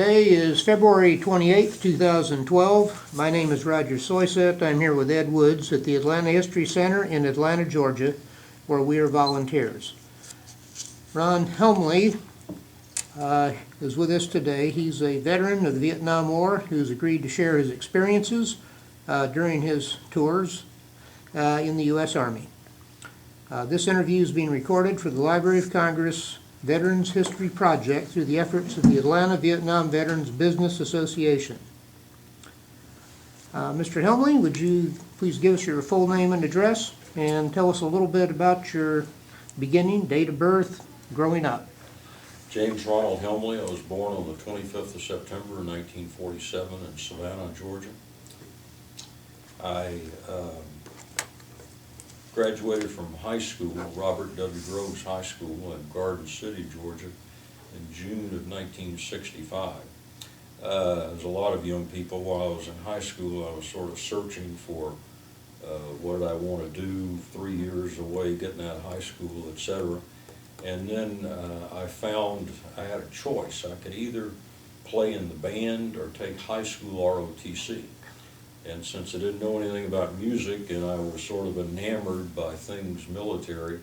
Today is February 28th, 2012. My name is Roger Soyset. I'm here with Ed Woods at the Atlanta History Center in Atlanta, Georgia, where we are volunteers. Ron Helmly is with us today. He's a veteran of the Vietnam War who's agreed to share his experiences during his tours in the U.S. Army. This interview is being recorded for the Library of Congress Veterans History Project through the efforts of the Atlanta Vietnam Veterans Business Association. Mr. Helmly, would you please give us your full name and address and tell us a little bit about your beginning, date of birth, growing up? James Ronald Helmly. I was born on the 25th of September 1947 in Savannah, Georgia. I graduated from high school, Robert W. Groves High School in Garden City, Georgia, in June of 1965. As a lot of young people, while I was in high school, I was sort of searching for what I want to do, 3 years away, getting out of high school, etc. And then I found I had a choice. I could either play in the band or take high school ROTC. And since I didn't know anything about music and I was sort of enamored by things military,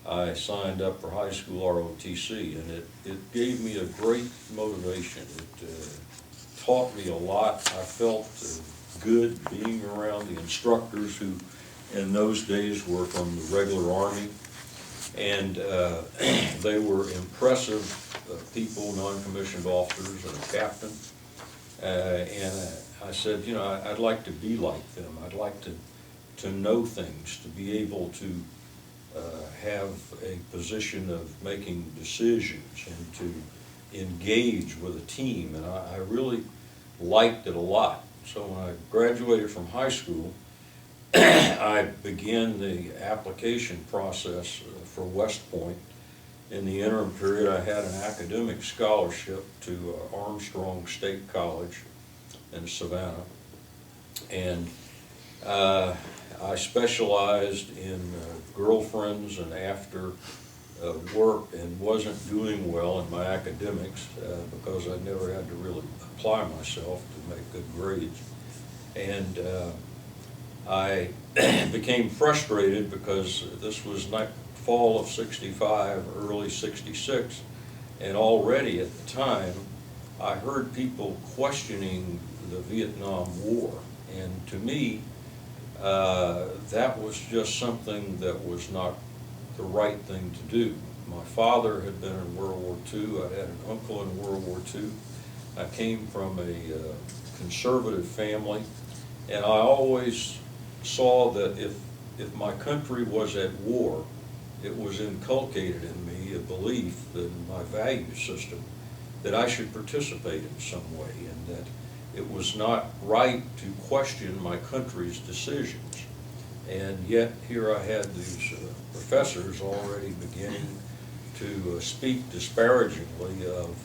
I signed up for high school ROTC, and it gave me a great motivation. It taught me a lot. I felt good being around the instructors who in those days were from the regular Army, and they were impressive people, non-commissioned officers and a captain. And I said, you know, I'd like to be like them. I'd like to know things, to be able to have a position of making decisions and to engage with a team. And I really liked it a lot. So when I graduated from high school, I began the application process for West Point. In the interim period, I had an academic scholarship to Armstrong State College in Savannah, and I specialized in girlfriends and after work, and wasn't doing well in my academics because I never had to really apply myself to make good grades. And I became frustrated because this was fall of '65, early '66, and already at the time I heard people questioning the Vietnam War, and to me that was just something that was not the right thing to do. My father had been in World War II. I had an uncle in World War II. I came from a conservative family, and I always saw that if my country was at war, it was inculcated in me a belief that in my value system that I should participate in some way, and that it was not right to question my country's decisions. And yet here I had these professors already beginning to speak disparagingly of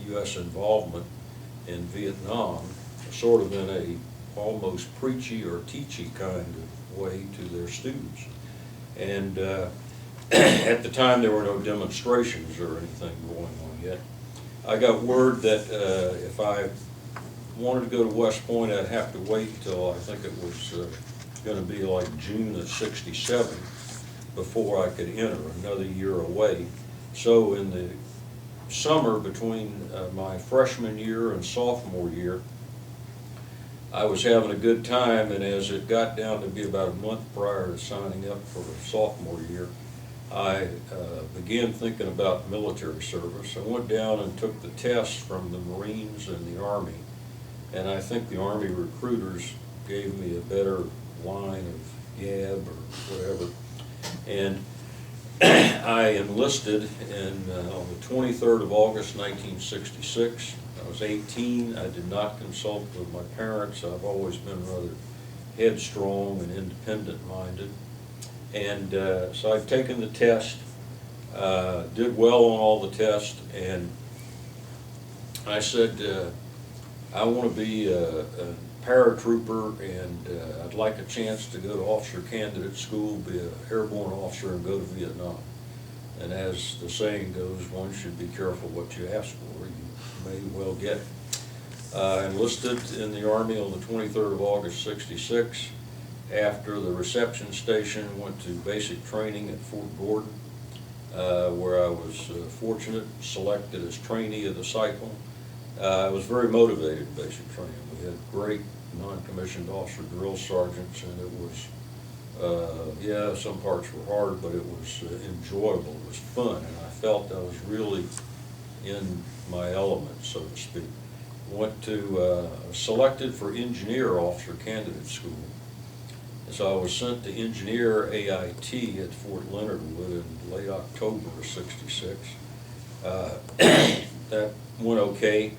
U.S. involvement in Vietnam, sort of in a almost preachy or teachy kind of way to their students. And at the time there were no demonstrations or anything going on yet. I got word that if I wanted to go to West Point, I'd have to wait until I think it was going to be like June of '67 before I could enter, another year away. So in the summer between my freshman year and sophomore year, I was having a good time, and as it got down to be about a month prior to signing up for sophomore year, I began thinking about military service. I went down and took the test from the Marines and the Army, and I think the Army recruiters gave me a better line of gab or whatever. And I enlisted on the 23rd of August 1966. I was 18. I did not consult with my parents. I've always been rather headstrong and independent-minded. And so I'd taken the test, did well on all the tests, and I said, I want to be a paratrooper, and I'd like a chance to go to officer candidate school, be an airborne officer, and go to Vietnam. And as the saying goes, one should be careful what you ask for. You may well get it. Enlisted in the Army on the 23rd of August, '66. After the reception station, went to basic training at Fort Gordon, where I was fortunate, selected as trainee of the cycle. I was very motivated in basic training. We had great non-commissioned officer drill sergeants, and it was, yeah, some parts were hard, but it was enjoyable. It was fun, and I felt I was really in my element, so to speak. Went to, selected for engineer officer candidate school. So I was sent to engineer AIT at Fort Leonard Wood in late October of '66. That went okay,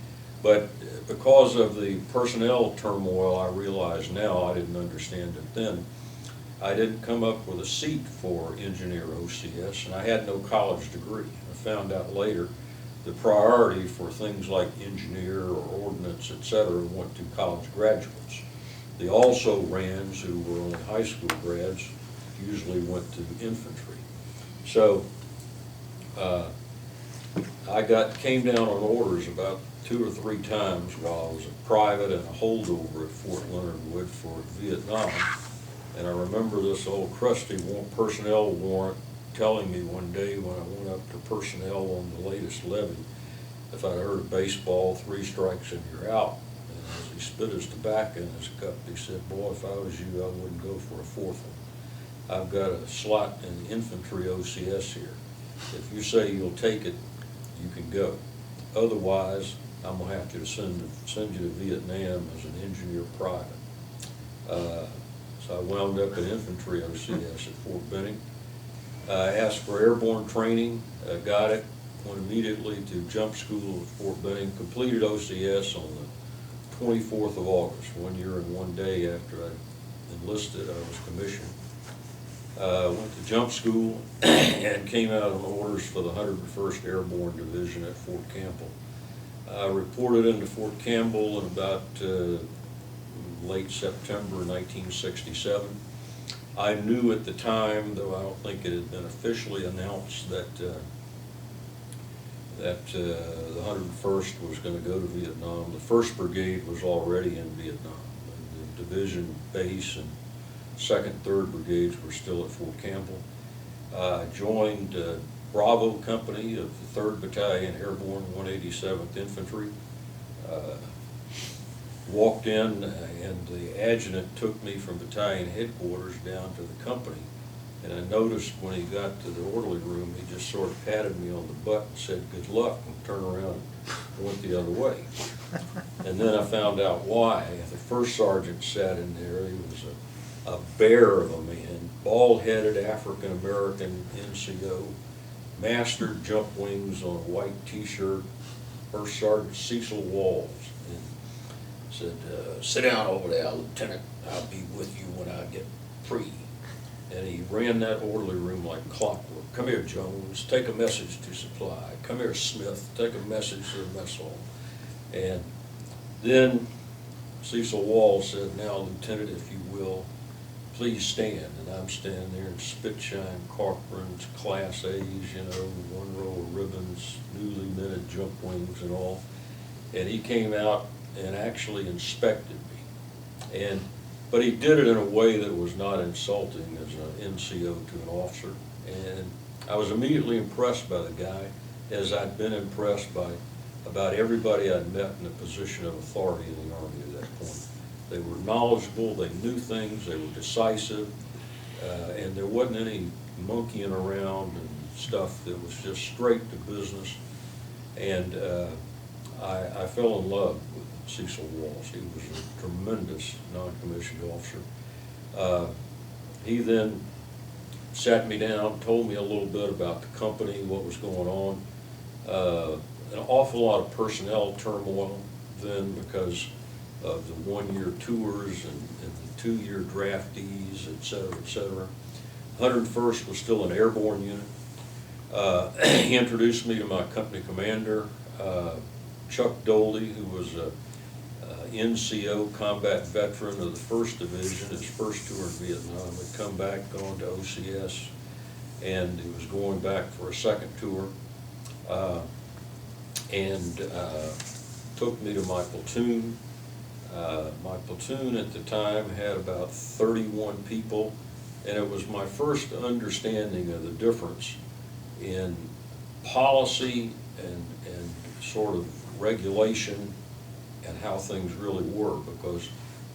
but because of the personnel turmoil I realize now, I didn't understand it then, I didn't come up with a seat for engineer OCS, and I had no college degree. I found out later the priority for things like engineer or ordnance, etc., went to college graduates. The also-rans, who were only high school grads, usually went to infantry. So I came down on orders about 2 or 3 times while I was a private and a holdover at Fort Leonard Wood for Vietnam. And I remember this old crusty personnel warrant telling me one day when I went up to personnel on the latest levy, if I'd heard a baseball, 3 strikes and you're out. And as he spit his tobacco in his cup, he said, "Boy, if I was you, I wouldn't go for a 4th one. I've got a slot in the infantry OCS here. If you say you'll take it, you can go. Otherwise, I'm gonna have to send you to Vietnam as an engineer private." So I wound up in infantry OCS at Fort Benning. I asked for airborne training, got it, went immediately to jump school at Fort Benning, completed OCS on the 24th of August, 1 year and 1 day after I enlisted. I was commissioned. Went to jump school and came out on orders for the 101st Airborne Division at Fort Campbell. I reported into Fort Campbell in about late September 1967. I knew at the time, though I don't think it had been officially announced, that the 101st was going to go to Vietnam. The 1st Brigade was already in Vietnam. And the division base and 2nd, 3rd Brigades were still at Fort Campbell. I joined Bravo Company of the 3rd Battalion Airborne 187th Infantry. Walked in and the adjutant took me from battalion headquarters down to the company, and I noticed when he got to the orderly room, he just sort of patted me on the butt and said, "Good luck," and turned around and went the other way. And then I found out why. The 1st sergeant sat in there. He was a bear of a man, bald-headed African-American NCO, mastered jump wings on a white t-shirt, 1st Sergeant Cecil Walls. Said, "Sit down over there, Lieutenant. I'll be with you when I get free." And he ran that orderly room like clockwork. "Come here, Jones, take a message to supply. Come here, Smith, take a message to the mess hall." And then Cecil Wall said, "Now, Lieutenant, if you will, please stand." And I'm standing there in spit-shine Corcorans, Class A's, you know, 1 row of ribbons, newly minted jump wings and all. And he came out and actually inspected me. But he did it in a way that was not insulting as an NCO to an officer. And I was immediately impressed by the guy, as I'd been impressed by about everybody I'd met in a position of authority in the Army at that point. They were knowledgeable, they knew things, they were decisive, and there wasn't any monkeying around and stuff. That was just straight to business. And I fell in love with Cecil Walls. He was a tremendous non-commissioned officer. He then sat me down, told me a little bit about the company, what was going on. An awful lot of personnel turmoil then because of the 1-year tours and the 2-year draftees, et cetera, et cetera. 101st was still an airborne unit. He introduced me to my company commander, Chuck Doley, who was a NCO combat veteran of the 1st Division, his first tour in Vietnam, had come back, gone to OCS, and it was going back for a second tour, and took me to my platoon. My platoon at the time had about 31 people, and it was my first understanding of the difference in policy and sort of regulation and how things really were, because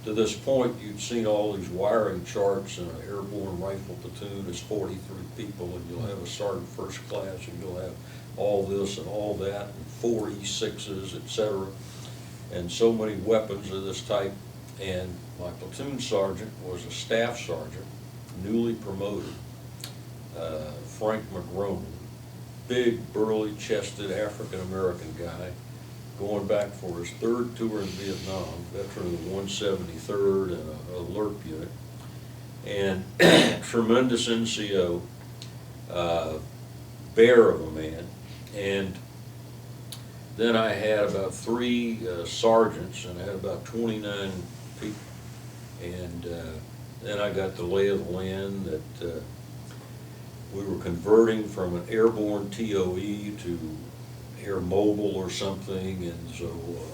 to this point you'd seen all these wiring charts, and an airborne rifle platoon is 43 people, and you'll have a sergeant first class, and you'll have all this and all that, and 4 E6s, etc., and so many weapons of this type. And my platoon sergeant was a staff sergeant, newly promoted, Frank McRone, big, burly-chested African-American guy, going back for his 3rd tour in Vietnam, veteran of the 173rd and a LRP unit, and tremendous NCO, bear of a man. And then I had about 3 sergeants, and I had about 29 people. And then I got the lay of the land that we were converting from an airborne TOE to air mobile or something, and so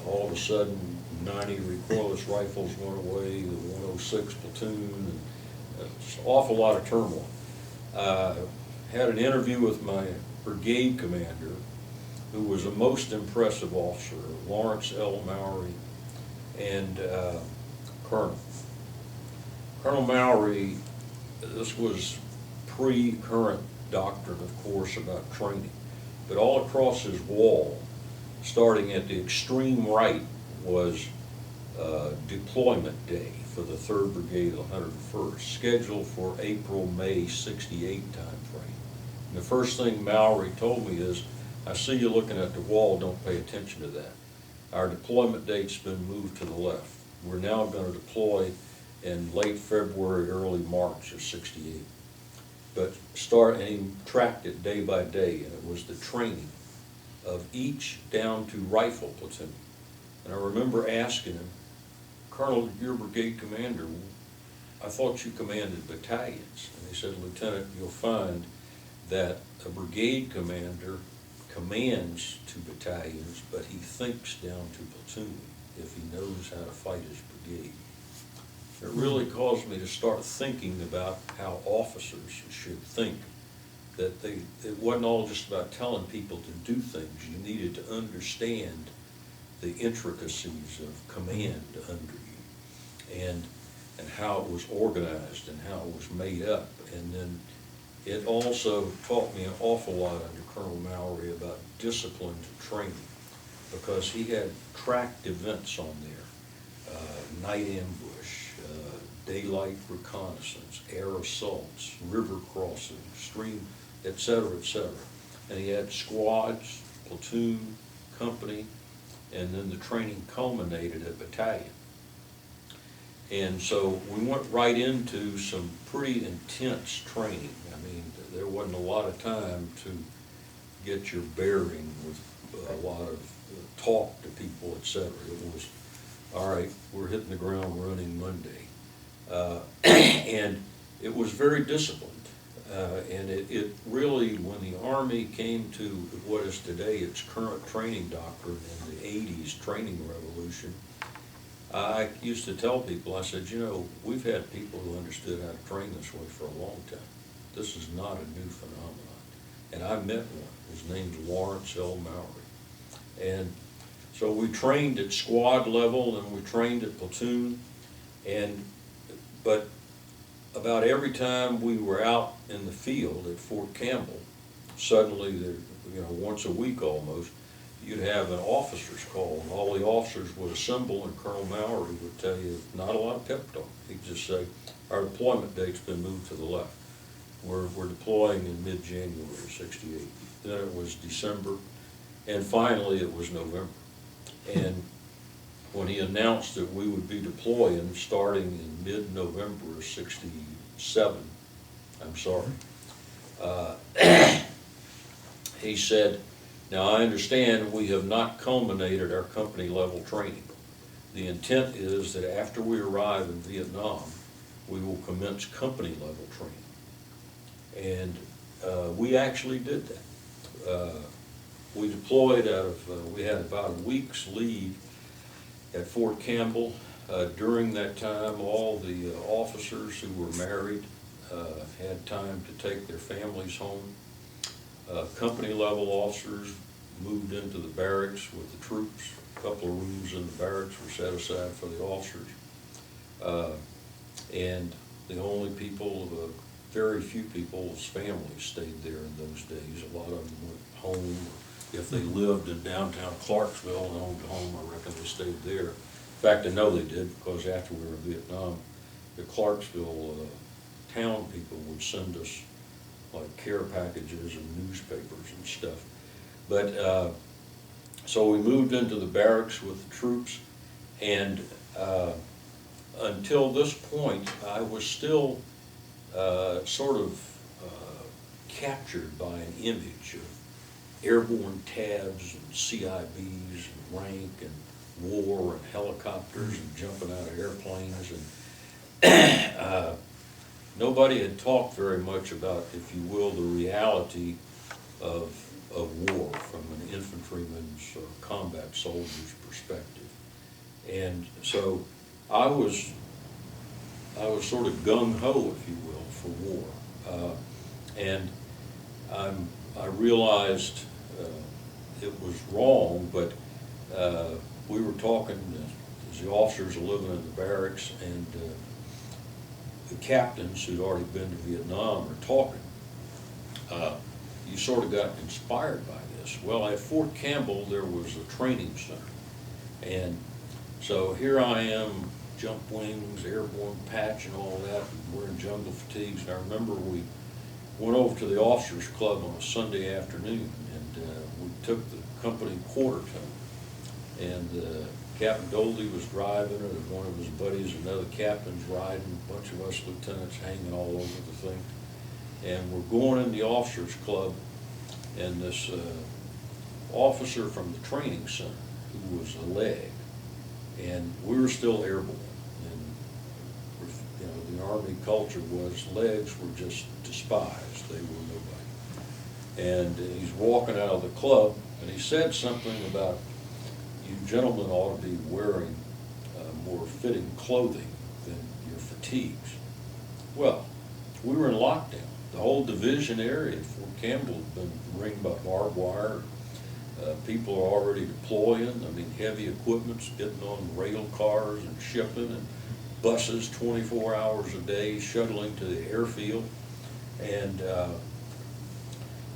all of a sudden 90 recoilless rifles went away, the 106 platoon, and just an awful lot of turmoil. Had an interview with my brigade commander, who was a most impressive officer, Lawrence L. Mowry, and Colonel. Colonel Mowry, this was pre-current doctrine, of course, about training, but all across his wall, starting at the extreme right, was deployment day for the 3rd Brigade of the 101st, scheduled for April-May 68 time frame. And the first thing Mowry told me is, I see you looking at the wall, don't pay attention to that. Our deployment date's been moved to the left. We're now going to deploy in late February, early March of 68. But and he tracked it day by day, and it was the training of each down to rifle platoon. And I remember asking him, Colonel, you're brigade commander, I thought you commanded battalions. And he said, Lieutenant, you'll find that a brigade commander commands to battalions, but he thinks down to platoon if he knows how to fight his brigade. It really caused me to start thinking about how officers should think, that it wasn't all just about telling people to do things. You needed to understand the intricacies of command under you, and how it was organized and how it was made up. And then it also taught me an awful lot under Colonel Mowry about disciplined training, because he had tracked events on there, night ambush, daylight reconnaissance, air assaults, river crossing, stream, etc., etc. And he had squads, platoon, company, and then the training culminated at battalion. And so we went right into some pretty intense training. I mean, there wasn't a lot of time to get your bearing with a lot of talk to people, etc. It was, all right, we're hitting the ground running Monday. And it was very disciplined. And it really, when the Army came to what is today its current training doctrine in the 80s training revolution, I used to tell people, I said, you know, we've had people who understood how to train this way for a long time. This is not a new phenomenon. And I met one. His name's Lawrence L. Mowry. And so we trained at squad level, and we trained at platoon, but about every time we were out in the field at Fort Campbell, suddenly, once a week almost, you'd have an officer's call, and all the officers would assemble, and Colonel Mowry would tell you, not a lot of pep talk. He'd just say, our deployment date's been moved to the left. We're deploying in mid-January of 68. Then it was December, and finally it was November. And when he announced that we would be deploying starting in mid-November of 67, he said, now I understand we have not culminated our company level training. The intent is that after we arrive in Vietnam, we will commence company level training. And we actually did that. We deployed out of, we had about a week's leave at Fort Campbell. During that time, all the officers who were married had time to take their families home. Company level officers moved into the barracks with the troops. A couple of rooms in the barracks were set aside for the officers. And the only people, very few people's families stayed there in those days. A lot of them went home. If they lived in downtown Clarksville and owned a home, I reckon they stayed there. In fact, I know they did, because after we were in Vietnam, the Clarksville town people would send us like care packages and newspapers and stuff. But so we moved into the barracks with the troops, and until this point, I was still sort of captured by an image of airborne tabs and CIBs and rank and war and helicopters and jumping out of airplanes, and nobody had talked very much about, if you will, the reality of war from an infantryman's or combat soldier's perspective. And so I was sort of gung-ho, if you will, for war. And I realized it was wrong, but we were talking, as the officers were living in the barracks, and the captains who'd already been to Vietnam were talking. You sort of got inspired by this. Well, at Fort Campbell, there was a training center. And so here I am, jump wings, airborne patch and all that, and wearing jungle fatigues. And I remember we went over to the officers club on a Sunday afternoon, and we took the company quarter tunnel. And Captain Goldie was driving it, and one of his buddies, another captain's riding, a bunch of us lieutenants hanging all over the thing. And we're going in the officers club, and this officer from the training center, who was a leg, and we were still airborne. And you know, the Army culture was legs were just despised; they were nobody. And he's walking out of the club, and he said something about, "You gentlemen ought to be wearing more fitting clothing than your fatigues." Well, we were in lockdown. The whole division area at Fort Campbell had been ringed by barbed wire. People are already deploying. I mean, heavy equipment's getting on rail cars and shipping, and buses 24 hours a day shuttling to the airfield. And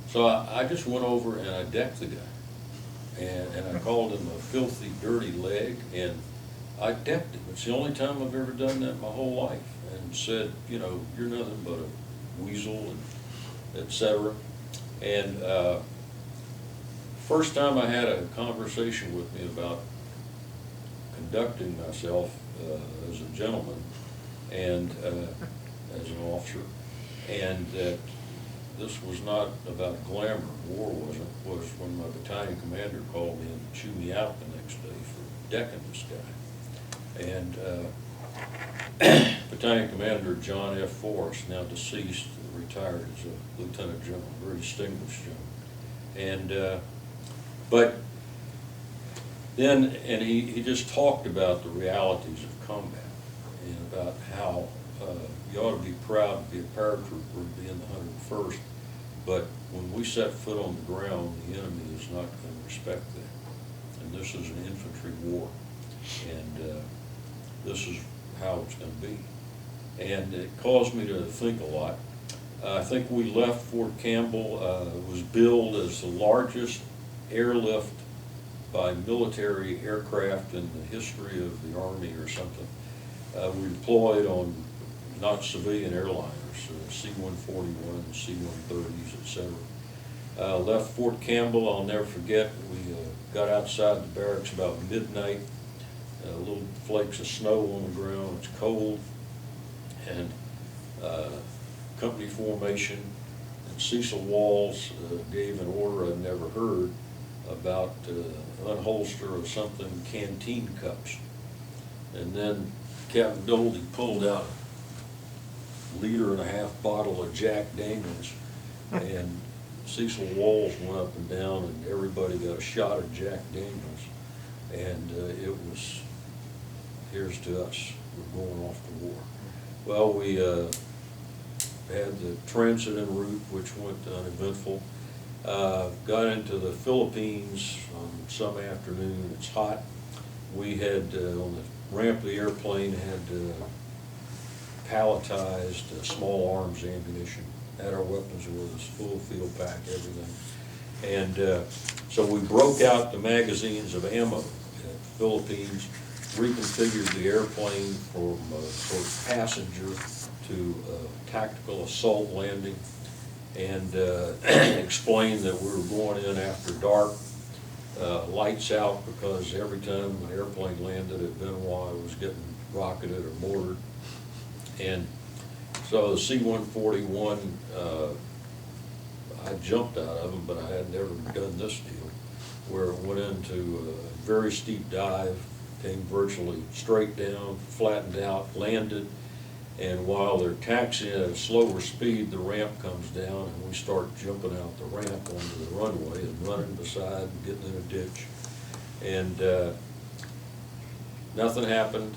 so I just went over and I decked the guy. And I called him a filthy, dirty leg, and I decked him. It's the only time I've ever done that in my whole life. And said, you know, you're nothing but a weasel, and etc. And first time I had a conversation with me about conducting myself as a gentleman and as an officer, and that this was not about glamour, war wasn't, was when my battalion commander called me and chewed me out the next day for decking this guy. And Battalion Commander John F. Forrest, now deceased, retired as a lieutenant general, very distinguished general. And but then, and he just talked about the realities of combat and about how you ought to be proud to be a paratrooper and be in the 101st, but when we set foot on the ground, the enemy is not going to respect that. And this is an infantry war, and this is how it's going to be. And it caused me to think a lot. I think we left Fort Campbell, it was billed as the largest airlift by military aircraft in the history of the Army or something. We deployed on not civilian airliners, C-141, C-130s, etc. Left Fort Campbell, I'll never forget, we got outside the barracks about midnight, little flakes of snow on the ground, it's cold, and company formation, and Cecil Walls gave an order I'd never heard about unholster of something, canteen cups. And then Captain Goldie pulled out a 1.5 liter bottle of Jack Daniels And Cecil walls went up and down, and everybody got a shot of Jack Daniels. And it was, here's to us, we're going off to war. Well, we had the transit en route, which went uneventful. Got into the Philippines on some afternoon. It's hot. We had, on the ramp of the airplane, had palletized small arms ammunition. Had our weapons with us, full field pack, everything. And so we broke out the magazines of ammo at Philippines, reconfigured the airplane from sort of passenger to tactical assault landing, and explained that we were going in after dark, lights out, because every time an airplane landed at Benoit, it was getting rocketed or mortared. And so the C-141, I jumped out of them, but I had never done this deal, where it went into a very steep dive, came virtually straight down, flattened out, landed, and while they're taxiing at a slower speed, the ramp comes down, and we start jumping out the ramp onto the runway and running beside and getting in a ditch. And nothing happened.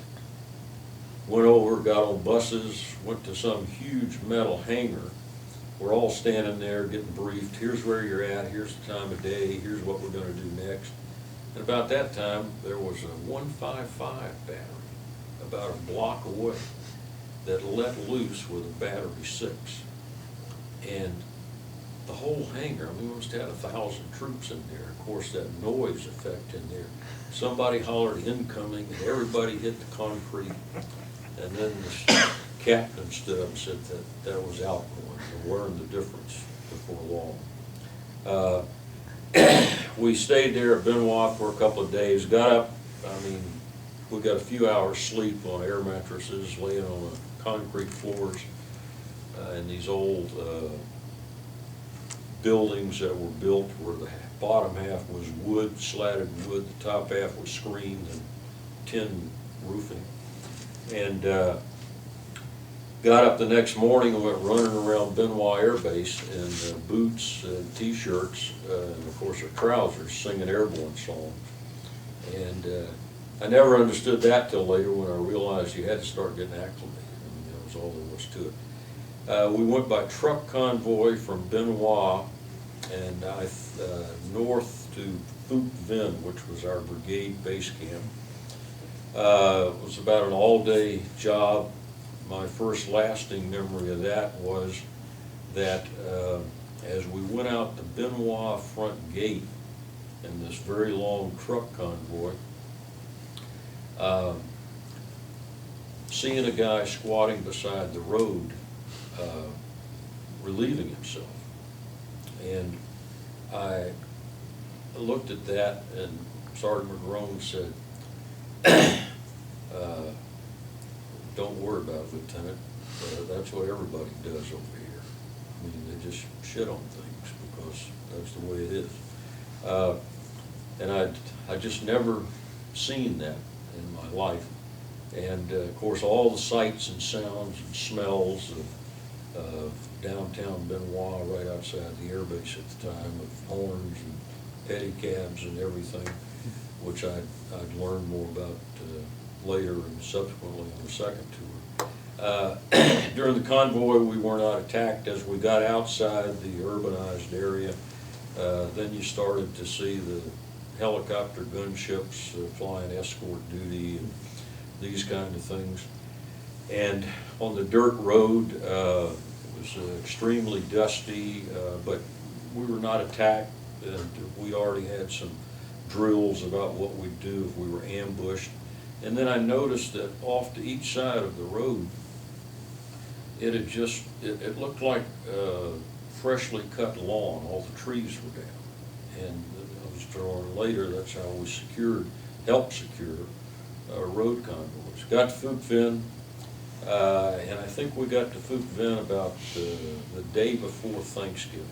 Went over, got on buses, went to some huge metal hangar. We're all standing there getting briefed. Here's where you're at, here's the time of day, here's what we're gonna do next. And about that time, there was a 155 battery about a block away that let loose with a battery 6. And the whole hangar, I mean, we must have had 1,000 troops in there. Of course, that noise effect in there. Somebody hollered incoming, and everybody hit the concrete. And then the captain stood up and said that was outgoing. We learned the difference before long. We stayed there at Benoit for a couple of days, got up, I mean, we got a few hours sleep on air mattresses, laying on the concrete floors in these old buildings that were built where the bottom half was wood, slatted wood, the top half was screens and tin roofing. And got up the next morning and went running around Benoit Air Base in boots and t-shirts, and of course our trousers, singing airborne songs. And I never understood that till later when I realized you had to start getting acclimated. I mean, that was all there was to it. We went by truck convoy from Benoit and north to Phuc Vinh, which was our brigade base camp. It was about an all-day job. My first lasting memory of that was that as we went out the Benoit front gate in this very long truck convoy, seeing a guy squatting beside the road, relieving himself. And I looked at that, and Sergeant McGrone said, don't worry about it, Lieutenant. That's what everybody does over here. I mean, they just shit on things because that's the way it is. And I just never seen that in my life. And of course, all the sights and sounds and smells of downtown Benoit, right outside the airbase at the time, of horns and pedicabs and everything, which I'd learned more about later and subsequently on the second tour. During the convoy, we were not attacked. As we got outside the urbanized area, then you started to see the helicopter gunships flying escort duty and these kind of things. And on the dirt road, it was extremely dusty, but we were not attacked. And we already had some drills about what we'd do if we were ambushed. And then I noticed that off to each side of the road, it looked like freshly cut lawn. All the trees were down. And I was told later that's how we helped secure road convoys. Got to Phuc Vinh, and I think we got to Phuc Vinh about the day before Thanksgiving,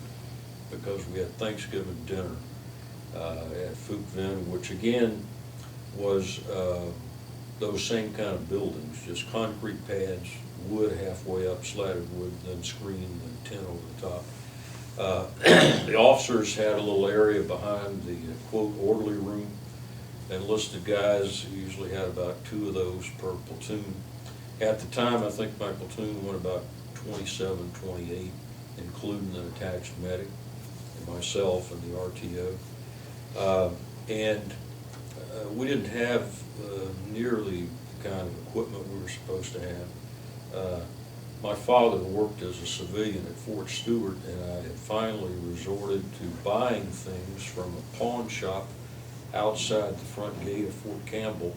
because we had Thanksgiving dinner at Phuc Vinh, which again was those same kind of buildings, just concrete pads, wood halfway up, slatted wood, then screen, then tin over the top. The officers had a little area behind the quote orderly room. Enlisted guys usually had about 2 of those per platoon. At the time, I think my platoon went about 27, 28, including an attached medic, and myself and the RTO. We didn't have nearly the kind of equipment we were supposed to have. My father worked as a civilian at Fort Stewart, and I had finally resorted to buying things from a pawn shop outside the front gate of Fort Campbell,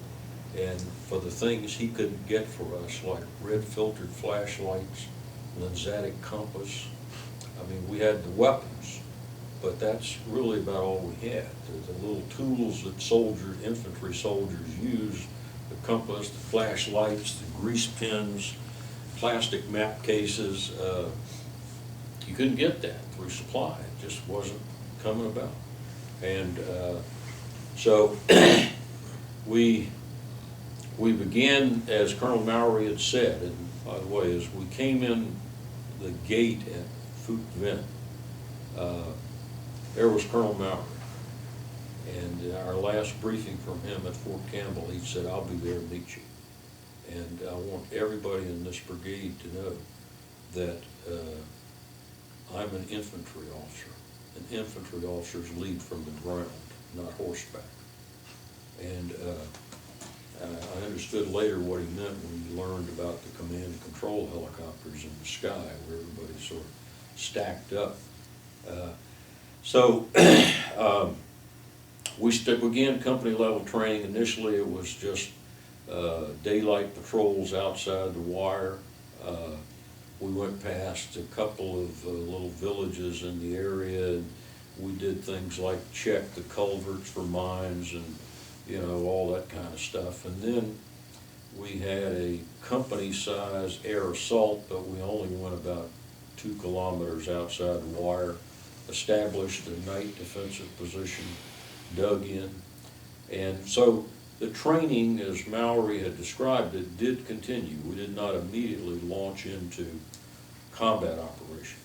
and for the things he couldn't get for us, like red filtered flashlights, lensatic compass. I mean, we had the weapons, but that's really about all we had. The little tools that infantry soldiers use, the compass, the flashlights, the grease pins, plastic map cases, you couldn't get that through supply. It just wasn't coming about. And so we began, as Colonel Mowry had said, and by the way, as we came in the gate at Fort Vent, there was Colonel Mowry. And our last briefing from him at Fort Campbell, he said, "I'll be there to meet you." And I want everybody in this brigade to know that I'm an infantry officer. And infantry officers lead from the ground, not horseback. And I understood later what he meant when he learned about the command and control helicopters in the sky, where everybody's sort of stacked up. We began company level training. Initially it was just daylight patrols outside the wire. We went past a couple of little villages in the area, and we did things like check the culverts for mines and, you know, all that kind of stuff. And then we had a company-size air assault, but we only went about 2 kilometers outside the wire, established a night defensive position, dug in. And so the training, as Mowry had described it, did continue. We did not immediately launch into combat operations.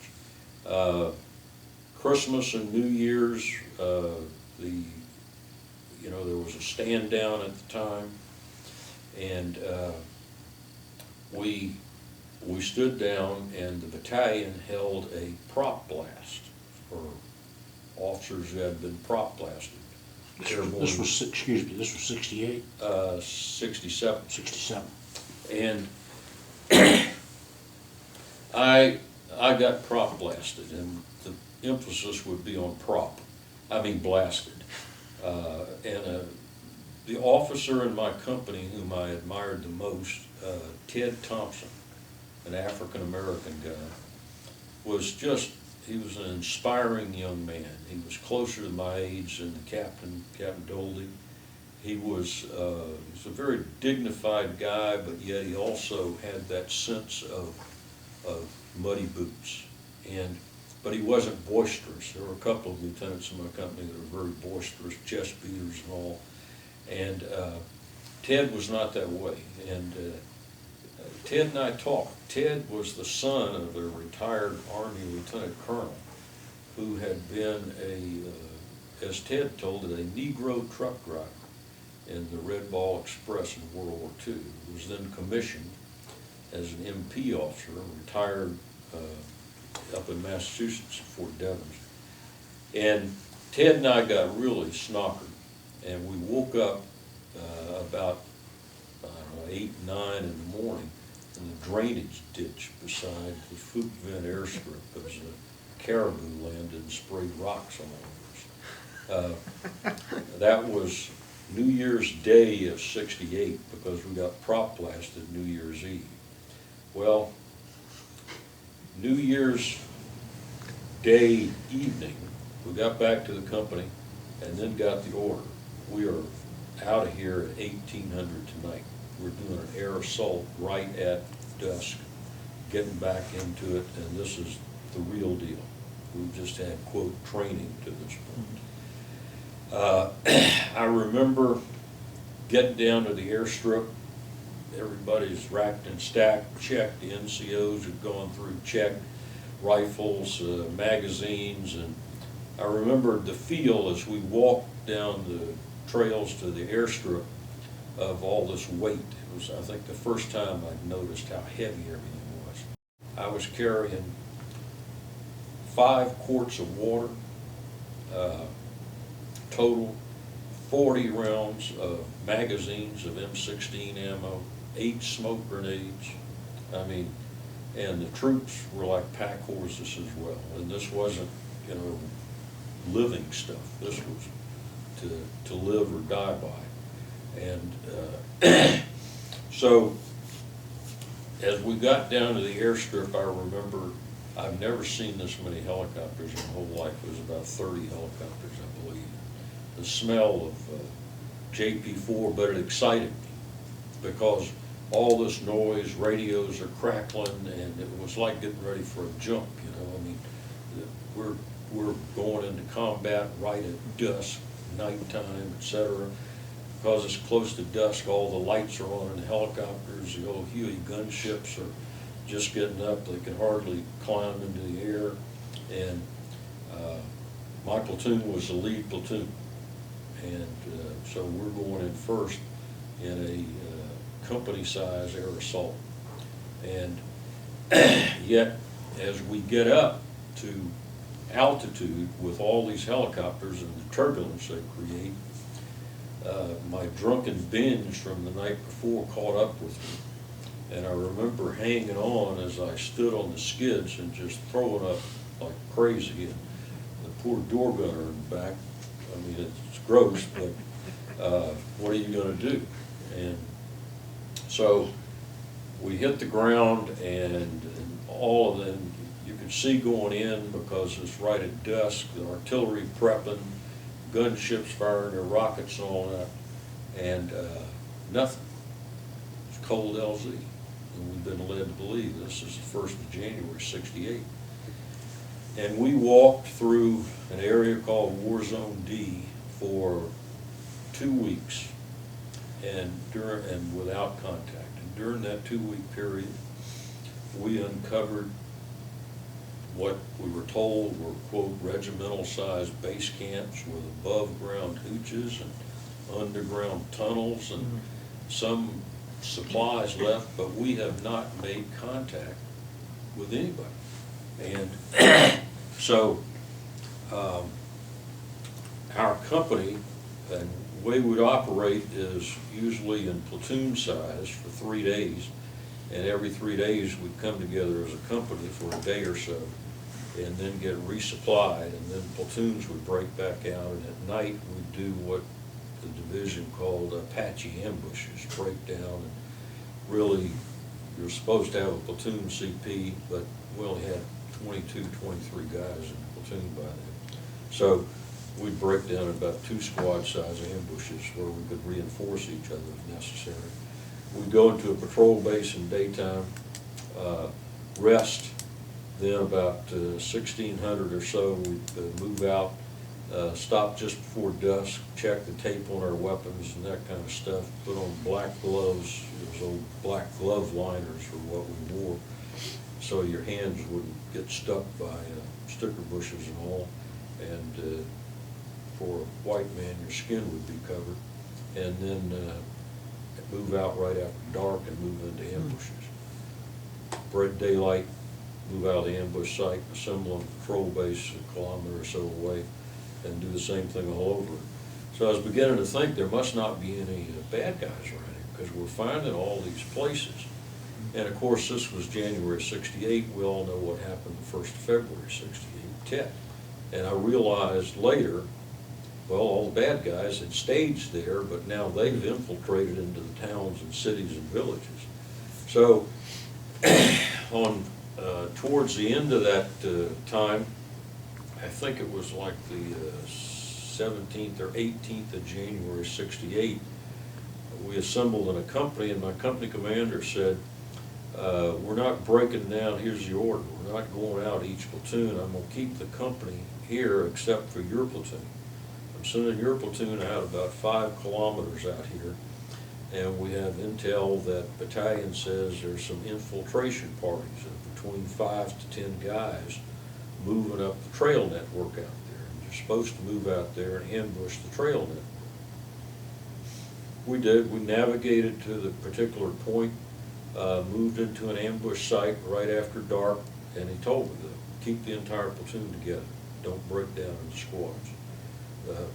Christmas and New Year's, there was a stand down at the time, and we stood down, and the battalion held a prop blast for officers who had been prop blasted. This was 68? 67. 67. And I got prop blasted, and the emphasis would be on blasted. The officer in my company whom I admired the most, Tet Thompson, an African-American guy, he was an inspiring young man. He was closer to my age than the captain told him. He was a very dignified guy, but yet he also had that sense of muddy boots. But he wasn't boisterous. There were a couple of lieutenants in my company that were very boisterous, chest beaters and all. And Ted was not that way. And Ted and I talked. Ted was the son of a retired Army lieutenant colonel who had been as Ted told it, a Negro truck driver in the Red Ball Express in World War II. He was then commissioned as an MP officer, retired up in Massachusetts, Fort Devens. And Ted and I got really snockered, and we woke up about, 8, 9 in the morning in the drainage ditch beside the Fort Vent airstrip as a caribou landed and sprayed rocks all over us. That was New Year's Day of '68 because we got prop blasted New Year's Eve. Well, New Year's Day evening, we got back to the company and then got the order. We are out of here at 1800 tonight. We're doing an air assault right at dusk, getting back into it, and this is the real deal. We've just had, quote, training to this point. I remember getting down to the airstrip. Everybody's racked and stacked, checked. The NCOs had gone through, checked. rifles, magazines, and I remembered the feel as we walked down the trails to the airstrip of all this weight. It was, I think, the first time I'd noticed how heavy everything was. I was carrying 5 quarts of water, total 40 rounds of magazines of M16 ammo, 8 smoke grenades. I mean, and the troops were like pack horses as well. And this wasn't, you know, living stuff. This was to live or die by. And so as we got down to the airstrip, I remember I've never seen this many helicopters in my whole life. It was about 30 helicopters, I believe. The smell of JP4, but it excited me because all this noise, radios are crackling, and it was like getting ready for a jump, you know. I mean, we're going into combat right at dusk, nighttime, etc. Because it's close to dusk, all the lights are on in the helicopters. The old Huey gunships are just getting up. They can hardly climb into the air. And my platoon was the lead platoon. And so we're going in first in a company-size air assault. And yet, as we get up to altitude with all these helicopters and the turbulence they create, my drunken binge from the night before caught up with me. And I remember hanging on as I stood on the skids and just throwing up like crazy. And the poor door gunner in the back, I mean, it's gross, but what are you going to do? And so we hit the ground, and all of them, you could see going in because it's right at dusk, the artillery prepping, gunships firing their rockets and all that, and nothing. It's cold LZ. And we've been led to believe this is the 1st of January, '68. And we walked through an area called War Zone D for 2 weeks and without contact. And during that 2-week period, we uncovered what we were told were, quote, regimental-sized base camps with above-ground hooches and underground tunnels and some supplies left, but we have not made contact with anybody. And so our company, and the way we'd operate is usually in platoon size for 3 days, and every 3 days we'd come together as a company for a day or so and then get resupplied, and then platoons would break back out, and at night we'd do what the division called Apache ambushes, break down, and really you're supposed to have a platoon CP, but we only had 22, 23 guys in the platoon by then. So we'd break down about 2 squad-size ambushes where we could reinforce each other if necessary. We'd go into a patrol base in daytime, rest, then about 1600 or so we'd move out, stop just before dusk, check the tape on our weapons and that kind of stuff, put on black gloves, those old black glove liners for what we wore, so your hands wouldn't get stuck by sticker bushes and all, and for a white man your skin would be covered, and then move out right after dark and move into ambushes. Bright daylight, move out of the ambush site, assemble on a patrol base a kilometer or so away, and do the same thing all over. So I was beginning to think there must not be any bad guys around here, because we're finding all these places. And of course, this was January '68. We all know what happened the 1st of February '68, Tet. And I realized later, well, all the bad guys had staged there, but now they've infiltrated into the towns and cities and villages. So towards the end of that time, I think it was like the 17th or 18th of January '68, we assembled in a company, and my company commander said, we're not breaking down, here's the order, we're not going out each platoon, I'm going to keep the company here except for your platoon. I'm sending your platoon out about 5 kilometers out here, and we have intel that battalion says there's some infiltration parties of between 5 to 10 guys moving up the trail network out there. And you're supposed to move out there and ambush the trail network. We did. We navigated to the particular point, moved into an ambush site right after dark, and he told me to keep the entire platoon together. Don't break down into squads,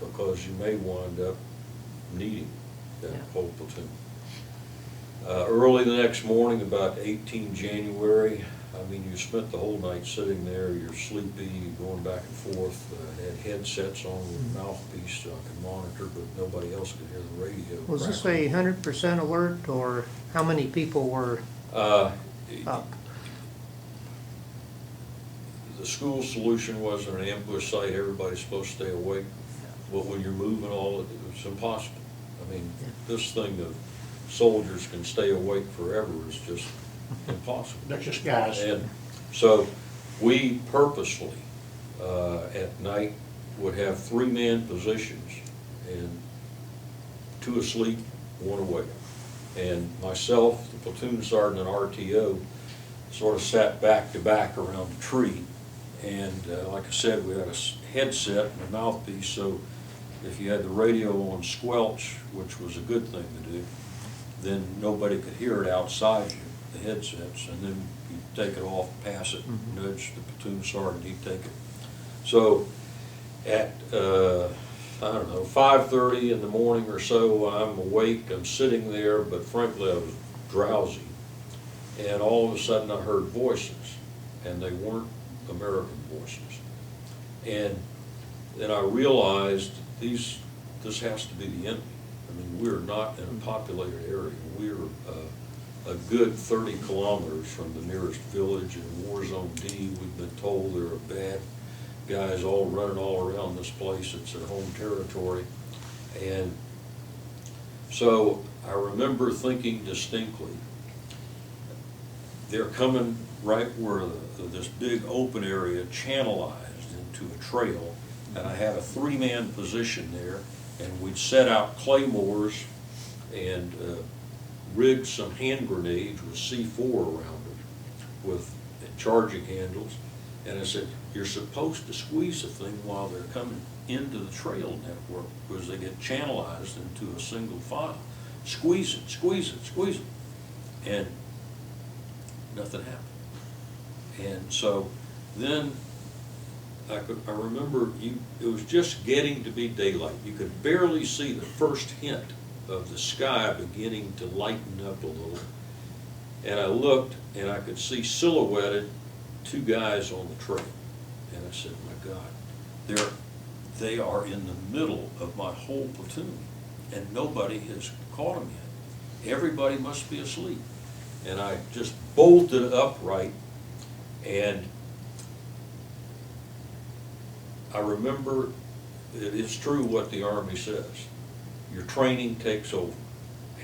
because you may wind up needing that whole platoon. Early the next morning, about 18 January, I mean, you spent the whole night sitting there, you're sleepy, you're going back and forth, had headsets on with a mouthpiece so I could monitor, but nobody else could hear the radio. Was this a 100% alert, or how many people were up? The school solution was an ambush site, everybody's supposed to stay awake, but when you're moving it's impossible. I mean, this thing of soldiers can stay awake forever is just impossible. They're just guys. And so we purposely, at night, would have 3-man positions and 2 asleep, 1 awake. And myself, the platoon sergeant, and RTO sort of sat back to back around the tree. And like I said, we had a headset and a mouthpiece, so if you had the radio on squelch, which was a good thing to do, then nobody could hear it outside you, the headsets, and then you take it off, pass it, nudge the platoon sergeant, he'd take it. So at, I don't know, 5:30 in the morning or so, I'm awake, I'm sitting there, but frankly I was drowsy. And all of a sudden I heard voices, and they weren't American voices. And then I realized this has to be the enemy. I mean, we're not in a populated area. We're a good 30 kilometers from the nearest village in War Zone D. We've been told there are bad guys all running all around this place. It's their home territory. And so I remember thinking distinctly, they're coming right where this big open area channelized into a trail, and I had a 3-man position there, and we'd set out claymores and rigged some hand grenades with C4 around it with charging handles. And I said, you're supposed to squeeze the thing while they're coming into the trail network, because they get channelized into a single file. Squeeze it, squeeze it, squeeze it. And nothing happened. And so then I remember it was just getting to be daylight. You could barely see the first hint of the sky beginning to lighten up a little. And I looked, and I could see silhouetted 2 guys on the trail. And I said, my God, they are in the middle of my whole platoon, and nobody has caught them yet. Everybody must be asleep. And I just bolted upright, and I remember it is true what the Army says. Your training takes over.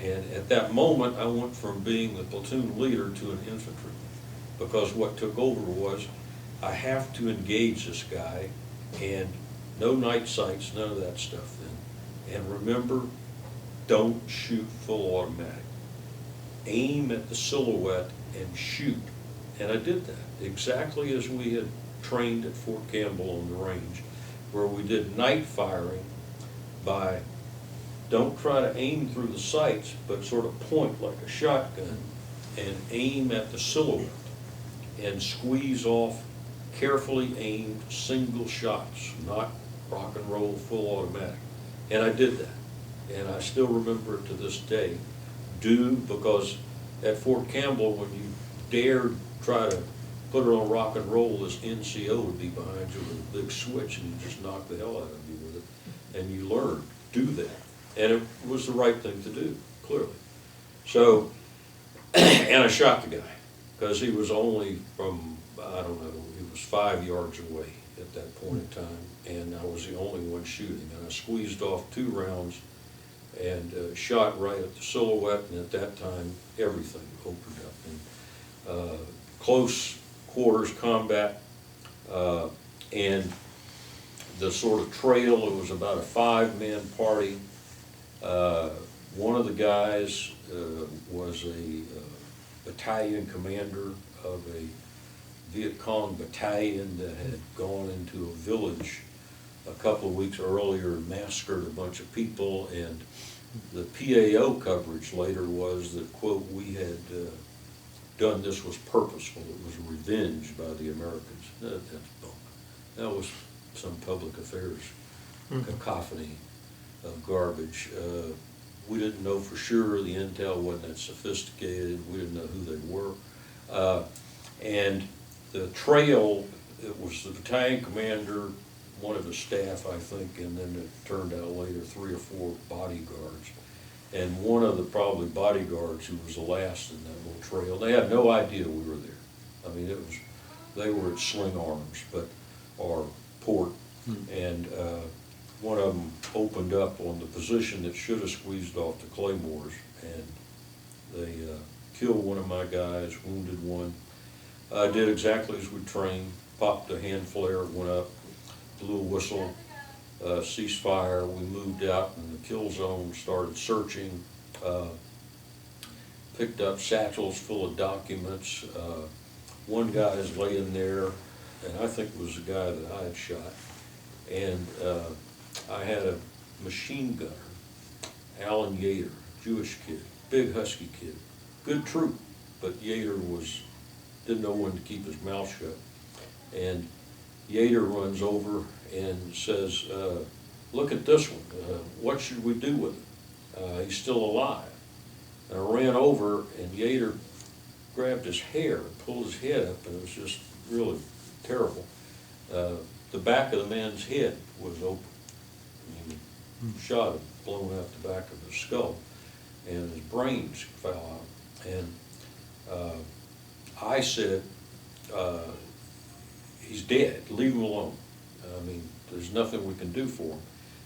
And at that moment, I went from being the platoon leader to an infantryman, because what took over was I have to engage this guy, and no night sights, none of that stuff then. And remember, don't shoot full automatic. Aim at the silhouette and shoot. And I did that exactly as we had trained at Fort Campbell on the range, where we did night firing by, don't try to aim through the sights, but sort of point like a shotgun and aim at the silhouette and squeeze off carefully aimed single shots, not rock and roll full automatic. And I did that, and I still remember it to this day. Because at Fort Campbell, when you dared try to put it on rock and roll, this NCO would be behind you with a big switch, and you just knock the hell out of you with it. And you learn, do that. And it was the right thing to do, clearly. So, and I shot the guy, because he was only from, I don't know, he was 5 yards away at that point in time, and I was the only one shooting. And I squeezed off 2 rounds and shot right at the silhouette, and at that time, everything opened up. And close quarters combat, and the sort of trail, it was about a 5-man party. One of the guys was a battalion commander of a Viet Cong battalion that had gone into a village a couple of weeks earlier and massacred a bunch of people, and the PAO coverage later was that, quote, we had done this was purposeful, it was revenge by the Americans. That's bunk. That was some public affairs cacophony of garbage. We didn't know for sure, the intel wasn't that sophisticated, we didn't know who they were. And the trail, it was the battalion commander, one of the staff, I think, and then it turned out later 3 or 4 bodyguards. And one of the probably bodyguards who was the last in that little trail, they had no idea we were there. I mean, they were at Sling Arms, or Port, and one of them opened up on the position that should have squeezed off the claymores, and they killed one of my guys, wounded one. I did exactly as we trained, popped a hand flare, went up, blew a whistle, ceasefire. We moved out in the kill zone, started searching, picked up satchels full of documents. One guy is laying there, and I think it was the guy that I had shot. And I had a machine gunner, Alan Yater, Jewish kid, big husky kid, good troop, but Yater didn't know when to keep his mouth shut. And Yater runs over and says, look at this one, what should we do with it? He's still alive. And I ran over, and Yater grabbed his hair, pulled his head up, and it was just really terrible. The back of the man's head was open. I mean, shot had blown out the back of his skull, and his brains fell out. And I said, he's dead, leave him alone. I mean, there's nothing we can do for him.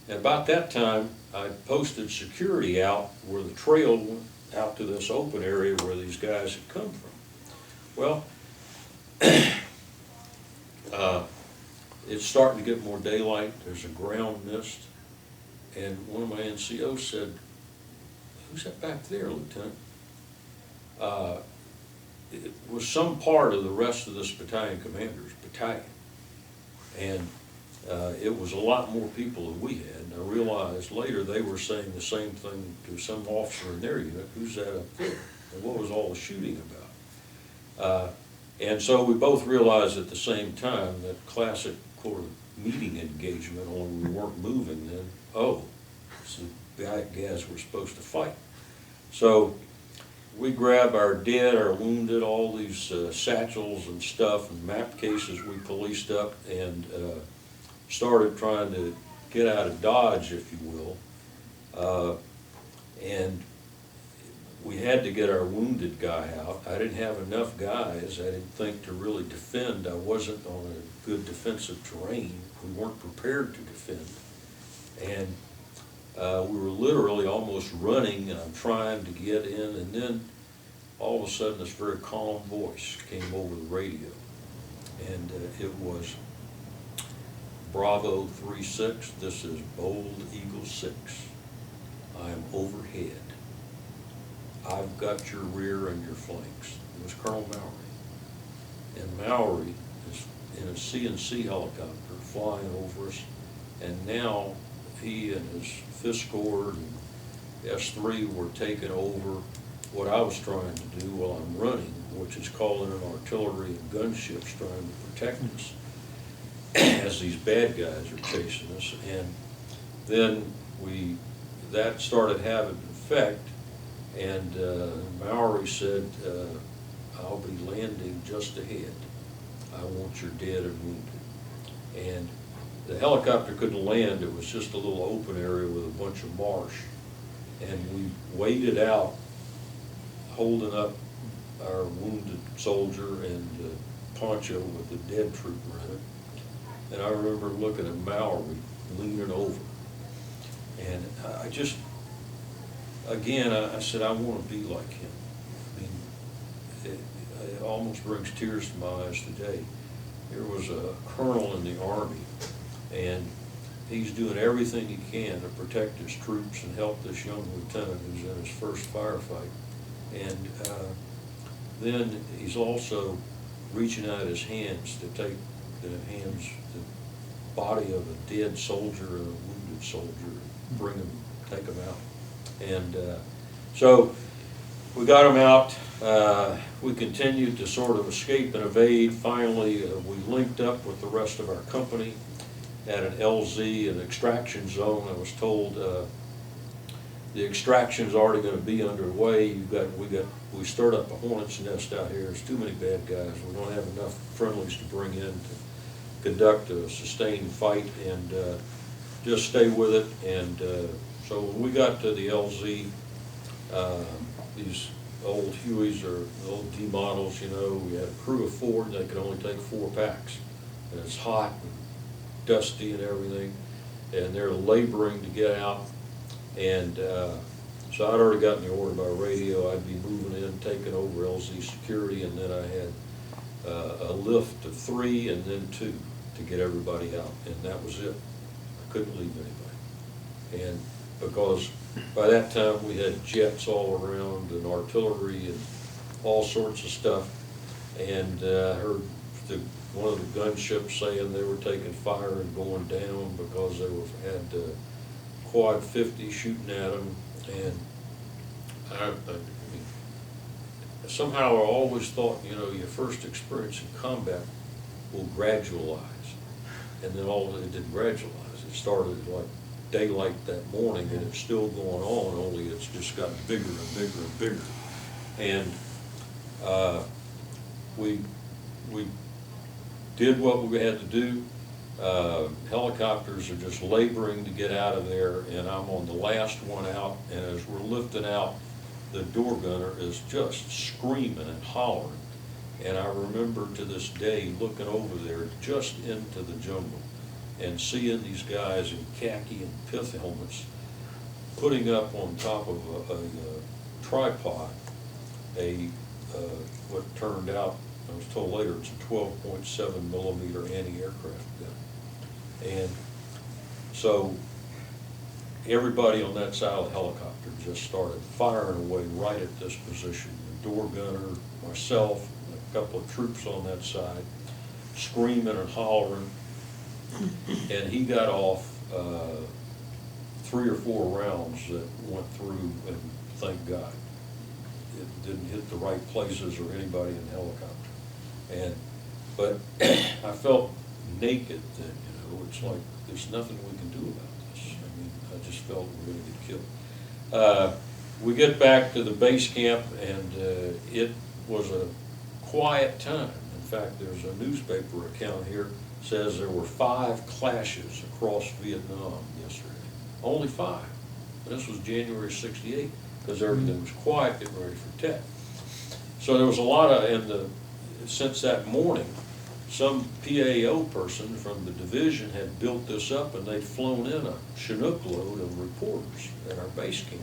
And about that time, I posted security out where the trail went out to this open area where these guys had come from. Well, it's starting to get more daylight, there's a ground mist, and one of my NCOs said, who's that back there, Lieutenant? It was some part of the rest of this battalion commander's battalion, and it was a lot more people than we had. And I realized later they were saying the same thing to some officer in their unit, who's that up there? And what was all the shooting about? And so we both realized at the same time that classic sort of meeting engagement, only we weren't moving then. Oh, it's the guys we're supposed to fight. So we grab our dead, our wounded, all these satchels and stuff and map cases we policed up, and started trying to get out of Dodge, if you will. And we had to get our wounded guy out. I didn't have enough guys, I didn't think, to really defend. I wasn't on a good defensive terrain. We weren't prepared to defend. And we were literally almost running, and I'm trying to get in, and then all of a sudden this very calm voice came over the radio. And it was, Bravo 3-6, this is Bold Eagle 6. I am overhead. I've got your rear and your flanks. It was Colonel Mowry. And Mowry is in a CNC helicopter flying over us, and now he and his Fifth Corps and S3 were taking over what I was trying to do while I'm running, which is calling in artillery and gunships trying to protect us as these bad guys are chasing us. And then that started having an effect, and Mowry said, I'll be landing just ahead. I want your dead and wounded. And the helicopter couldn't land, it was just a little open area with a bunch of marsh. And we waded out, holding up our wounded soldier and poncho with the dead trooper in it. And I remember looking at Mowry leaning over. And I just, again, I said, I want to be like him. I mean, it almost brings tears to my eyes today. There was a colonel in the Army, and he's doing everything he can to protect his troops and help this young lieutenant who's in his first firefight. And then he's also reaching out his hands to take the body of a dead soldier and a wounded soldier, bring him, take him out. And so we got him out. We continued to sort of escape and evade. Finally, we linked up with the rest of our company at an LZ, an extraction zone. I was told the extraction's already going to be underway. We stirred up a hornet's nest out here. There's too many bad guys. We don't have enough friendlies to bring in to conduct a sustained fight, and just stay with it. And so when we got to the LZ, these old Hueys or old D models, you know, we had a crew of 4, and they could only take 4 packs. And it's hot and dusty and everything, and they're laboring to get out. And so I'd already gotten the order by radio. I'd be moving in, taking over LZ security, and then I had a lift of 3 and then 2 to get everybody out, and that was it. I couldn't leave anybody. And because by that time we had jets all around and artillery and all sorts of stuff, and I heard one of the gunships saying they were taking fire and going down because they had quad 50 shooting at them. And I mean, somehow I always thought, you know, your first experience in combat will gradualize, and then it didn't gradualize. It started like daylight that morning, and it's still going on, only it's just gotten bigger and bigger and bigger. And we did what we had to do. Helicopters are just laboring to get out of there, and I'm on the last one out, and as we're lifting out, the door gunner is just screaming and hollering. And I remember to this day looking over there just into the jungle and seeing these guys in khaki and pith helmets putting up on top of a tripod what turned out, I was told later, it's a 12.7 millimeter anti-aircraft gun. And so everybody on that side of the helicopter just started firing away right at this position. The door gunner, myself, a couple of troops on that side, screaming and hollering. And he got off 3 or 4 rounds that went through, and thank God it didn't hit the right places or anybody in the helicopter. But I felt naked then, you know. It's like there's nothing we can do about this. I mean, I just felt we were going to get killed. We get back to the base camp, and it was a quiet time. In fact, there's a newspaper account here says there were 5 clashes across Vietnam yesterday. Only 5. And this was January '68, because everything was quiet, getting ready for Tet. So there was a lot of, since that morning, some PAO person from the division had built this up, and they'd flown in a Chinook load of reporters at our base camp.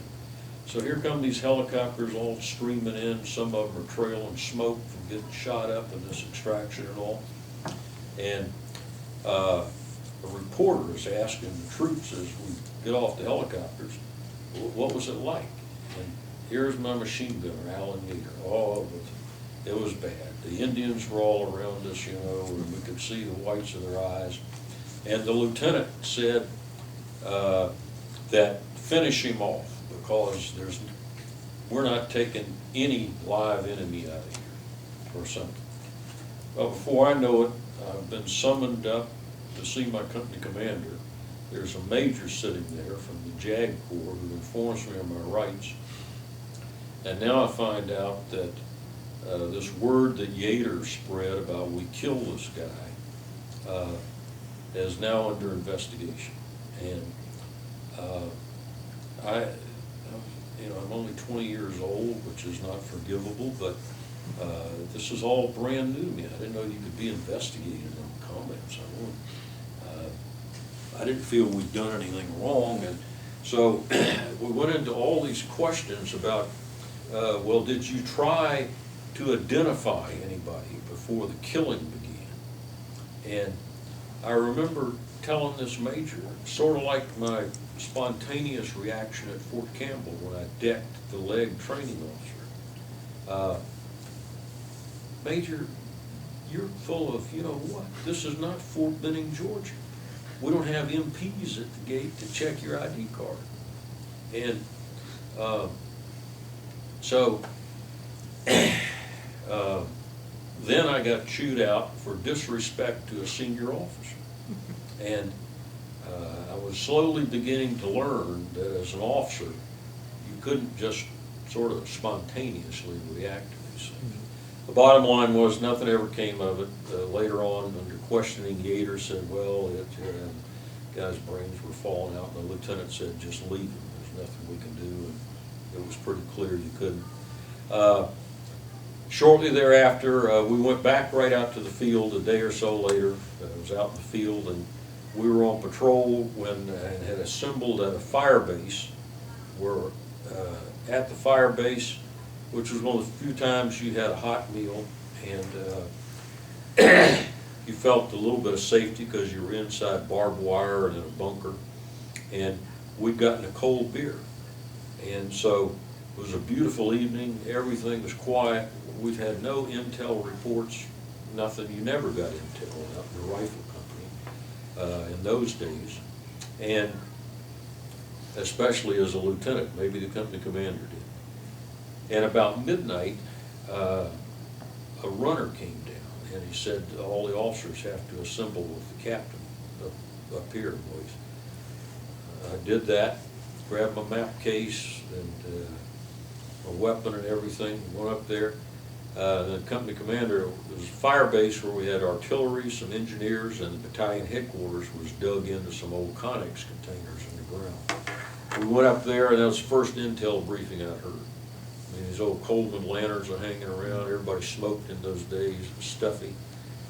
So here come these helicopters all streaming in. Some of them are trailing smoke from getting shot up in this extraction and all. And a reporter is asking the troops as we get off the helicopters, what was it like? And here's my machine gunner, Alan Meter. Oh, it was bad. The Indians were all around us, you know, and we could see the whites of their eyes. And the lieutenant said that finish him off, because we're not taking any live enemy out of here or something. Well, before I know it, I've been summoned up to see my company commander. There's a major sitting there from the JAG Corps who informs me of my rights. And now I find out that this word that Yater spread about we kill this guy is now under investigation. And I'm only 20 years old, which is not forgivable, but this is all brand new to me. I didn't know you could be investigated in combat zone. I didn't feel we'd done anything wrong, and so we went into all these questions about, well, did you try to identify anybody before the killing began? And I remember telling this major, sort of like my spontaneous reaction at Fort Campbell when I decked the leg training officer. Major, you're full of, you know what, this is not Fort Benning, Georgia. We don't have MPs at the gate to check your ID card. And so then I got chewed out for disrespect to a senior officer. And I was slowly beginning to learn that as an officer, you couldn't just sort of spontaneously react to these things. The bottom line was nothing ever came of it. Later on, under questioning, Yater said, well, the guy's brains were falling out, and the lieutenant said, just leave him. There's nothing we can do. And it was pretty clear you couldn't. Shortly thereafter, we went back right out to the field a day or so later. I was out in the field, and we were on patrol when and had assembled at a fire base. We're at the fire base, which was one of the few times you had a hot meal, and you felt a little bit of safety because you were inside barbed wire and in a bunker, and we'd gotten a cold beer. And so it was a beautiful evening, everything was quiet, we've had no intel reports, nothing. You never got intel out in the rifle company in those days, and especially as a lieutenant, maybe the company commander did. And about midnight, a runner came down, and he said all the officers have to assemble with the captain up here, boys. I did that, grabbed my map case and a weapon and everything, went up there. The company commander, there was a fire base where we had artillery, some engineers, and the battalion headquarters was dug into some old Connex containers in the ground. We went up there, and that was the first intel briefing I heard. I mean, these old Coleman lanterns are hanging around, everybody smoked in those days, it was stuffy.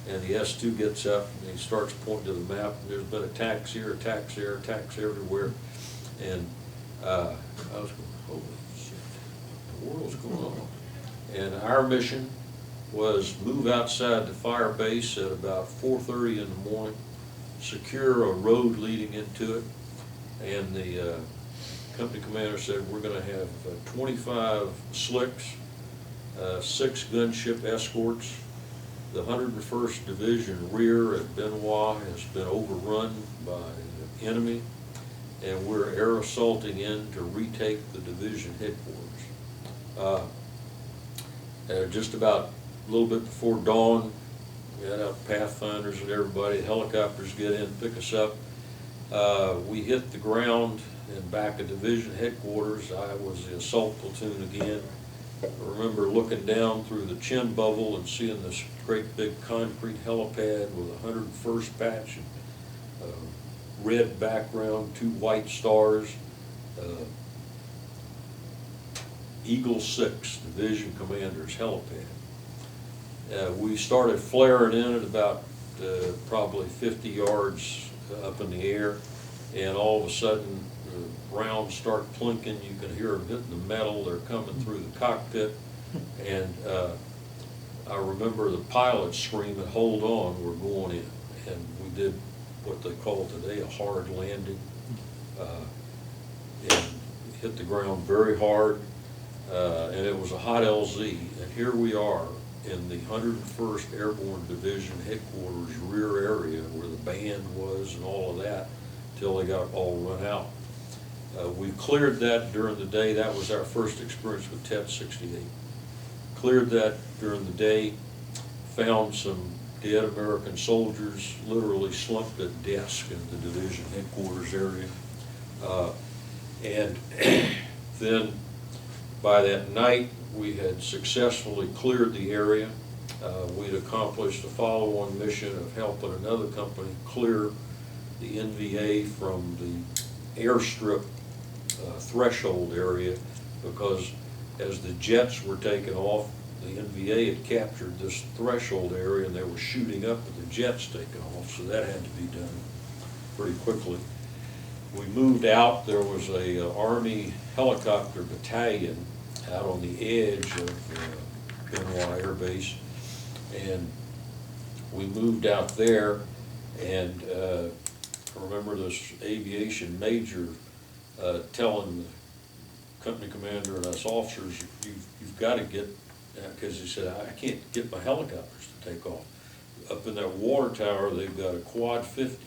And the S2 gets up and he starts pointing to the map, and there's been attacks here, attacks there, attacks everywhere. And I was going, holy shit, what in the world's going on? And our mission was move outside the fire base at about 4:30 in the morning, secure a road leading into it, and the company commander said we're going to have 25 slicks, 6 gunship escorts. The 101st Division rear at Benoit has been overrun by the enemy, and we're air assaulting in to retake the division headquarters. Just about a little bit before dawn, we had out pathfinders and everybody, helicopters get in, pick us up. We hit the ground in back of division headquarters. I was the assault platoon again. I remember looking down through the chin bubble and seeing this great big concrete helipad with a 101st patch and red background, 2 white stars. Eagle 6, Division Commander's helipad. We started flaring in at about probably 50 yards up in the air, and all of a sudden the rounds start plinking. You can hear them hitting the metal. They're coming through the cockpit, and I remember the pilots screaming, "Hold on, we're going in." And we did what they call today a hard landing, and hit the ground very hard. And it was a hot LZ, and here we are in the 101st Airborne Division Headquarters rear area where the band was and all of that till they got all run out. We cleared that during the day. That was our first experience with Tet 68. Cleared that during the day, found some dead American soldiers literally slumped at desk in the division headquarters area. And then by that night, we had successfully cleared the area. We'd accomplished a follow-on mission of helping another company clear the NVA from the airstrip threshold area, because as the jets were taking off, the NVA had captured this threshold area and they were shooting up with the jets taking off, so that had to be done pretty quickly. We moved out. There was a Army helicopter battalion out on the edge of Benoit Air Base, and we moved out there, and I remember this aviation major telling the company commander and us officers, you've got to get, because he said, I can't get my helicopters to take off. Up in that water tower, they've got a quad 50,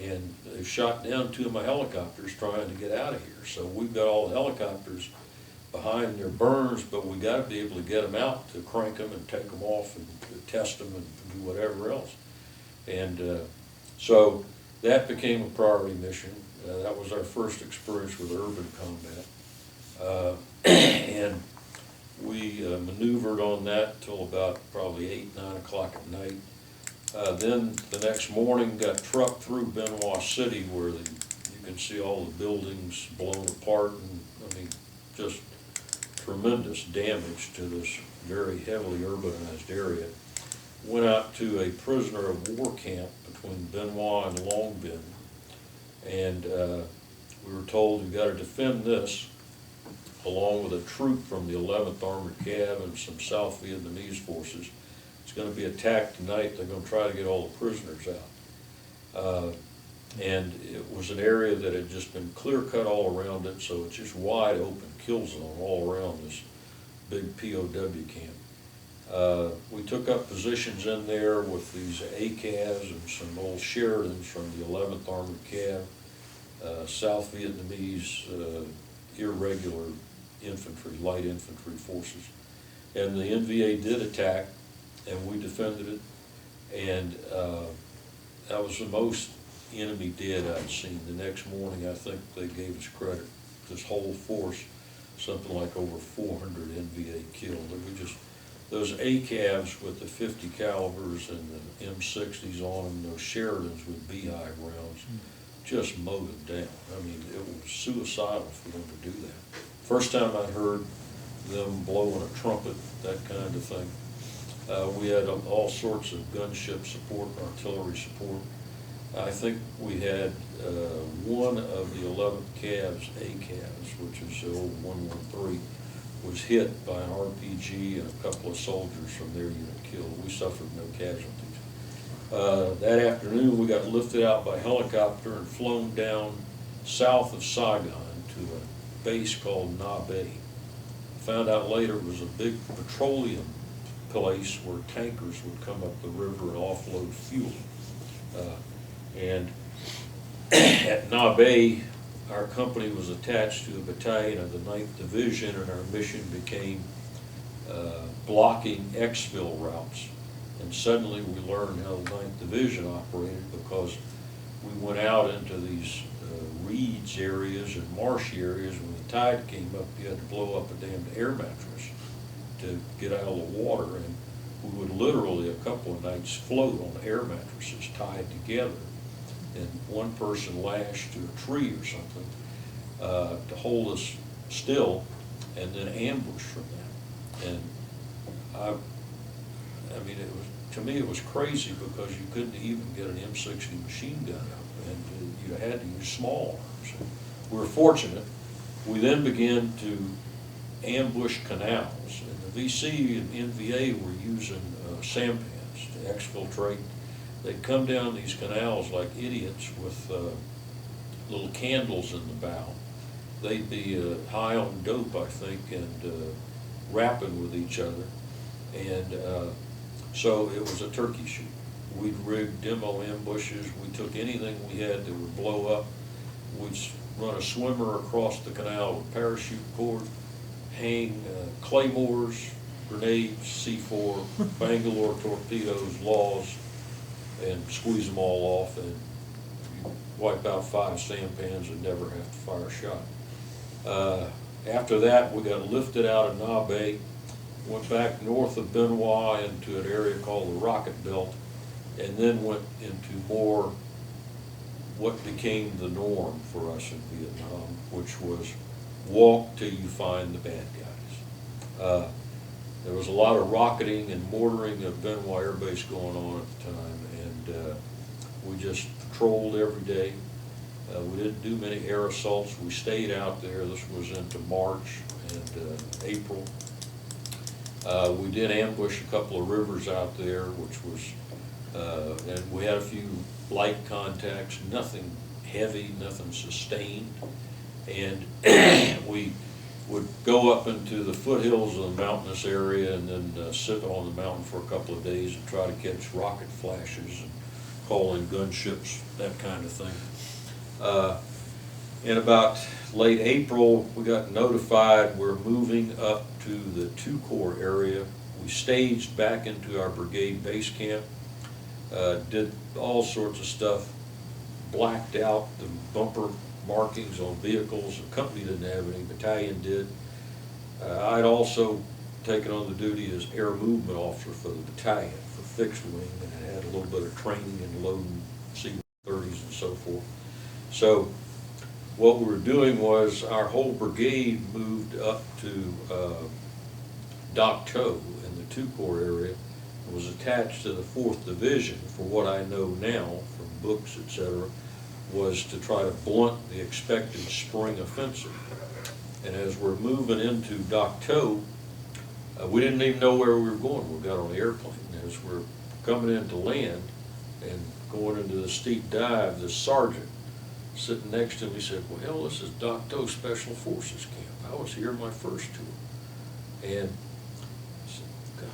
and they've shot down 2 of my helicopters trying to get out of here. So we've got all the helicopters behind their burns, but we got to be able to get them out to crank them and take them off and test them and do whatever else. And so that became a priority mission. That was our first experience with urban combat. And we maneuvered on that till about probably 8, 9 o'clock at night. Then the next morning got trucked through Benoit City, where you can see all the buildings blown apart, and I mean, just tremendous damage to this very heavily urbanized area. Went out to a prisoner of war camp between Benoit and Long Binh, and we were told we've got to defend this, along with a troop from the 11th Armored Cav and some South Vietnamese forces. It's going to be attacked tonight. They're going to try to get all the prisoners out. And it was an area that had just been clear cut all around it, so it's just wide open kill zone all around this big POW camp. We took up positions in there with these ACAVs and some old Sheridans from the 11th Armored Cav, South Vietnamese irregular infantry, light infantry forces. And the NVA did attack, and we defended it, and that was the most enemy dead I'd seen. The next morning, I think they gave us credit, this whole force, something like over 400 NVA killed. They were just, those ACAVs with the 50 calibers and the M60s on them, those Sheridans with beehive rounds, just mowed them down. I mean, it was suicidal for them to do that. First time I heard them blowing a trumpet, that kind of thing. We had all sorts of gunship support, artillery support. I think we had one of the 11th Cavs, ACAVs, which is the old 113, was hit by an RPG, and a couple of soldiers from their unit killed. We suffered no casualties. That afternoon, we got lifted out by helicopter and flown down south of Saigon to a base called Na Bay. Found out later it was a big petroleum place where tankers would come up the river and offload fuel. And at Na Bay, our company was attached to a battalion of the 9th Division, and our mission became blocking exfil routes. And suddenly we learned how the 9th Division operated, because we went out into these reeds areas and marshy areas. When the tide came up, you had to blow up a damned air mattress to get out of the water, and we would literally a couple of nights float on air mattresses tied together, and one person lashed to a tree or something to hold us still, and then ambush from that. And I mean, it was, to me, it was crazy, because you couldn't even get an M60 machine gun up, and you had to use small arms. We were fortunate. We then began to ambush canals, and the VC and NVA were using sampans to exfiltrate. They'd come down these canals like idiots with little candles in the bow. They'd be high on dope, I think, and rapping with each other. And so it was a turkey shoot. We'd rig demo ambushes. We took anything we had that would blow up. We'd run a swimmer across the canal with parachute cord, hang claymores, grenades, C4, Bangalore torpedoes, laws, and squeeze them all off, and you wipe out 5 sampans and never have to fire a shot. After that, we got lifted out of Na Bay, went back north of Benoit into an area called the Rocket Belt, and then went into more what became the norm for us in Vietnam, which was walk till you find the bad guys. There was a lot of rocketing and mortaring of Benoit Air Base going on at the time, and we just patrolled every day. We didn't do many air assaults. We stayed out there. This was into March and April. We did ambush a couple of rivers out there, which was And we had a few light contacts, nothing heavy, nothing sustained. And we would go up into the foothills of the mountainous area and then sit on the mountain for a couple of days and try to catch rocket flashes and call in gunships, that kind of thing. In about late April, we got notified we're moving up to the 2 Corps area. We staged back into our brigade base camp, did all sorts of stuff, blacked out the bumper markings on vehicles. The company didn't have any, battalion did. I'd also taken on the duty as air movement officer for the battalion for fixed wing, and I had a little bit of training in loading C-30s and so forth. So what we were doing was our whole brigade moved up to Dak To in the 2 Corps area and was attached to the 4th Division. For what I know now from books, etc., was to try to blunt the expected spring offensive. And as we're moving into Dak To, we didn't even know where we were going. We got on the airplane. As we're coming into land and going into the steep dive, the sergeant sitting next to me said, "Well, this is Dak To Special Forces Camp. I was here my first tour." And I said, "God,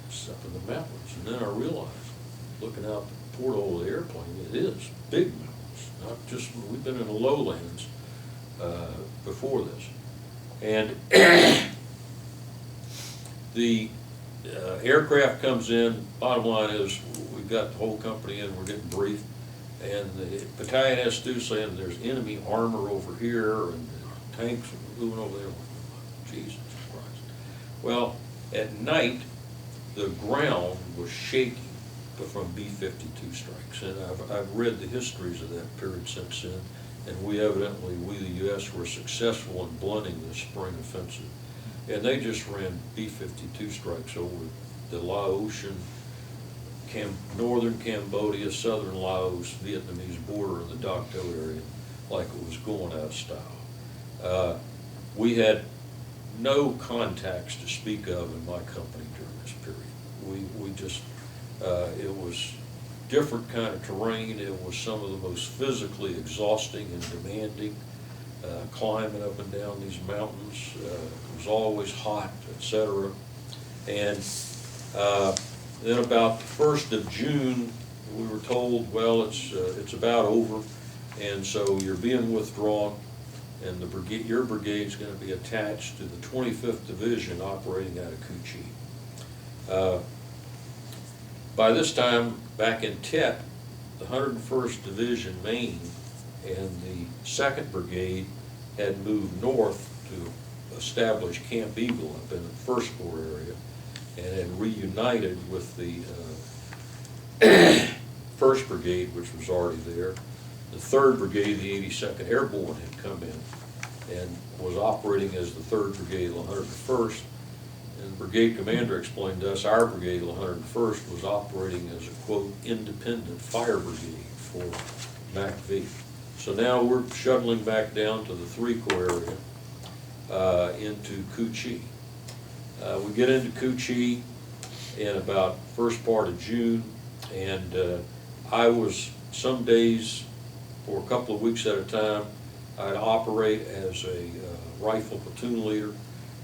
it's up in the mountains." And then I realized, looking out the porthole of the airplane, it is big mountains. Not just, we've been in the lowlands before this. And the aircraft comes in. Bottom line is, we've got the whole company in, we're getting briefed. And the battalion has to do saying there's enemy armor over here and tanks moving over there. Jesus Christ. Well, at night, the ground was shaking from B-52 strikes. And I've read the histories of that period since then. And we the U.S., were successful in blunting the spring offensive. And they just ran B-52 strikes over the Laotian, northern Cambodia, southern Laos, Vietnamese border in the Dak To area, like it was going out of style. We had no contacts to speak of in my company during this period. We just, it was different kind of terrain. It was some of the most physically exhausting and demanding, climbing up and down these mountains. It was always hot, etc. And then about the 1st of June, we were told, well, it's about over, and so you're being withdrawn, and the brigade, your brigade's going to be attached to the 25th Division operating out of Kuchi. By this time, back in Tet, the 101st Division Maine and the 2nd Brigade had moved north to establish Camp Eagle up in the 1st Corps area, and had reunited with the 1st Brigade, which was already there. The 3rd Brigade, the 82nd Airborne, had come in and was operating as the 3rd Brigade of the 101st. And the brigade commander explained to us our brigade of the 101st was operating as a, quote, independent fire brigade for MACV. So now we're shuttling back down to the 3 Corps area into Kuchi. We get into Kuchi in about first part of June, and I was some days for a couple of weeks at a time, I'd operate as a rifle platoon leader.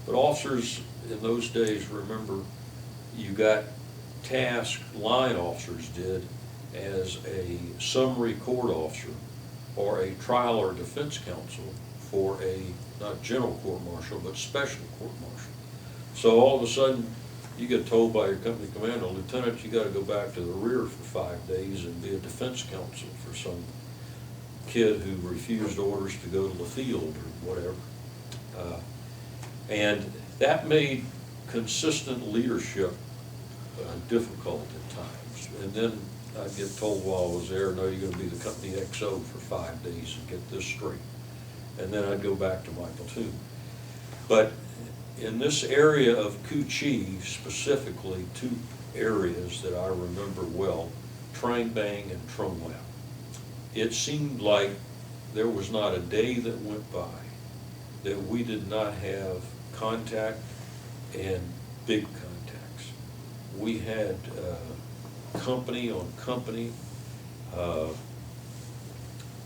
But officers in those days, remember, you got tasked, line officers did, as a summary court officer or a trial or defense counsel for a, not general court-martial, but special court-martial. So all of a sudden, you get told by your company commander, Lieutenant, you got to go back to the rear for 5 days and be a defense counsel for some kid who refused orders to go to the field or whatever. And that made consistent leadership difficult at times. And then I'd get told while I was there, no, you're going to be the company XO for 5 days and get this straight. And then I'd go back to my platoon. But in this area of Kuchi, specifically, 2 areas that I remember well, Trang Bang and Trong Lam. It seemed like there was not a day that went by that we did not have contact and big contacts. We had company on company.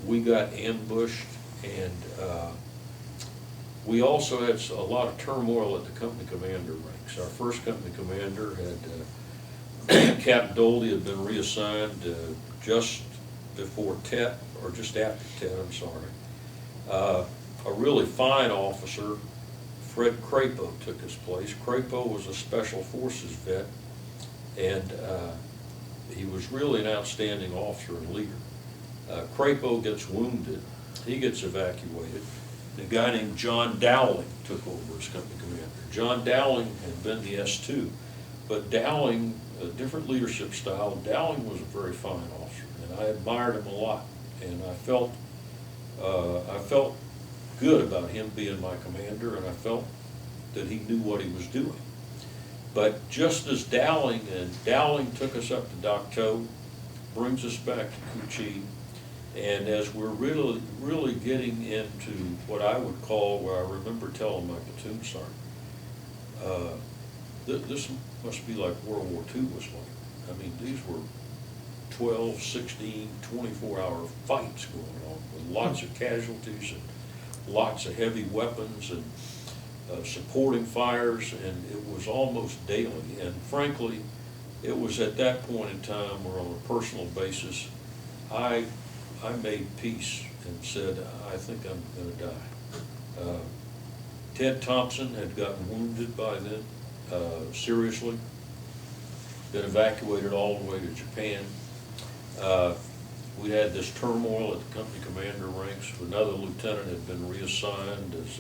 We got ambushed, and we also had a lot of turmoil at the company commander ranks. Our first company commander had, Captain Doldy had been reassigned just before Tet, or just after Tet, I'm sorry. A really fine officer, Fred Crapo, took his place. Crapo was a Special Forces vet, and he was really an outstanding officer and leader. Crapo gets wounded. He gets evacuated. A guy named John Dowling took over as company commander. John Dowling had been the S2, but Dowling, a different leadership style. Dowling was a very fine officer, and I admired him a lot. And I felt good about him being my commander, and I felt that he knew what he was doing. But just as Dowling took us up to Dak To, brings us back to Kuchi, and as we're really getting into what I would call, where I remember telling my platoon sergeant, this must be like World War II was like. I mean, these were 12, 16, 24-hour fights going on with lots of casualties and lots of heavy weapons and supporting fires, and it was almost daily. And frankly, it was at that point in time where, on a personal basis, I made peace and said, I think I'm going to die. Ted Thompson had gotten wounded by then, seriously, been evacuated all the way to Japan. We had this turmoil at the company commander ranks. Another lieutenant had been reassigned as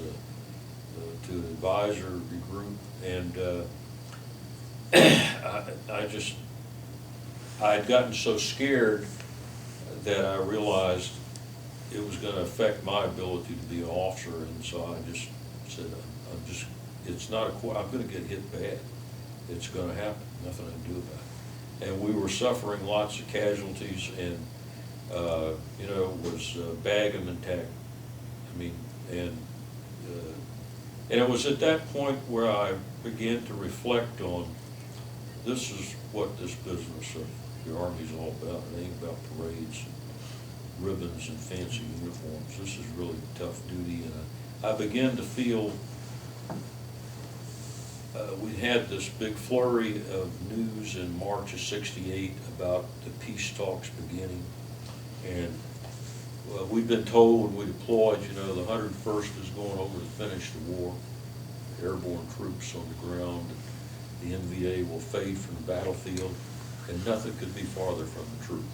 to an advisory group, and I had gotten so scared that I realized it was going to affect my ability to be an officer, and so I just said, I'm going to get hit bad. It's going to happen. Nothing I can do about it. And we were suffering lots of casualties, and it was bag 'em and tag 'em. I mean, and it was at that point where I began to reflect on, this is what this business of the Army's all about. It ain't about parades and ribbons and fancy uniforms. This is really tough duty, and I began to feel we had this big flurry of news in March of '68 about the peace talks beginning, and we'd been told when we deployed, the 101st is going over to finish the war, airborne troops on the ground, the NVA will fade from the battlefield, and nothing could be farther from the truth.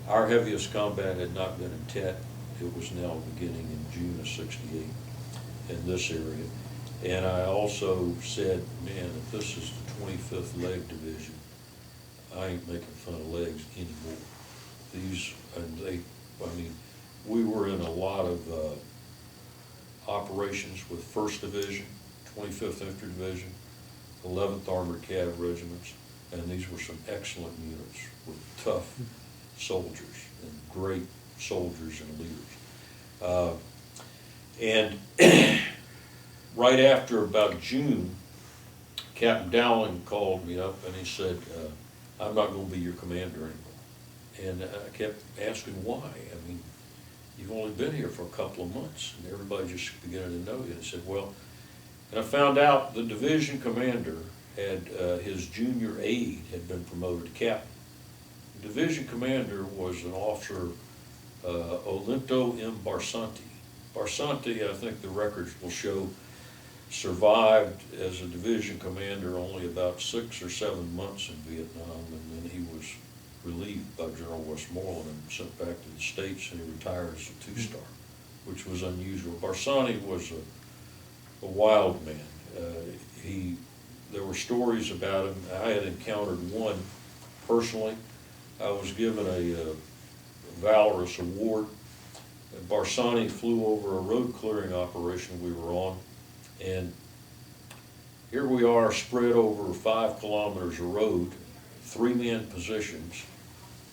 Our heaviest combat had not been in Tet. It was now beginning in June of '68 in this area. And I also said, man, if this is the 25th Leg Division, I ain't making fun of legs anymore. We were in a lot of operations with 1st Division, 25th Infantry Division, 11th Armored Cav Regiments, and these were some excellent units with tough soldiers and great soldiers and leaders. And right after about June, Captain Dowling called me up and he said, I'm not going to be your commander anymore. And I kept asking why. I mean, you've only been here for a couple of months, and everybody just beginning to know you. And he said, well, and I found out the division commander had, his junior aide had been promoted to captain. The division commander was an officer, Olinto M. Barsanti. Barsanti, I think the records will show, survived as a division commander only about 6 or 7 months in Vietnam, and then he was relieved by General Westmoreland and sent back to the States, and he retired as a 2-star, which was unusual. Barsanti was a wild man. There were stories about him. I had encountered one personally. I was given a Valorous Award. Barsanti flew over a road clearing operation we were on, and here we are spread over 5 kilometers of road, 3-man positions,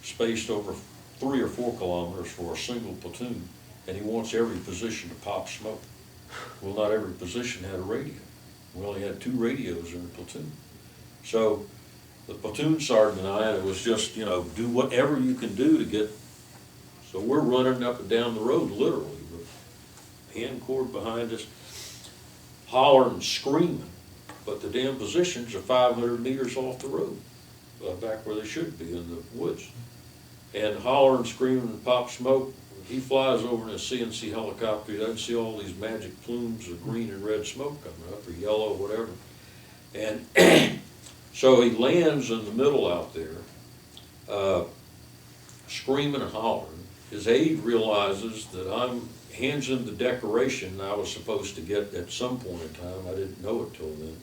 spaced over 3 or 4 kilometers for a single platoon, and he wants every position to pop smoke. Well, not every position had a radio. We only had 2 radios in the platoon. So the platoon sergeant and I, and it was just, you know, do whatever you can do to get, so we're running up and down the road, literally, with hand cord behind us, hollering, screaming, but the damn positions are 500 meters off the road, back where they should be, in the woods. And hollering, screaming, and pop smoke. He flies over in a CNC helicopter, he doesn't see all these magic plumes of green and red smoke coming up, or yellow, whatever. And so he lands in the middle out there, screaming and hollering. His aide realizes that hands him the decoration I was supposed to get at some point in time. I didn't know it till then.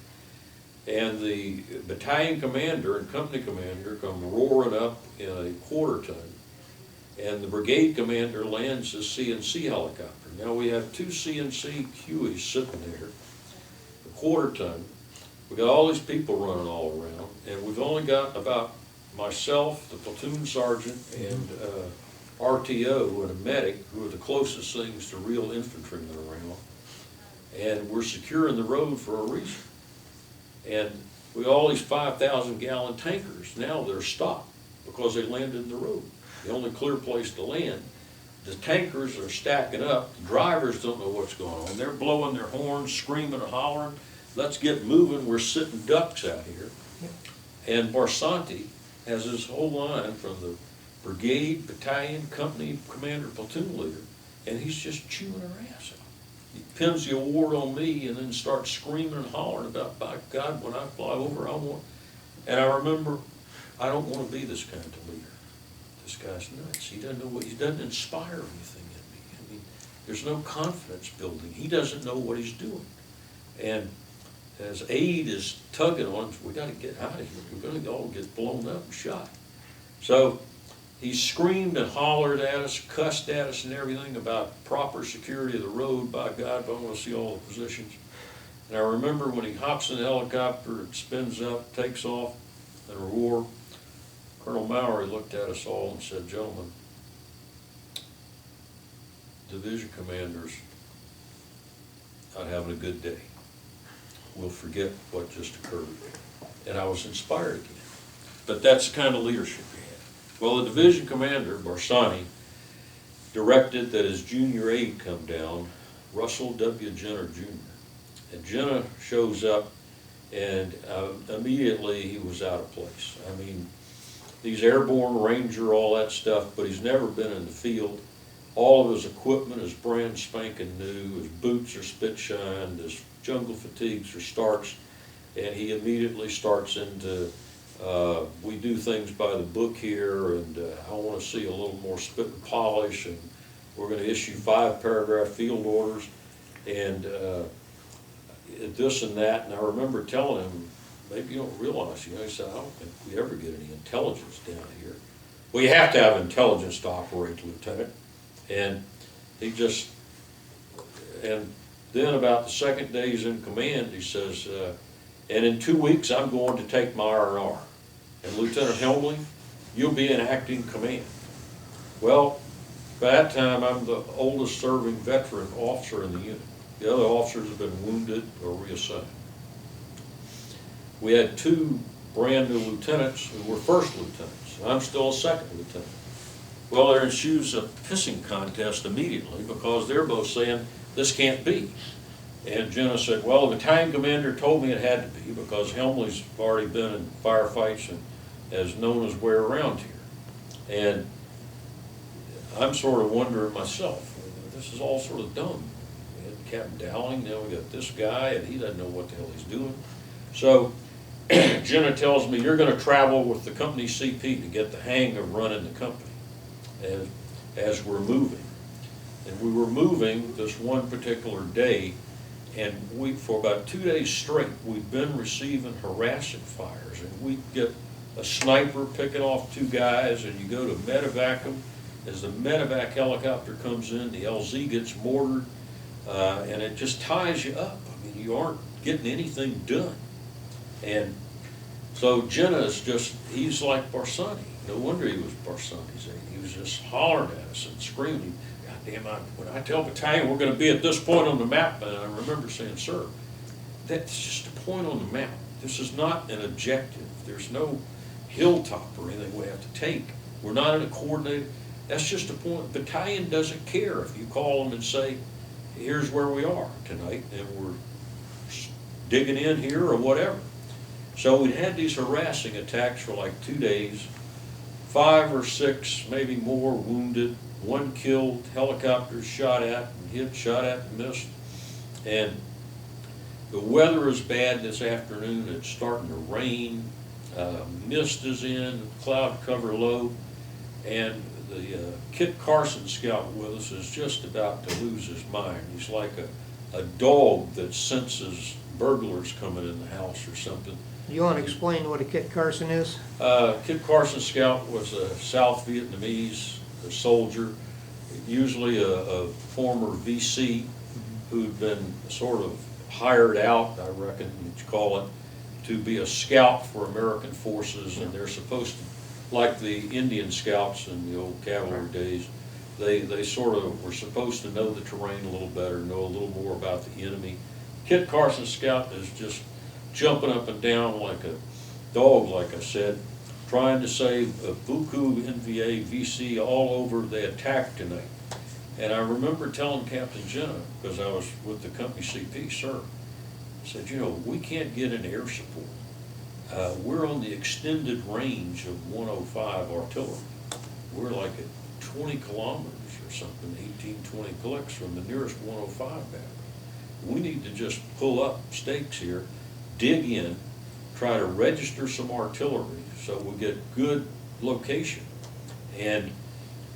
And the battalion commander and company commander come roaring up in a quarter ton. And the brigade commander lands his CNC helicopter. Now we have two CNC Hueys sitting there, a quarter ton. We got all these people running all around, and we've only got about myself, the platoon sergeant, and RTO and a medic, who are the closest things to real infantrymen around. And we're securing the road for a reason. And we got all these 5,000-gallon tankers now that are stopped because they landed in the road. The only clear place to land. The tankers are stacking up. The drivers don't know what's going on. They're blowing their horns, screaming and hollering. Let's get moving. We're sitting ducks out here. And Barsanti has his whole line from the brigade, battalion, company commander, platoon leader, and he's just chewing her ass out. He pins the award on me and then starts screaming and hollering about, by God, when I fly over, I want. And I remember, I don't want to be this kind of leader. This guy's nuts. He doesn't know what, he doesn't inspire anything in me. I mean, there's no confidence building. He doesn't know what he's doing. And as aide is tugging on him, we got to get out of here. We're going to all get blown up and shot. So he screamed and hollered at us, cussed at us and everything about proper security of the road. By God, I want to see all the positions. And I remember when he hops in the helicopter, it spins up, takes off, and a roar. Colonel Mowry looked at us all and said, gentlemen, division commanders, not having a good day. We'll forget what just occurred. And I was inspired again. But that's the kind of leadership we had. Well, the division commander, Barsani, directed that his junior aide come down, Russell W. Jenner Jr. And Jenner shows up, and immediately he was out of place. I mean, he's airborne, ranger, all that stuff, but he's never been in the field. All of his equipment is brand spanking new. His boots are spit shined, his jungle fatigues are starched, and he immediately starts into, we do things by the book here, and I want to see a little more spit and polish, and we're going to issue 5-paragraph field orders, and this and that. And I remember telling him, maybe you don't realize, he said, I don't think we ever get any intelligence down here. Well, you have to have intelligence to operate, Lieutenant. And he just, and then about the second day he's in command, he says, and in 2 weeks I'm going to take my R&R. And Lieutenant Helmly, you'll be in acting command. Well, by that time I'm the oldest serving veteran officer in the unit. The other officers have been wounded or reassigned. We had 2 brand new lieutenants who were first lieutenants. I'm still a second lieutenant. Well, there ensues a pissing contest immediately because they're both saying, this can't be. And Jenna said, well, the battalion commander told me it had to be because Helmly's already been in firefights and is known his way around here. And I'm sort of wondering myself, this is all sort of dumb. We had Captain Dowling, now we got this guy, and he doesn't know what the hell he's doing. So Jenna tells me, you're going to travel with the company CP to get the hang of running the company as we're moving. And we were moving this one particular day, and for about 2 days straight, we'd been receiving harassing fires. And we'd get a sniper picking off 2 guys, and you go to medevac them. As the medevac helicopter comes in, the LZ gets mortared, and it just ties you up. I mean, you aren't getting anything done. And so Jenna's just, he's like Barsani. No wonder he was Barsani's aide. He was just hollering at us and screaming, God damn, when I tell battalion we're going to be at this point on the map, and I remember saying, sir, that's just a point on the map. This is not an objective. There's no hilltop or anything we have to take. We're not in a coordinated, that's just a point. Battalion doesn't care if you call them and say, here's where we are tonight, and we're digging in here or whatever. So we had these harassing attacks for like 2 days, 5 or 6, maybe more wounded, 1 killed, helicopters shot at and hit, shot at and missed. And the weather is bad this afternoon. It's starting to rain. Mist is in, cloud cover low, and the Kit Carson scout with us is just about to lose his mind. He's like a dog that senses burglars coming in the house or something. You want to explain what a Kit Carson is? Kit Carson scout was a South Vietnamese soldier, usually a former VC who'd been sort of hired out, I reckon you'd call it, to be a scout for American forces, and they're supposed to, like the Indian scouts in the old cavalry days, they sort of were supposed to know the terrain a little better, know a little more about the enemy. Kit Carson scout is just jumping up and down like a dog, like I said, trying to save Buku, NVA, VC all over. They attacked tonight. And I remember telling Captain Jenna, because I was with the company CP, sir, I said, you know, we can't get in air support. We're on the extended range of 105 artillery. We're like at 20 kilometers or something, 18, 20 clicks from the nearest 105 battery. We need to just pull up stakes here, dig in, try to register some artillery so we get good location and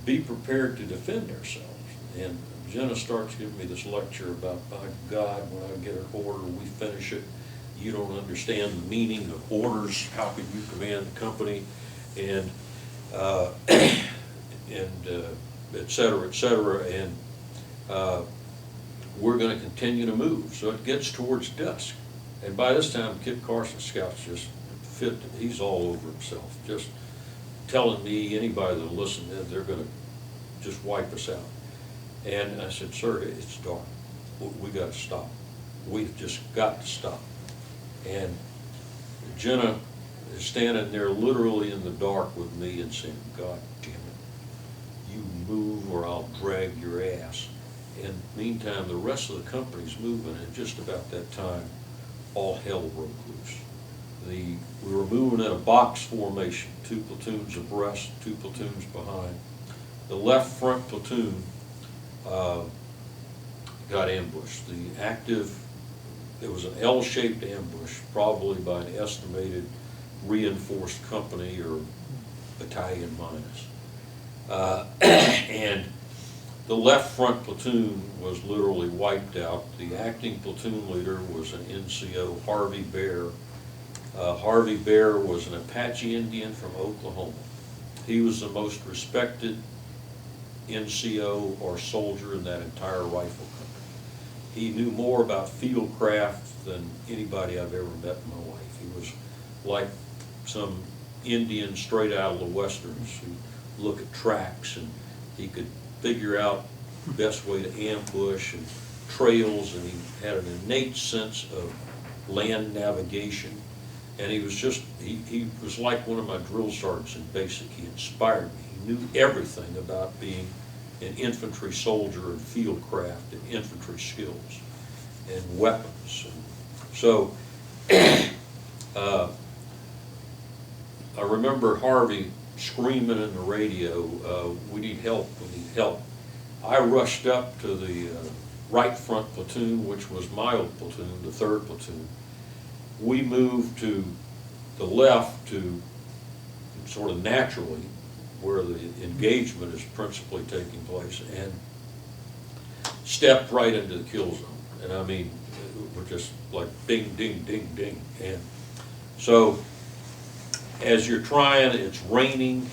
be prepared to defend ourselves. And Jenna starts giving me this lecture about, by God, when I get an order, we finish it. You don't understand the meaning of orders. How could you command the company? And et cetera, et cetera. And we're going to continue to move. So it gets towards dusk. And by this time, Kit Carson scouts just fit. He's all over himself, just telling me, anybody that'll listen, they're going to just wipe us out. And I said, sir, it's dark. We got to stop. We've just got to stop. And Jenna is standing there literally in the dark with me and saying, God damn it, you move or I'll drag your ass. And meantime, the rest of the company's moving, and just about that time, all hell broke loose. We were moving in a box formation, 2 platoons abreast, 2 platoons behind. The left front platoon got ambushed. It was an L-shaped ambush, probably by an estimated reinforced company or battalion minus. And the left front platoon was literally wiped out. The acting platoon leader was an NCO, Harvey Bear. Harvey Bear was an Apache Indian from Oklahoma. He was the most respected NCO or soldier in that entire rifle company. He knew more about field craft than anybody I've ever met in my life. He was like some Indian straight out of the westerns who look at tracks, and he could figure out the best way to ambush and trails, and he had an innate sense of land navigation. And he was just, he was like one of my drill sergeants in basic. He inspired me. He knew everything about being an infantry soldier and field craft and infantry skills and weapons. And so I remember Harvey screaming in the radio, we need help, we need help. I rushed up to the right front platoon, which was my old platoon, the 3rd platoon. We moved to the left to sort of naturally where the engagement is principally taking place, and stepped right into the kill zone. And I mean, we're just like ding, ding, ding, ding. And so as you're trying, it's raining,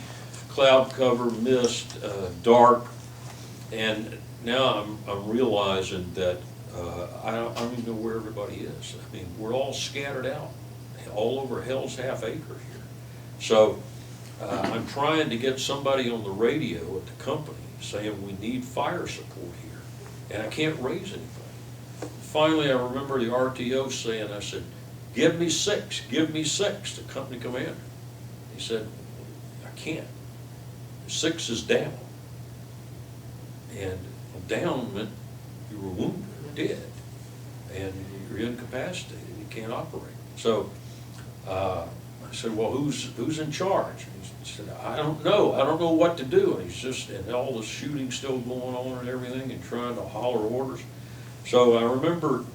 cloud cover, mist, dark, and now I'm realizing that I don't even know where everybody is. I mean, we're all scattered out all over hell's half acre here. So I'm trying to get somebody on the radio at the company saying we need fire support here, and I can't raise anybody. Finally, I remember the RTO saying, I said, give me 6, give me 6, the company commander. He said, I can't. 6 is down. And down meant you were wounded or dead, and you're incapacitated, you can't operate. So I said, well, who's in charge? And he said, I don't know what to do. And he's just, and all the shooting still going on and everything, and trying to holler orders. So I remember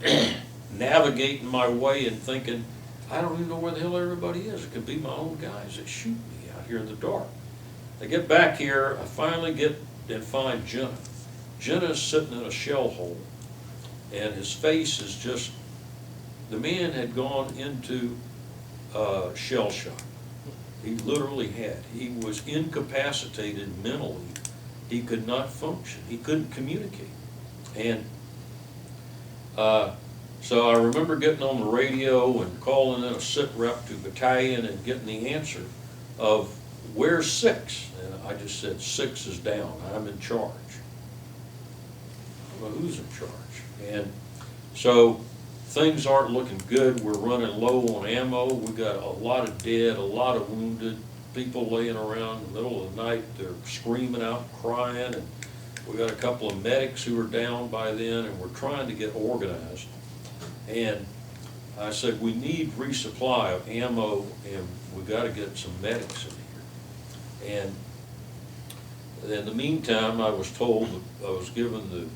navigating my way and thinking, I don't even know where the hell everybody is. It could be my own guys that shoot me out here in the dark. I get back here, I finally get and find Jenna. Jenna's sitting in a shell hole, and his face is just, the man had gone into shell shock. He literally had. He was incapacitated mentally. He could not function. He couldn't communicate. And so I remember getting on the radio and calling in a sit rep to battalion and getting the answer of, where's 6? And I just said, 6 is down. I'm in charge. Well, who's in charge? And so things aren't looking good. We're running low on ammo. We got a lot of dead, a lot of wounded, people laying around in the middle of the night. They're screaming out, crying, and we got a couple of medics who are down by then, and we're trying to get organized. And I said, we need resupply of ammo, and we got to get some medics in here. And in the meantime, I was told, I was given the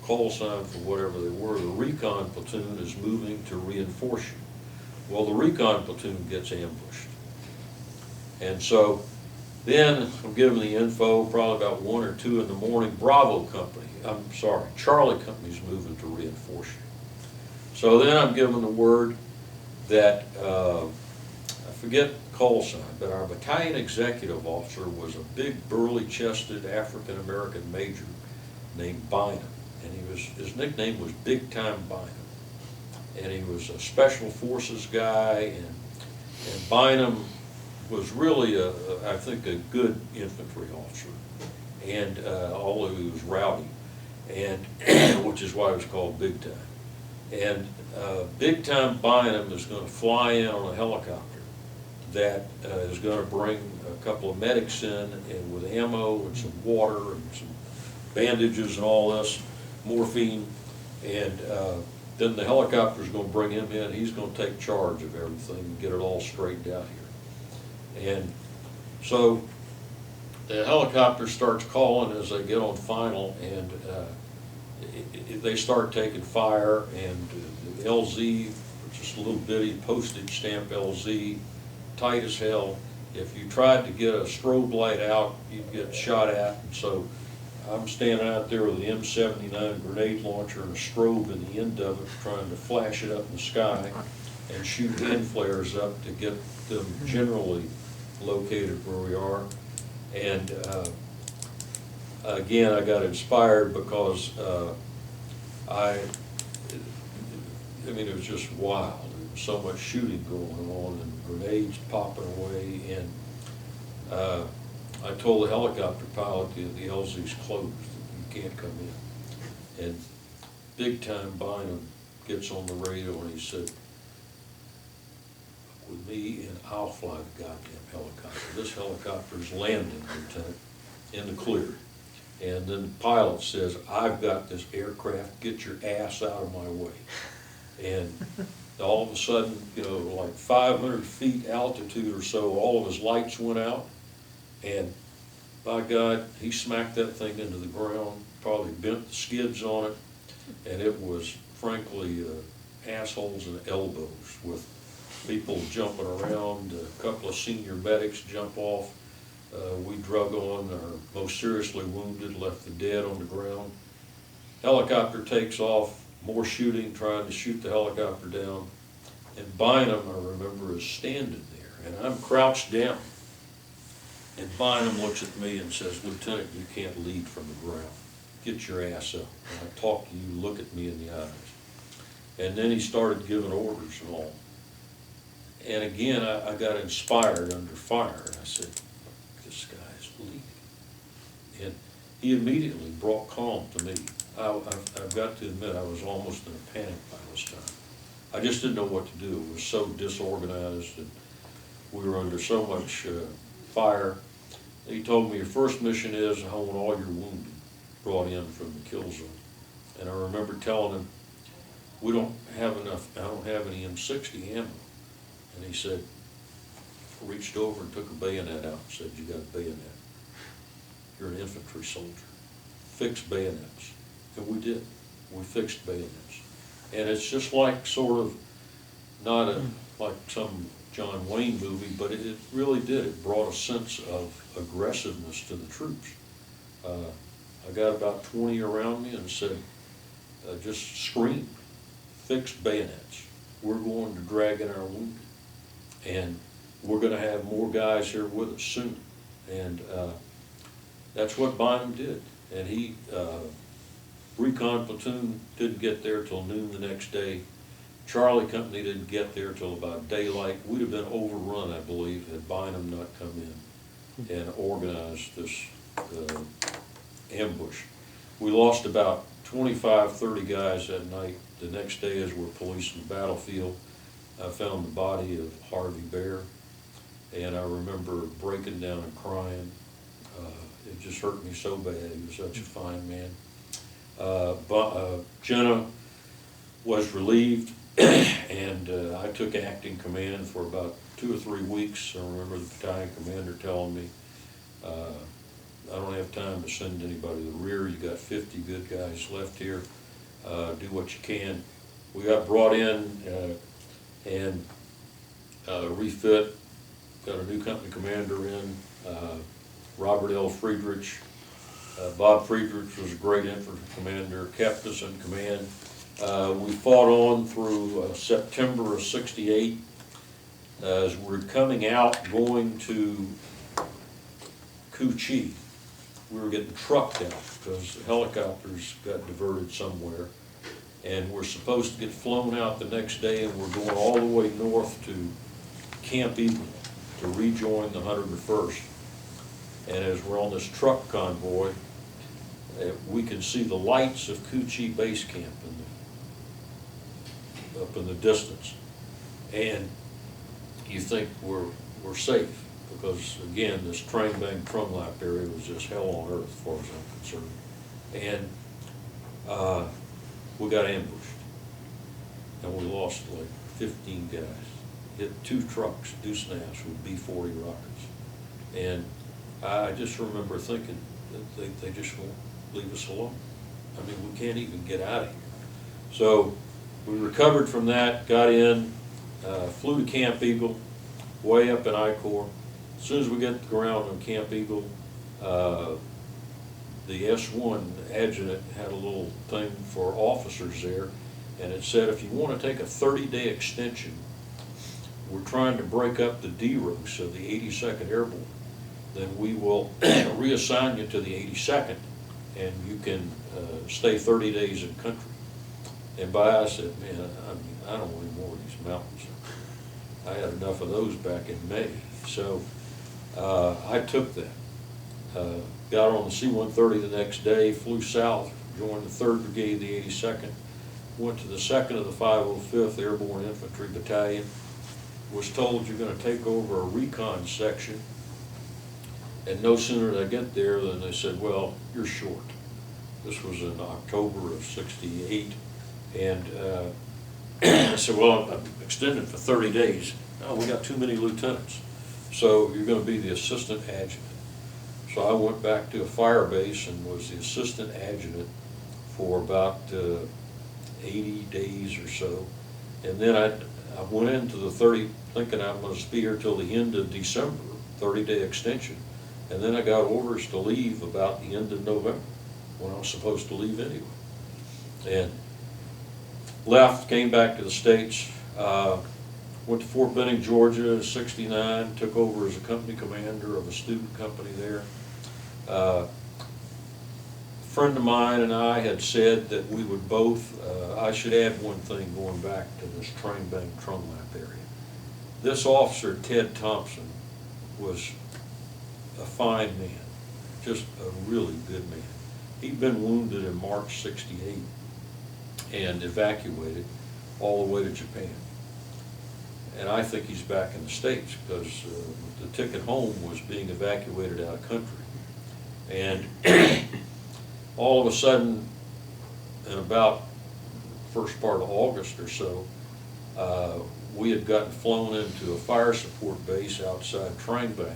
call sign for whatever they were, the recon platoon is moving to reinforce you. Well, the recon platoon gets ambushed. And so then I'm given the info, probably about 1 or 2 in the morning, Charlie Company's moving to reinforce you. So then I'm given the word that, I forget the call sign, but our battalion executive officer was a big, burly-chested African-American major named Bynum. And his nickname was Big Time Bynum. And he was a special forces guy, and Bynum was really, I think, a good infantry officer, and although he was rowdy, and which is why he was called Big Time. And Big Time Bynum is going to fly in on a helicopter that is going to bring a couple of medics in, and with ammo and some water and some bandages and all this, morphine, and then the helicopter is going to bring him in. He's going to take charge of everything and get it all straightened out here. And so the helicopter starts calling as they get on final, and they start taking fire, and the LZ, just a little bitty postage stamp LZ, tight as hell. If you tried to get a strobe light out, you'd get shot at. And so I'm standing out there with an M79 grenade launcher and a strobe in the end of it, trying to flash it up in the sky and shoot hand flares up to get them generally located where we are. And again, I got inspired because I mean, it was just wild. There was so much shooting going on and grenades popping away, and I told the helicopter pilot the LZ's closed, you can't come in. And Big Time Bynum gets on the radio and he said, with me and I'll fly the goddamn helicopter. This helicopter's landing, Lieutenant, in the clear. And then the pilot says, I've got this aircraft, get your ass out of my way. And all of a sudden, you know, like 500 feet altitude or so, all of his lights went out. And by God, he smacked that thing into the ground, probably bent the skids on it, and it was, frankly, assholes and elbows with people jumping around. A couple of senior medics jump off. We drug on our most seriously wounded, left the dead on the ground. Helicopter takes off, more shooting, trying to shoot the helicopter down. And Bynum, I remember, is standing there, and I'm crouched down. And Bynum looks at me and says, Lieutenant, you can't lead from the ground. Get your ass up. And I talk to you, look at me in the eyes. And then he started giving orders and all. And again, I got inspired under fire, and I said, this guy's leading. And he immediately brought calm to me. I've got to admit, I was almost in a panic by this time. I just didn't know what to do. It was so disorganized, and we were under so much fire. He told me, your first mission is I want all your wounded brought in from the kill zone. And I remember telling him, we don't have enough, I don't have any M60 ammo. And he said, reached over and took a bayonet out and said, you got a bayonet. You're an infantry soldier. Fix bayonets. And we did. We fixed bayonets. And it's just like sort of, not like some John Wayne movie, but it really did. It brought a sense of aggressiveness to the troops. I got about 20 around me and said, just screamed, fixed bayonets. We're going to drag in our wounded. And we're going to have more guys here with us soon. And that's what Bynum did. And he, recon platoon didn't get there till noon the next day. Charlie Company didn't get there till about daylight. We'd have been overrun, I believe, had Bynum not come in and organized this ambush. We lost about 25, 30 guys that night. The next day, as we're policing the battlefield, I found the body of Harvey Bear, and I remember breaking down and crying. It just hurt me so bad. He was such a fine man. Jenna was relieved, and I took acting command for about 2 or 3 weeks. I remember the battalion commander telling me, I don't have time to send anybody to the rear. You got 50 good guys left here. Do what you can. We got brought in and refit. Got a new company commander in, Robert L. Friedrich. Bob Friedrich was a great infantry commander, kept us in command. We fought on through September of '68. As we're coming out, going to Ku Chi, we were getting trucked out because the helicopters got diverted somewhere. And we're supposed to get flown out the next day, and we're going all the way north to Camp Eagle to rejoin the 101st. And as we're on this truck convoy, we can see the lights of Ku Chi Base Camp up in the distance. And you think we're safe, because again, this train bang trunk lap area was just hell on earth as far as I'm concerned. And we got ambushed, and we lost like 15 guys. Hit 2 trucks, due snaps with B-40 rockets. And I just remember thinking that they just won't leave us alone. I mean, we can't even get out of here. So we recovered from that, got in, flew to Camp Eagle, way up in I-Corps. As soon as we get to the ground on Camp Eagle, the S1 adjutant had a little thing for officers there, and it said, if you want to take a 30-day extension, we're trying to break up the D-Rows of the 82nd Airborne, then we will reassign you to the 82nd, and you can stay 30 days in country. And I said, man, I don't want any more of these mountains. I had enough of those back in May. So I took that. Got on the C-130 the next day, flew south, joined the 3rd Brigade of the 82nd, went to the 2nd of the 505th Airborne Infantry Battalion, was told you're going to take over a recon section, and no sooner did I get there than they said, well, you're short. This was in October of '68, and I said, well, I'm extended for 30 days. Oh, we got too many lieutenants, so you're going to be the assistant adjutant. So I went back to a fire base and was the assistant adjutant for about 80 days or so. And then I went into the 30, thinking I was be here till the end of December, 30-day extension. And then I got orders to leave about the end of November, when I was supposed to leave anyway. And left, came back to the States, went to Fort Benning, Georgia in '69, took over as a company commander of a student company there. A friend of mine and I had said that we would both, I should add one thing going back to this train bang trunk lap area. This officer, Tet Thompson, was a fine man, just a really good man. He'd been wounded in March '68 and evacuated. all the way to Japan. And I think he's back in the States because the ticket home was being evacuated out of country. And all of a sudden, in about first part of August or so, we had gotten flown into a fire support base outside Trangbang,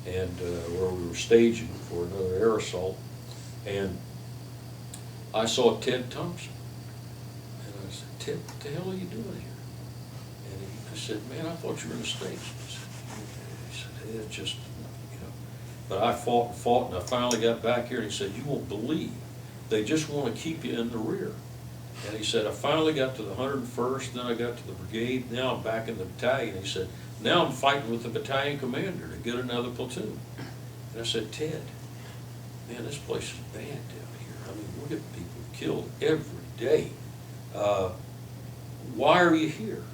and where we were staging for another air assault. And I saw Ted Thompson. And I said, Ted, what the hell are you doing here? And I said, man, I thought you were in the States. He said, it's just, you know. But I fought and fought, and I finally got back here, and he said, you won't believe. They just want to keep you in the rear. And he said, I finally got to the 101st, then I got to the brigade, now I'm back in the battalion. He said, now I'm fighting with the battalion commander to get another platoon. And I said, Ted, man, this place is bad down here. I mean, we're getting people killed every day. Why are you here?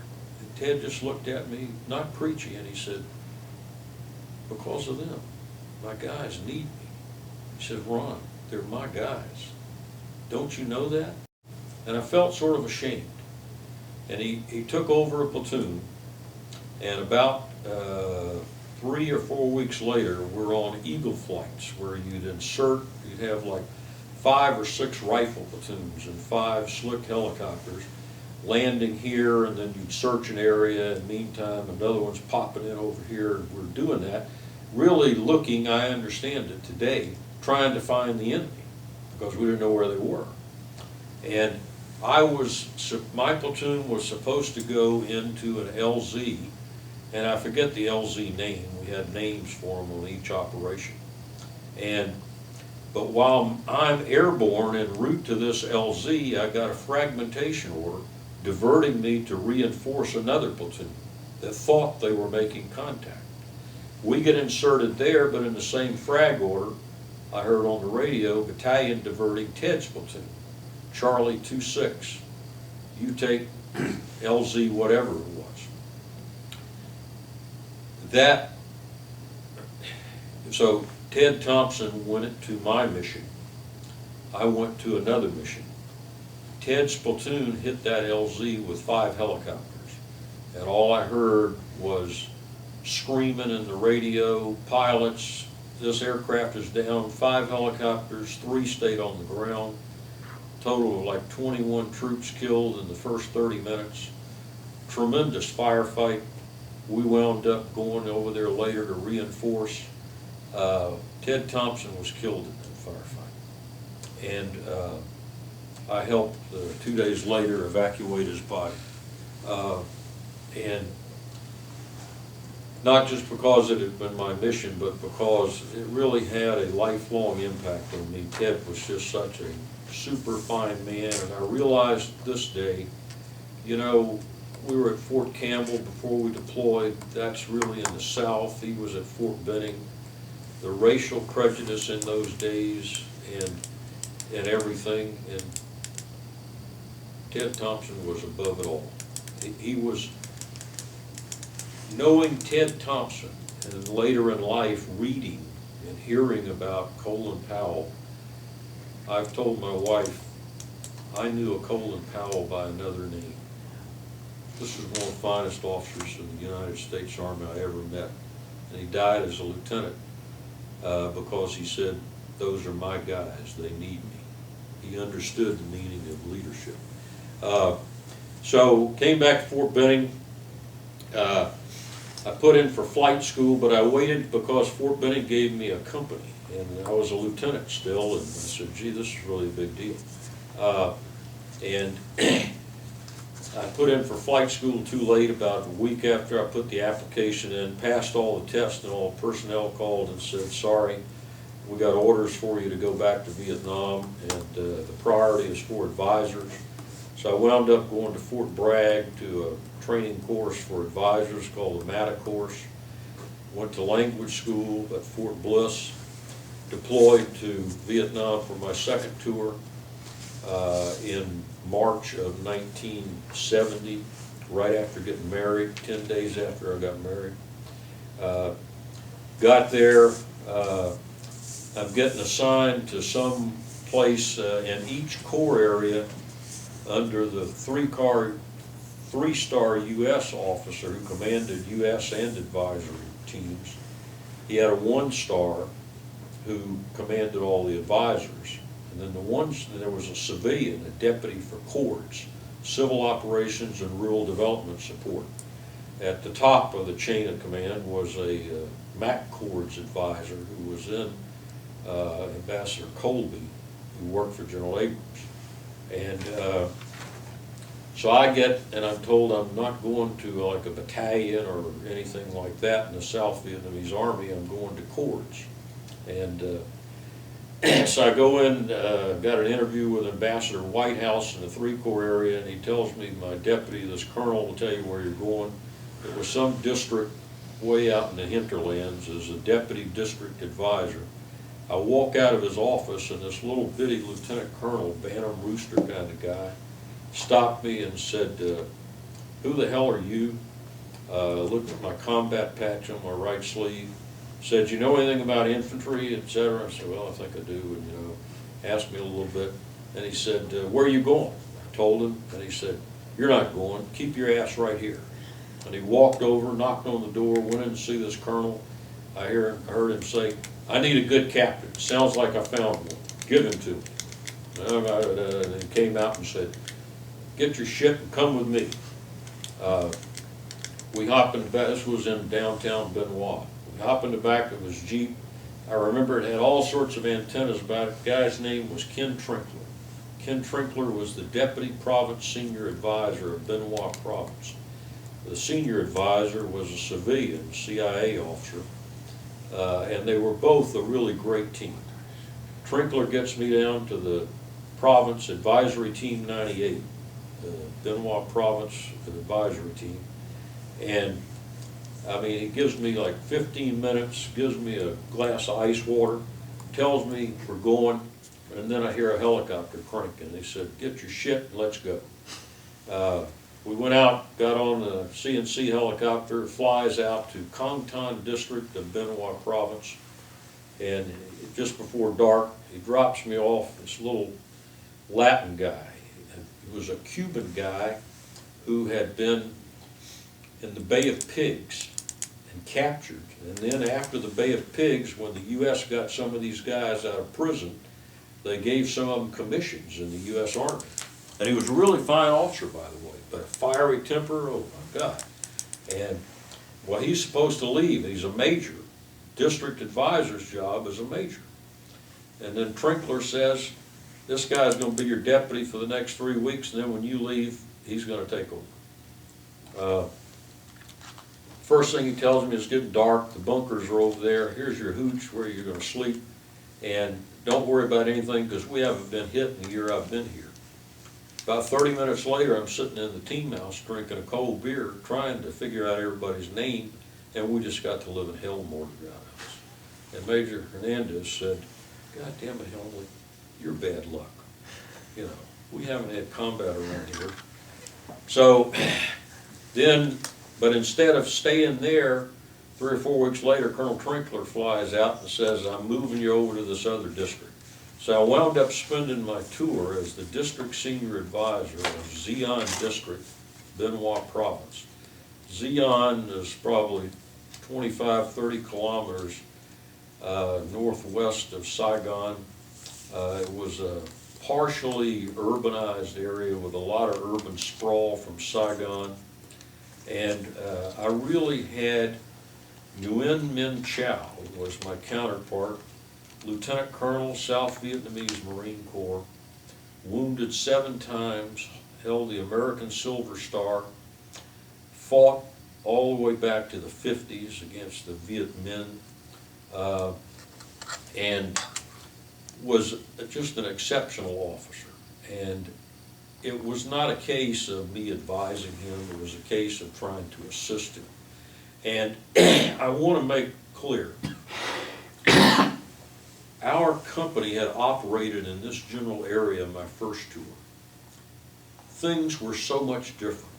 And Ted just looked at me, not preachy, and he said, because of them. My guys need me. He said, Ron, they're my guys. Don't you know that? And I felt sort of ashamed. And he took over a platoon, and about 3 or 4 weeks later, we're on Eagle flights where you'd have like 5 or 6 rifle platoons and 5 slick helicopters landing here, and then you'd search an area, and meantime another one's popping in over here, and we're doing that, really looking, I understand it today, trying to find the enemy, because we didn't know where they were. And my platoon was supposed to go into an LZ, and I forget the LZ name. We had names for them on each operation. But while I'm airborne en route to this LZ, I got a fragmentation order diverting me to reinforce another platoon that thought they were making contact. We get inserted there, but in the same frag order, I heard on the radio, battalion diverting Ted's platoon, Charlie 26. You take LZ whatever it was. So Ted Thompson went to my mission. I went to another mission. Ted's platoon hit that LZ with 5 helicopters. And all I heard was screaming in the radio, pilots, this aircraft is down, 5 helicopters, 3 stayed on the ground. Total of like 21 troops killed in the first 30 minutes. Tremendous firefight. We wound up going over there later to reinforce. Ted Thompson was killed in that firefight. And I helped 2 days later evacuate his body. And not just because it had been my mission, but because it really had a lifelong impact on me. Ted was just such a super fine man, and I realized this day, you know, we were at Fort Campbell before we deployed. That's really in the South. He was at Fort Benning. The racial prejudice in those days and everything, and Ted Thompson was above it all. He was, knowing Ted Thompson, and later in life reading and hearing about Colin Powell, I've told my wife, I knew a Colin Powell by another name. This is one of the finest officers in the United States Army I ever met. And he died as a lieutenant because he said, those are my guys, they need me. He understood the meaning of leadership. So came back to Fort Benning. I put in for flight school, but I waited because Fort Benning gave me a company. And I was a lieutenant still, and I said, gee, this is really a big deal. And I put in for flight school too late, about a week after I put the application in, passed all the tests, and all personnel called and said, sorry, we got orders for you to go back to Vietnam, and the priority is for advisors. So I wound up going to Fort Bragg to a training course for advisors called the MATA course. Went to language school at Fort Bliss. Deployed to Vietnam for my second tour in March of 1970, right after getting married, 10 days after I got married. Got there, I'm getting assigned to some place in each corps area under the 3-star U.S. officer who commanded U.S. and advisory teams. He had a 1-star who commanded all the advisors. And then there was a civilian, a deputy for courts, civil operations and rural development support. At the top of the chain of command was a MAC Corps advisor who was in Ambassador Colby, who worked for General Abrams. And so I get, and I'm told I'm not going to like a battalion or anything like that in the South Vietnamese Army. I'm going to Corps. And so I go in, got an interview with Ambassador Whitehouse in the 3 Corps area, and he tells me, my deputy, this colonel, will tell you where you're going. It was some district way out in the hinterlands as a deputy district advisor. I walk out of his office, and this little bitty lieutenant colonel, Bantam Rooster kind of guy, stopped me and said, who the hell are you? Looked at my combat patch on my right sleeve, said, you know anything about infantry, etc.? I said, well, I think I do, and you know, asked me a little bit. And he said, where are you going? I told him, and he said, you're not going, keep your ass right here. And he walked over, knocked on the door, went in to see this colonel. I heard him say, I need a good captain. Sounds like I found one. Give him to me. And he came out and said, get your shit and come with me. We hopped in the back, this was in downtown Benoit. We hopped in the back of his Jeep. I remember it had all sorts of antennas about it. The guy's name was Ken Trinkler. Ken Trinkler was the Deputy Province Senior Advisor of Benoit Province. The senior advisor was a civilian CIA officer, and they were both a really great team. Trinkler gets me down to the Province Advisory Team 98, the Benoit Province Advisory Team, and I mean, he gives me like 15 minutes, gives me a glass of ice water, tells me we're going, and then I hear a helicopter cranking. They said, get your shit and let's go. We went out, got on the CNC helicopter, flies out to Cong Tan District of Benoit Province, and just before dark, he drops me off this little Latin guy. He was a Cuban guy who had been in the Bay of Pigs and captured. And then after the Bay of Pigs, when the U.S. got some of these guys out of prison, they gave some of them commissions in the U.S. Army. And he was a really fine officer, by the way, but a fiery temper, oh my God. And, well, he's supposed to leave. He's a major. District advisor's job is a major. And then Trinkler says, this guy's going to be your deputy for the next 3 weeks, and then when you leave, he's going to take over. First thing he tells me is it's getting dark, the bunkers are over there, here's your hooch where you're going to sleep, and don't worry about anything because we haven't been hit in the year I've been here. About 30 minutes later, I'm sitting in the team house drinking a cold beer, trying to figure out everybody's name, and we just got to live in Helmly house. And Major Hernandez said, God damn it, Helmly, you're bad luck. You know, we haven't had combat around here. So then, but instead of staying there, 3 or 4 weeks later, Colonel Trinkler flies out and says, I'm moving you over to this other district. So I wound up spending my tour as the district senior advisor of Xi'an District, Benoit Province. Xi'an is probably 25, 30 kilometers northwest of Saigon. It was a partially urbanized area with a lot of urban sprawl from Saigon. And I really had Nguyen Minh Chau was my counterpart, Lieutenant Colonel, South Vietnamese Marine Corps, wounded 7 times, held the American Silver Star, fought all the way back to the 50s against the Viet Minh, and was just an exceptional officer. And it was not a case of me advising him, it was a case of trying to assist him. And I want to make clear, our company had operated in this general area my first tour. Things were so much different.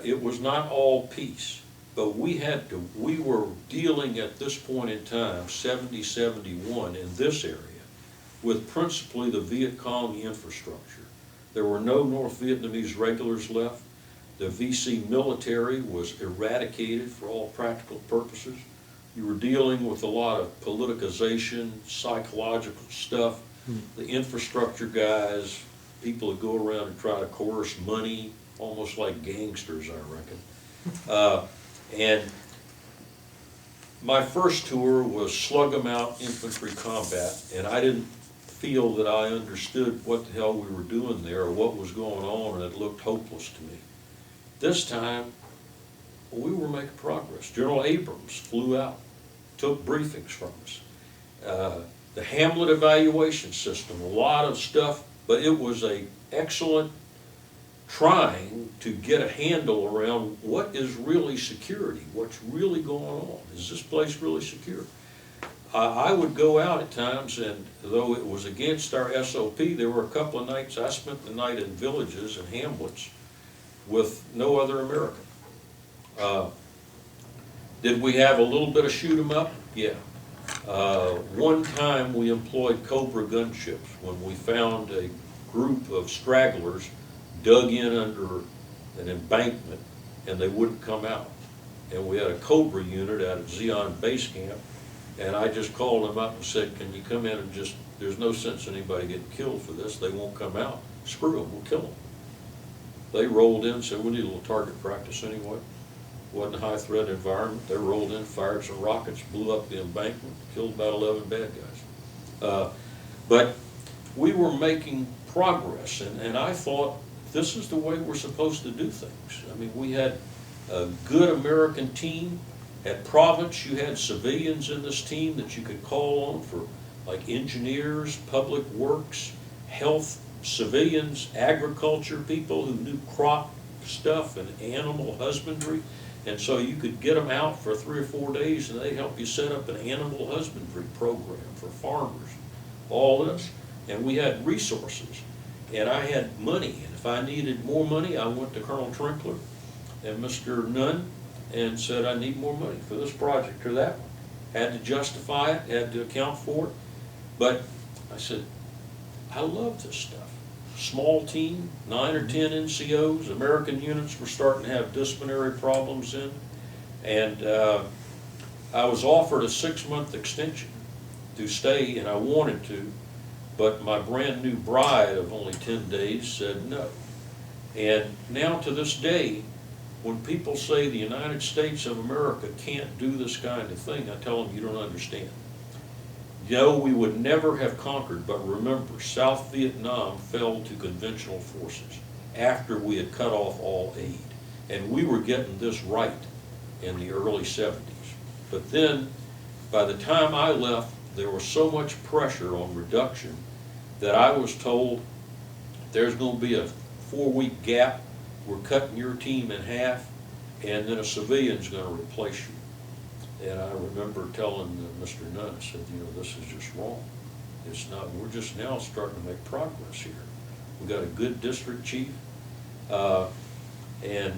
It was not all peace, but we were dealing at this point in time, 70, 71, in this area, with principally the Viet Cong infrastructure. There were no North Vietnamese regulars left. The VC military was eradicated for all practical purposes. You were dealing with a lot of politicization, psychological stuff. The infrastructure guys, people that go around and try to coerce money, almost like gangsters, I reckon. And my first tour was slug 'em out infantry combat, and I didn't feel that I understood what the hell we were doing there or what was going on, and it looked hopeless to me. This time, we were making progress. General Abrams flew out, took briefings from us. The Hamlet evaluation system, a lot of stuff, but it was a excellent trying to get a handle around what is really security, what's really going on. Is this place really secure? I would go out at times, and though it was against our SOP, there were a couple of nights I spent the night in villages and hamlets with no other American. Did we have a little bit of shoot 'em up? Yeah. One time we employed Cobra gunships when we found a group of stragglers dug in under an embankment and they wouldn't come out. And we had a Cobra unit out at Zion Base Camp, and I just called them up and said, can you come in and just, there's no sense in anybody getting killed for this, they won't come out. Screw them, we'll kill them. They rolled in, said we need a little target practice anyway. Wasn't a high threat environment. They rolled in, fired some rockets, blew up the embankment, killed about 11 bad guys. But we were making progress, and I thought this is the way we're supposed to do things. I mean, we had a good American team. At Province, you had civilians in this team that you could call on for, like engineers, public works, health, civilians, agriculture people who knew crop stuff and animal husbandry. And so you could get them out for 3 or 4 days and they'd help you set up an animal husbandry program for farmers, all this. And we had resources, and I had money. And if I needed more money, I went to Colonel Trinkler and Mr. Nunn and said, I need more money for this project or that one. Had to justify it, had to account for it. But I said, I love this stuff. Small team, 9 or 10 NCOs, American units were starting to have disciplinary problems in. And I was offered a 6-month extension to stay, and I wanted to, but my brand new bride of only 10 days said no. And now to this day, when people say the United States of America can't do this kind of thing, I tell them you don't understand. No, we would never have conquered, but remember, South Vietnam fell to conventional forces after we had cut off all aid. And we were getting this right in the early 70s. But then, by the time I left, there was so much pressure on reduction that I was told there's going to be a 4-week gap. We're cutting your team in half, and then a civilian's going to replace you. And I remember telling Mr. Nunn, I said, you know, this is just wrong. It's not, we're just now starting to make progress here. We've got a good district chief, and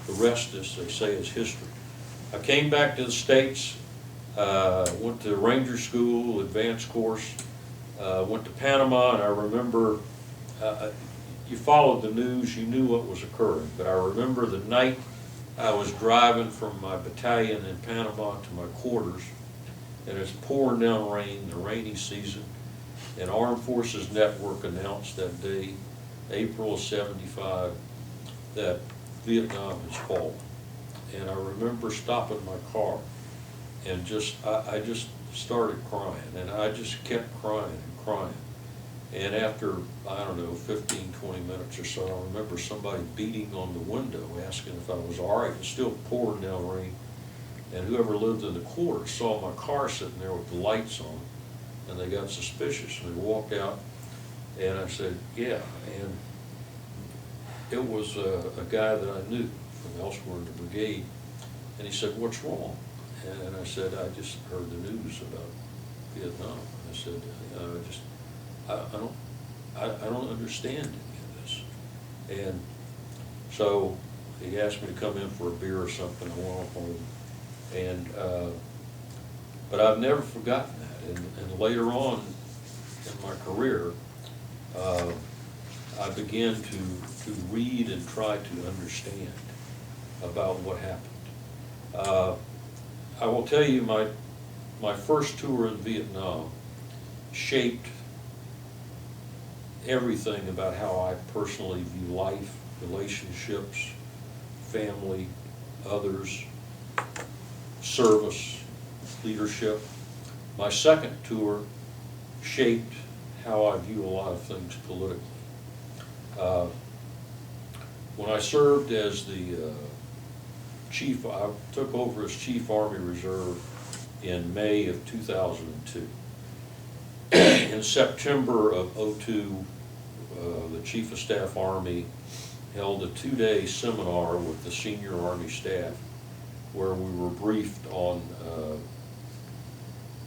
the rest, as they say, is history. I came back to the States, went to Ranger School, advanced course, went to Panama, and I remember, you followed the news, you knew what was occurring, but I remember the night I was driving from my battalion in Panama to my quarters, and it's pouring down rain, the rainy season, and Armed Forces Network announced that day, April of '75, that Vietnam has fallen. And I remember stopping my car and I just started crying, and I just kept crying and crying. And after, I don't know, 15, 20 minutes or so, I remember somebody beating on the window asking if I was all right. It's still pouring down rain. And whoever lived in the quarters saw my car sitting there with the lights on, and they got suspicious. And they walked out, and I said, yeah. And it was a guy that I knew from elsewhere in the brigade. And he said, what's wrong? And I said, I just heard the news about Vietnam. I said, I don't understand any of this. And so he asked me to come in for a beer or something. I went off on him. And but I've never forgotten that. And later on in my career, I began to read and try to understand about what happened. I will tell you, my first tour in Vietnam shaped everything about how I personally view life, relationships, family, others, service, leadership. My second tour shaped how I view a lot of things politically. When I served as the chief, I took over as Chief Army Reserve in May of 2002. In September of 2002, the Chief of Staff Army held a 2-day seminar with the senior Army staff where we were briefed on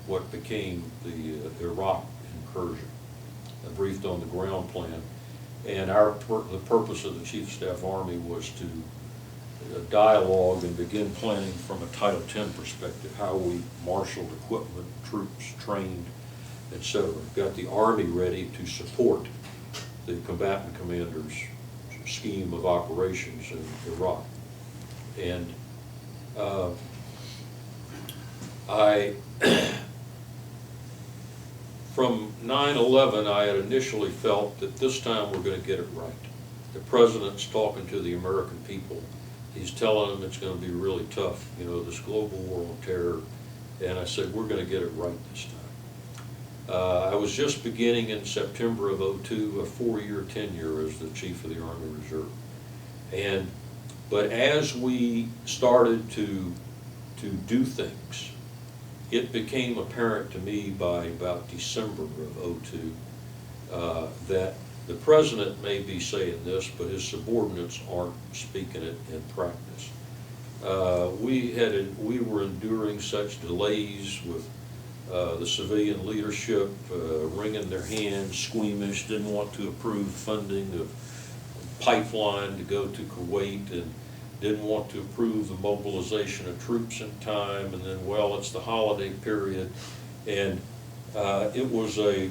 what became the Iraq incursion, briefed on the ground plan. And the purpose of the Chief of Staff Army was to dialogue and begin planning from a Title X perspective, how we marshaled equipment, troops, trained, etc. Got the Army ready to support the combatant commander's scheme of operations in Iraq. And from 9/11, I had initially felt that this time we're going to get it right. The President's talking to the American people. He's telling them it's going to be really tough, you know, this global war on terror. And I said, we're going to get it right this time. I was just beginning in September of 2002 a 4-year tenure as the Chief of the Army Reserve. But as we started to do things, it became apparent to me by about December of 2002 that the President may be saying this, but his subordinates aren't speaking it in practice. We were enduring such delays with the civilian leadership wringing their hands, squeamish, didn't want to approve funding of pipeline to go to Kuwait, and didn't want to approve the mobilization of troops in time, and then, well, it's the holiday period. And it was a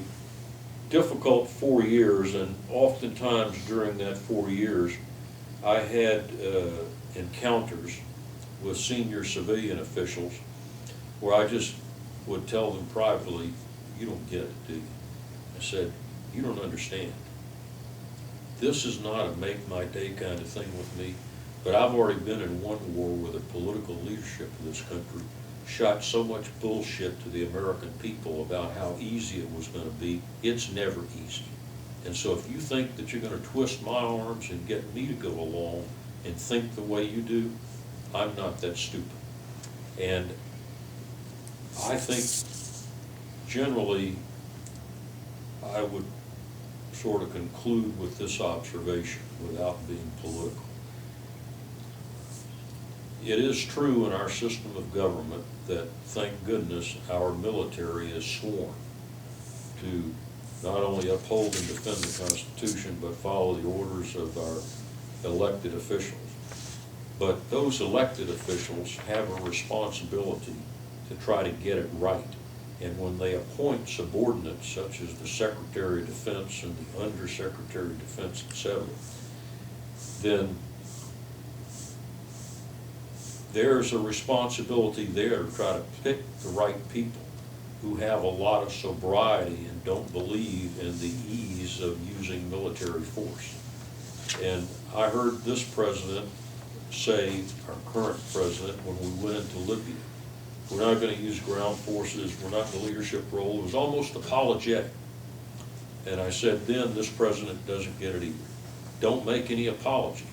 difficult 4 years, and oftentimes during that 4 years, I had encounters with senior civilian officials where I just would tell them privately, you don't get it, do you? I said, you don't understand. This is not a make my day kind of thing with me, but I've already been in one war where the political leadership of this country shot so much bullshit to the American people about how easy it was going to be. It's never easy. And so if you think that you're going to twist my arms and get me to go along and think the way you do, I'm not that stupid. And I think generally I would sort of conclude with this observation without being political. It is true in our system of government that, thank goodness, our military is sworn to not only uphold and defend the Constitution, but follow the orders of our elected officials. But those elected officials have a responsibility to try to get it right. And when they appoint subordinates, such as the Secretary of Defense and the Undersecretary of Defense, etc., then there's a responsibility there to try to pick the right people who have a lot of sobriety and don't believe in the ease of using military force. And I heard this president say, our current president, when we went into Libya, we're not going to use ground forces, we're not in the leadership role. It was almost apologetic. And I said then, this president doesn't get it either. Don't make any apologies.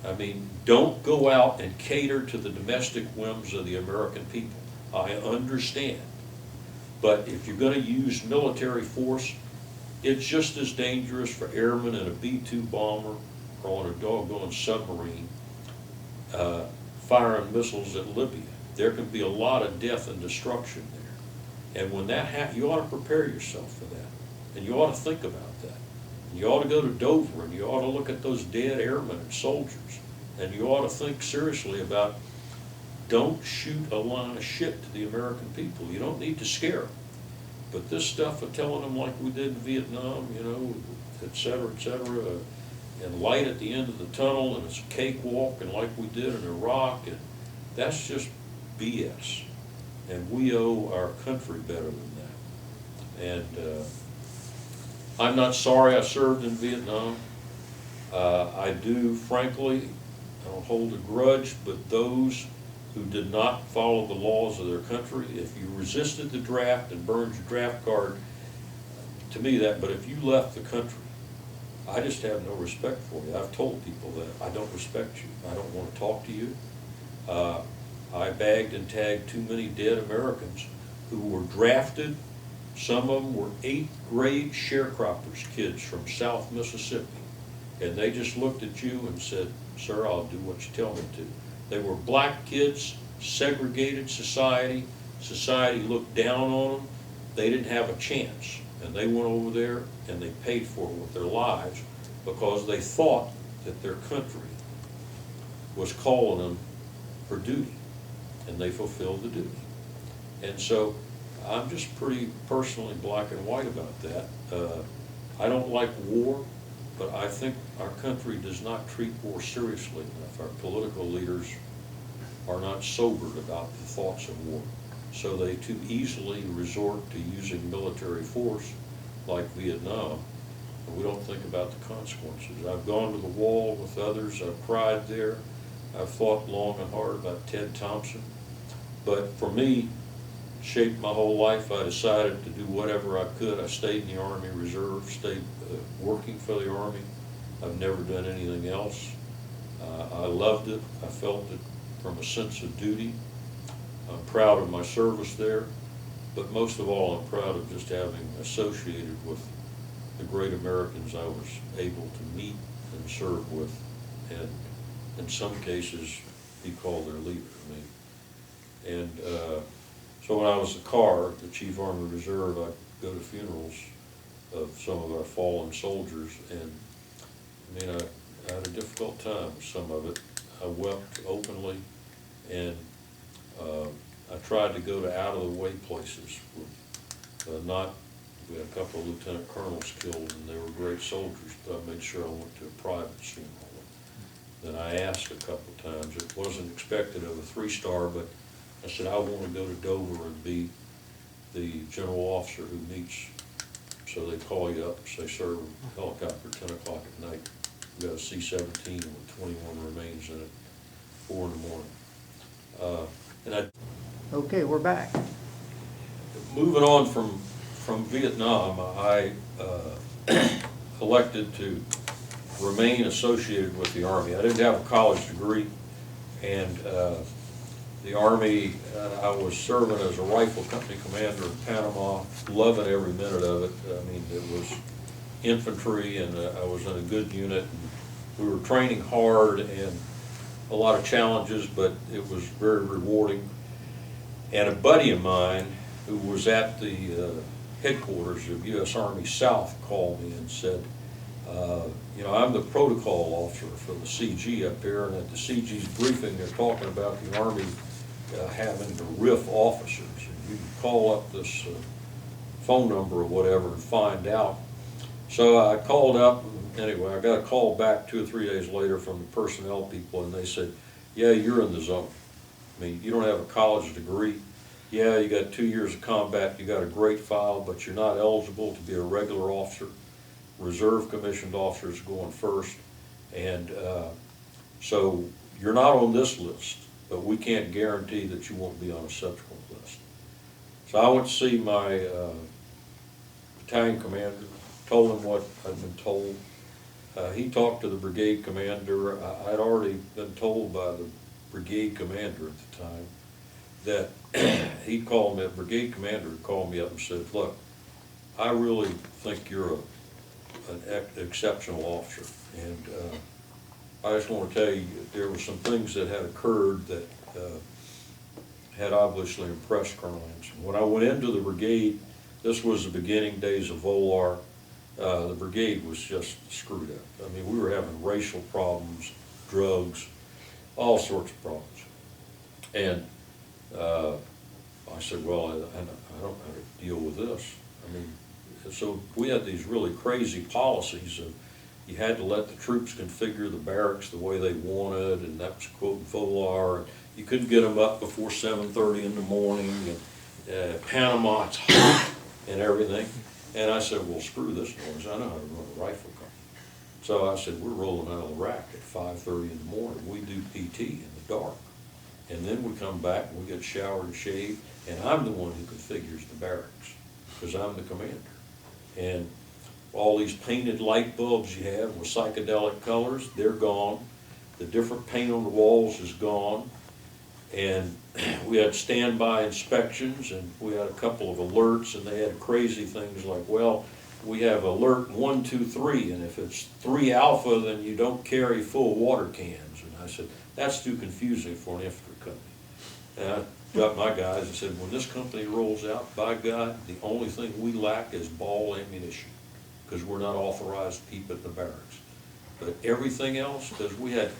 I mean, don't go out and cater to the domestic whims of the American people. I understand. But if you're going to use military force, it's just as dangerous for airmen in a B-2 bomber or on a doggone submarine firing missiles at Libya. There can be a lot of death and destruction there. And when that happens, you ought to prepare yourself for that. And you ought to think about that. And you ought to go to Dover, and you ought to look at those dead airmen and soldiers. And you ought to think seriously about, don't shoot a line of shit to the American people. You don't need to scare them. But this stuff of telling them like we did in Vietnam, you know, et cetera, and light at the end of the tunnel, and it's a cakewalk, and like we did in Iraq, and that's just BS. And we owe our country better than that. And I'm not sorry I served in Vietnam. I do, frankly, I don't hold a grudge, but those who did not follow the laws of their country, if you resisted the draft and burned your draft card, to me that, but if you left the country, I just have no respect for you. I've told people that I don't respect you. I don't want to talk to you. I bagged and tagged too many dead Americans who were drafted. Some of them were 8th grade sharecroppers, kids from South Mississippi. And they just looked at you and said, "Sir, I'll do what you tell me to." They were black kids, segregated society. Society looked down on them. They didn't have a chance. And they went over there and they paid for it with their lives because they thought that their country was calling them for duty. And they fulfilled the duty. And so I'm just pretty personally black and white about that. I don't like war, but I think our country does not treat war seriously enough. Our political leaders are not sobered about the thoughts of war. So they too easily resort to using military force like Vietnam. And we don't think about the consequences. I've gone to the wall with others. I've cried there. I've thought long and hard about Ted Thompson. But for me, shaped my whole life. I decided to do whatever I could. I stayed in the Army Reserve, stayed working for the Army. I've never done anything else. I loved it. I felt it from a sense of duty. I'm proud of my service there, but most of all, I'm proud of just having associated with the great Americans I was able to meet and serve with, and in some cases, be called their leader. And so when I was the Chief Army Reserve, I'd go to funerals of some of our fallen soldiers, and I mean, I had a difficult time with some of it. I wept openly, and I tried to go to out-of-the-way places. We had a couple of lieutenant colonels killed, and they were great soldiers, but I made sure I went to a private funeral. Then I asked a couple of times. It wasn't expected of a 3-star, but I said, I want to go to Dover and be the general officer who meets. So they call you up and say, "Sir, helicopter, 10 o'clock at night. We got a C-17 with 21 remains in it, 4 in the morning." Okay, we're back. Moving on from Vietnam, I elected to remain associated with the Army. I didn't have a college degree, and the Army, I was serving as a rifle company commander in Panama, loving every minute of it. I mean, it was infantry, and I was in a good unit. And we were training hard and a lot of challenges, but it was very rewarding. And a buddy of mine who was at the headquarters of U.S. Army South called me and said, you know, I'm the protocol officer for the CG up here, and at the CG's briefing, they're talking about the Army having to RIF officers. And you can call up this phone number or whatever and find out. So I called up, and anyway, I got a call back 2 or 3 days later from the personnel people, and they said, "Yeah, you're in the zone. I mean, you don't have a college degree. Yeah, you got 2 years of combat, you got a great file, but you're not eligible to be a regular officer. Reserve commissioned officers going first, and so you're not on this list, but we can't guarantee that you won't be on a subsequent list." So I went to see my battalion commander, told him what I'd been told. He talked to the brigade commander. I'd already been told by the brigade commander at the time that he'd called me, a brigade commander had called me up and said, "Look, I really think you're an exceptional officer, and I just want to tell you there were some things that had occurred that had obviously impressed Colonel Hanson. When I went into the brigade, this was the beginning days of VOLAR. The brigade was just screwed up. I mean, we were having racial problems, drugs, all sorts of problems. And I said, well, I don't know how to deal with this. I mean, so we had these really crazy policies of you had to let the troops configure the barracks the way they wanted, and that was quote Volar. You couldn't get them up before 7:30 in the morning, and Panama, it's hot and everything. And I said, well, screw this noise. I know how to run a rifle company. So I said, we're rolling out of the rack at 5:30 in the morning. We do PT in the dark. And then we come back and we get showered and shaved, and I'm the one who configures the barracks, because I'm the commander. And all these painted light bulbs you have with psychedelic colors, they're gone. The different paint on the walls is gone. And we had standby inspections, and we had a couple of alerts, and they had crazy things like, well, we have alert 1, 2, 3, and if it's 3 alpha, then you don't carry full water cans. And I said, that's too confusing for an infantry company. And I got my guys and said, when this company rolls out, by God, the only thing we lack is ball ammunition, because we're not authorized to keep it in the barracks. But everything else, because we had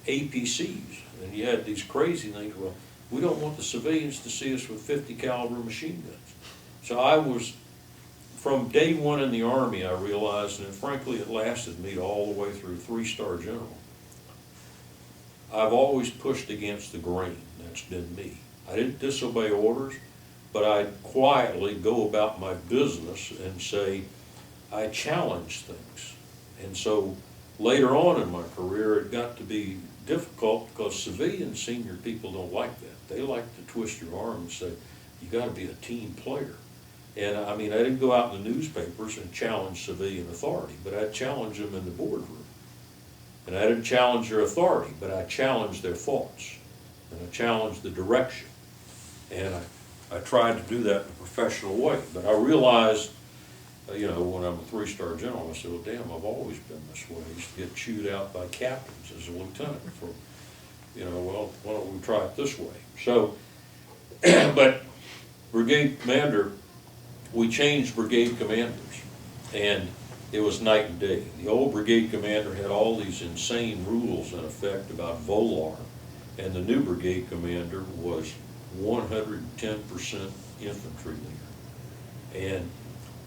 APCs, and you had these crazy things, well, we don't want the civilians to see us with 50 caliber machine guns. So I was, from day one in the Army, I realized, and frankly it lasted me all the way through 3-star general, I've always pushed against the grain. That's been me. I didn't disobey orders, but I'd quietly go about my business and say, I challenge things. And so later on in my career, it got to be difficult because civilian senior people don't like that. They like to twist your arm and say, you got to be a team player. And I mean, I didn't go out in the newspapers and challenge civilian authority, but I'd challenge them in the boardroom. And I didn't challenge their authority, but I challenged their thoughts. And I challenged the direction. And I tried to do that in a professional way. But I realized, you know, when I'm a 3-star general, I said, well, damn, I've always been this way. I used to get chewed out by captains as a lieutenant for, you know, well, why don't we try it this way? So, but brigade commander, we changed brigade commanders, and it was night and day. The old brigade commander had all these insane rules in effect about Volar, and the new brigade commander was 110% infantry leader. And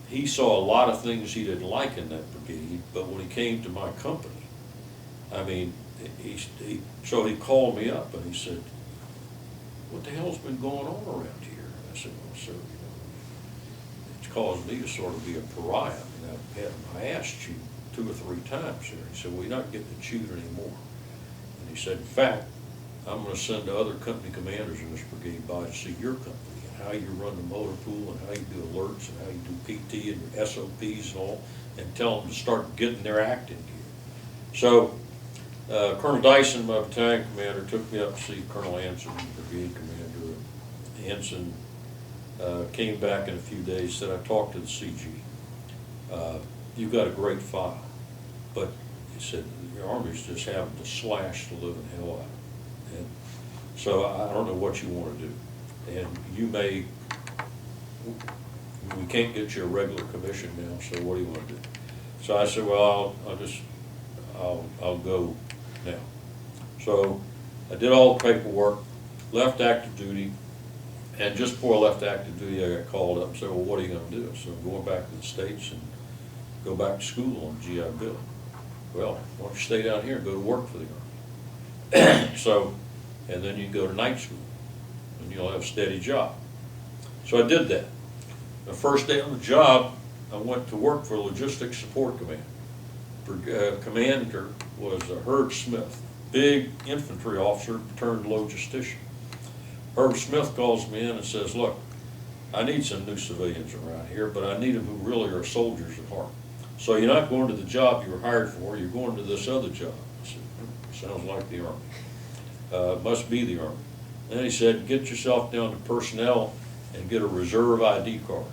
he saw a lot of things he didn't like in that brigade, but when he came to my company, I mean, so he called me up and he said, what the hell's been going on around here? And I said, well, sir, you know, it's caused me to sort of be a pariah. I mean, I've had my ass chewed 2 or 3 times here. He said, well, you're not getting it chewed anymore. And he said, in fact, I'm going to send the other company commanders in this brigade by to see your company and how you run the motor pool and how you do alerts and how you do PT and your SOPs and all, and tell them to start getting their act in gear. So Colonel Dyson, my battalion commander, took me up to see Colonel Anson, brigade commander. Anson came back in a few days, said, I talked to the CG. You've got a great file, but he said, the Army's just having to slash the living hell out of it. And so I don't know what you want to do. And you may, we can't get you a regular commission now, so what do you want to do? So I said, well, I'll go now. So I did all the paperwork, left active duty, and just before I left active duty, I got called up and said, well, what are you going to do? So I'm going back to the States and go back to school on GI Bill. Well, why don't you stay down here and go to work for the Army? So, and then you go to night school, and you'll have a steady job. So I did that. The first day on the job, I went to work for Logistics Support Command. Commander was Herb Smith, big infantry officer turned logistician. Herb Smith calls me in and says, look, I need some new civilians around here, but I need them who really are soldiers at heart. So you're not going to the job you were hired for, you're going to this other job. I said, sounds like the Army. Must be the Army. Then he said, get yourself down to personnel and get a reserve ID card.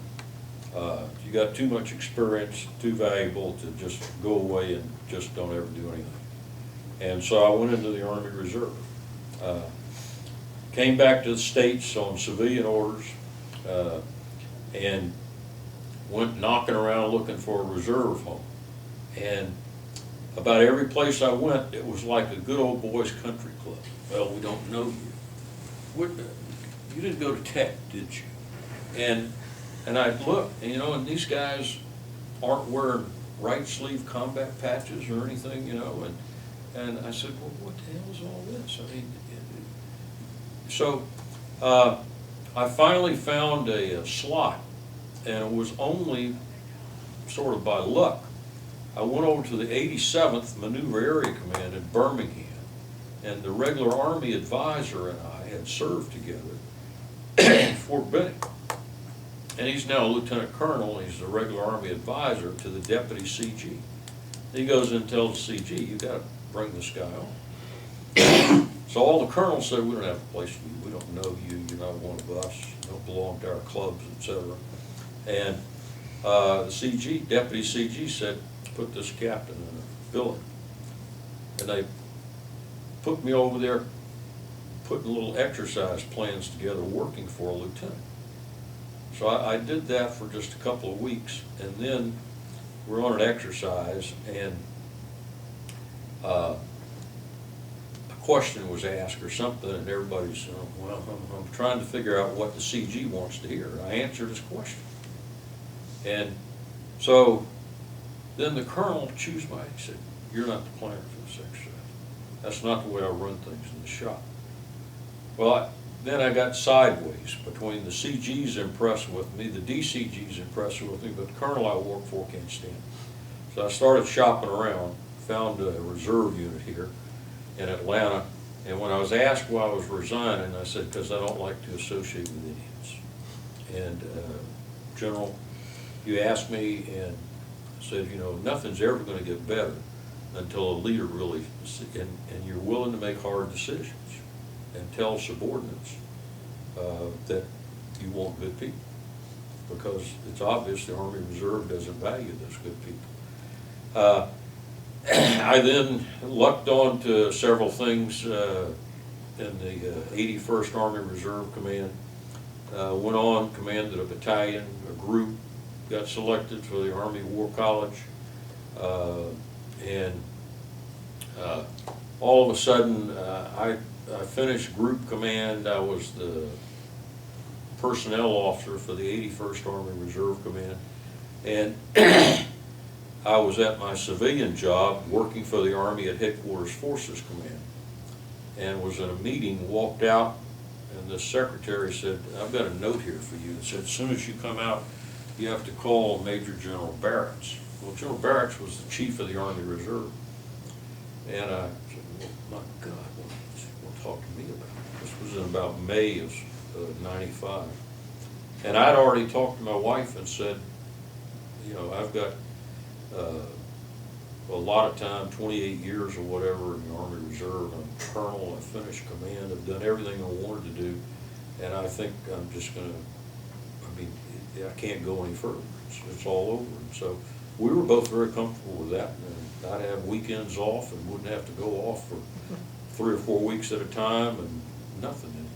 You got too much experience, too valuable to just go away and just don't ever do anything. And so I went into the Army Reserve. Came back to the States on civilian orders and went knocking around looking for a reserve home. And about every place I went, it was like a good old boys country club. Well, we don't know you. you didn't go to Tet, did you? And I looked, and and these guys aren't wearing right sleeve combat patches or anything, and I said, well, what the hell is all this? I mean, so I finally found a slot, and it was only sort of by luck. I went over to the 87th Maneuver Area Command in Birmingham, and the regular Army advisor and I had served together at Fort Benning. And he's now a lieutenant colonel, and he's the regular Army advisor to the deputy CG. He goes in and tells the CG, you got to bring this guy on. So all the colonels said, we don't have a place for you, we don't know you, you're not one of us, you don't belong to our clubs, etc. And the CG, deputy CG said, put this captain in a billet. And they put me over there, putting little exercise plans together, working for a lieutenant. So I did that for just a couple of weeks, and then we're on an exercise, and a question was asked or something, and everybody's, well, I'm trying to figure out what the CG wants to hear. I answered his question. And so then the colonel chews my head. He said, you're not the planner for this exercise. That's not the way I run things in the shop. Well, then I got sideways between the CG's impressed with me, the DCG's impressed with me, but the colonel I work for can't stand me. So I started shopping around, found a reserve unit here in Atlanta, and when I was asked why I was resigning, I said, because I don't like to associate with Indians. And General, you asked me, and I said, nothing's ever going to get better until a leader really, and you're willing to make hard decisions and tell subordinates that you want good people, because it's obvious the Army Reserve doesn't value those good people. I then lucked on to several things in the 81st Army Reserve Command. Went on, commanded a battalion, a group, got selected for the Army War College, and all of a sudden I finished group command. I was the personnel officer for the 81st Army Reserve Command, and I was at my civilian job working for the Army at Headquarters Forces Command, and was in a meeting, walked out, and the secretary said, I've got a note here for you. It said, as soon as you come out, you have to call Major General Barrett. Well, General Barrett was the chief of the Army Reserve. And I said, well, my God, what talk to me about? This was in about May of '95. And I'd already talked to my wife and said, I've got a lot of time, 28 years or whatever in the Army Reserve. I'm a colonel, I finished command, I've done everything I wanted to do, and I think I'm just going to, I can't go any further. It's all over. And so we were both very comfortable with that. And I'd have weekends off and wouldn't have to go off for 3 or 4 weeks at a time and nothing anymore.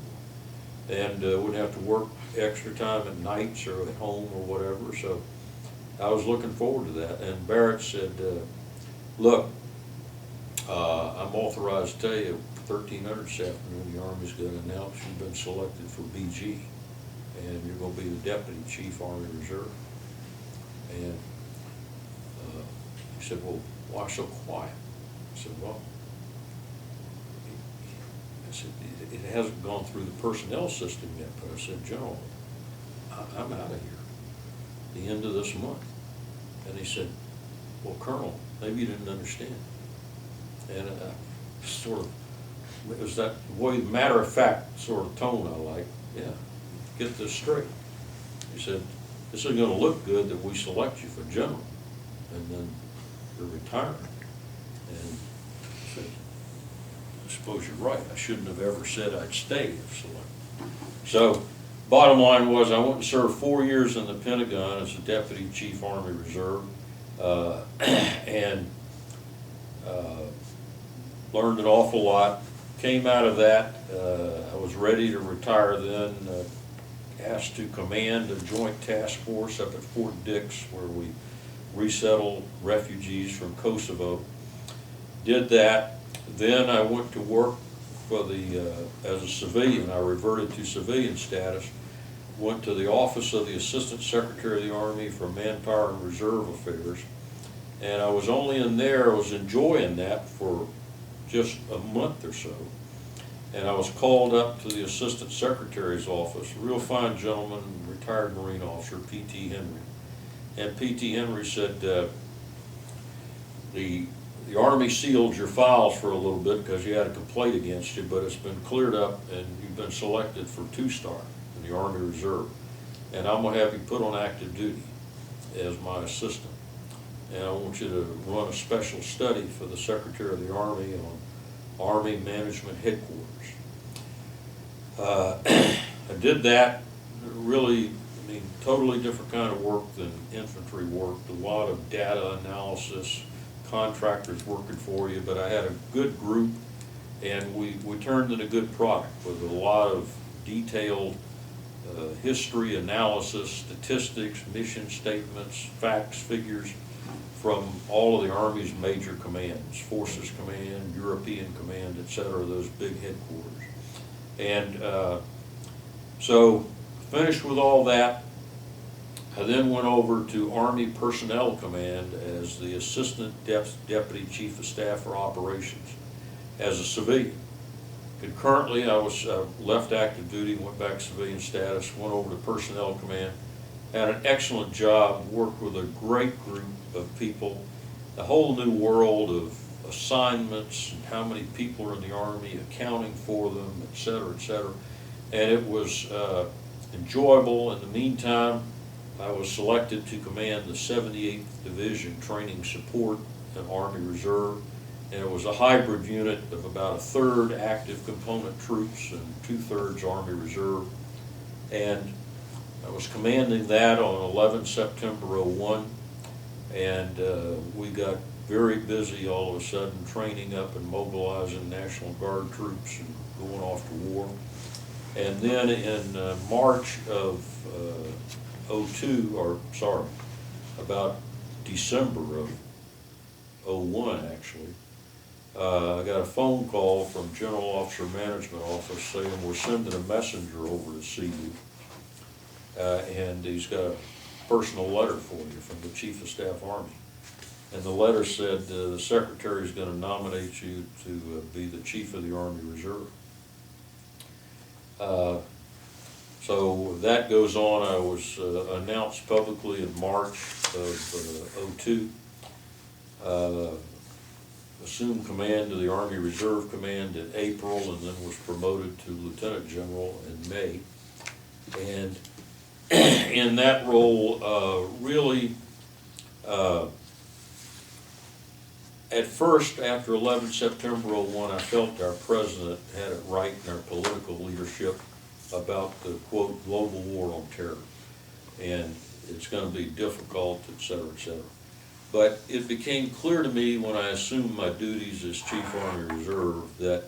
And wouldn't have to work extra time at nights or at home or whatever. So I was looking forward to that. And Barrett said, look, I'm authorized to tell you 1300 this afternoon the Army's going to announce you've been selected for BG. And you're going to be the Deputy Chief Army Reserve. And he said, well, why so quiet? I said, well, it hasn't gone through the personnel system yet, but I said, General, I'm out of here the end of this month. And he said, well, Colonel, maybe you didn't understand. And it was that way, matter-of-fact sort of tone I like. Yeah, get this straight. He said, this isn't going to look good that we select you for general, and then you're retiring. And I said, I suppose you're right. I shouldn't have ever said I'd stay if selected. So, bottom line was I went and served 4 years in the Pentagon as a Deputy Chief Army Reserve, and learned an awful lot. Came out of that, I was ready to retire then, asked to command a joint task force up at Fort Dix where we resettled refugees from Kosovo. Did that. Then I went to work for the, as a civilian. I reverted to civilian status, went to the office of the Assistant Secretary of the Army for Manpower and Reserve Affairs. And I was only in there, I was enjoying that for just a month or so. And I was called up to the Assistant Secretary's office, a real fine gentleman, retired Marine officer, P.T. Henry. And P.T. Henry said, the Army sealed your files for a little bit because you had a complaint against you, but it's been cleared up and you've been selected for 2-star in the Army Reserve. And I'm gonna have you put on active duty as my assistant. And I want you to run a special study for the Secretary of the Army on Army Management Headquarters. I did that, really, I mean, totally different kind of work than infantry work, a lot of data analysis, contractors working for you, but I had a good group and we turned in a good product with a lot of detailed history, analysis, statistics, mission statements, facts, figures from all of the Army's major commands, Forces Command, European Command, etc., those big headquarters. And so finished with all that. I then went over to Army Personnel Command as the Assistant Deputy Chief of Staff for Operations as a civilian. Concurrently, I was left active duty, went back civilian status, went over to Personnel Command, had an excellent job, worked with a great group of people, a whole new world of assignments and how many people are in the Army, accounting for them, et cetera, and it was enjoyable. In the meantime, I was selected to command the 78th Division Training Support and Army Reserve, and it was a hybrid unit of about 1/3 active component troops and 2/3 Army Reserve. And I was commanding that on 11 September 01, and we got very busy all of a sudden, training up and mobilizing National Guard troops and going off to war. And then in March of 02, or sorry, about December of 01 actually, I got a phone call from General Officer Management Office saying we're sending a messenger over to see you, and he's got a personal letter for you from the Chief of Staff Army. And the letter said the Secretary is going to nominate you to be the Chief of the Army Reserve. So that goes on. I was announced publicly in March of 02. Assumed command of the Army Reserve Command in April, and then was promoted to Lieutenant General in May. And in that role, really, at first, after 11 September 01, I felt our president had it right in our political leadership about the, quote, global war on terror. And it's going to be difficult, et cetera, et cetera. But it became clear to me when I assumed my duties as Chief Army Reserve that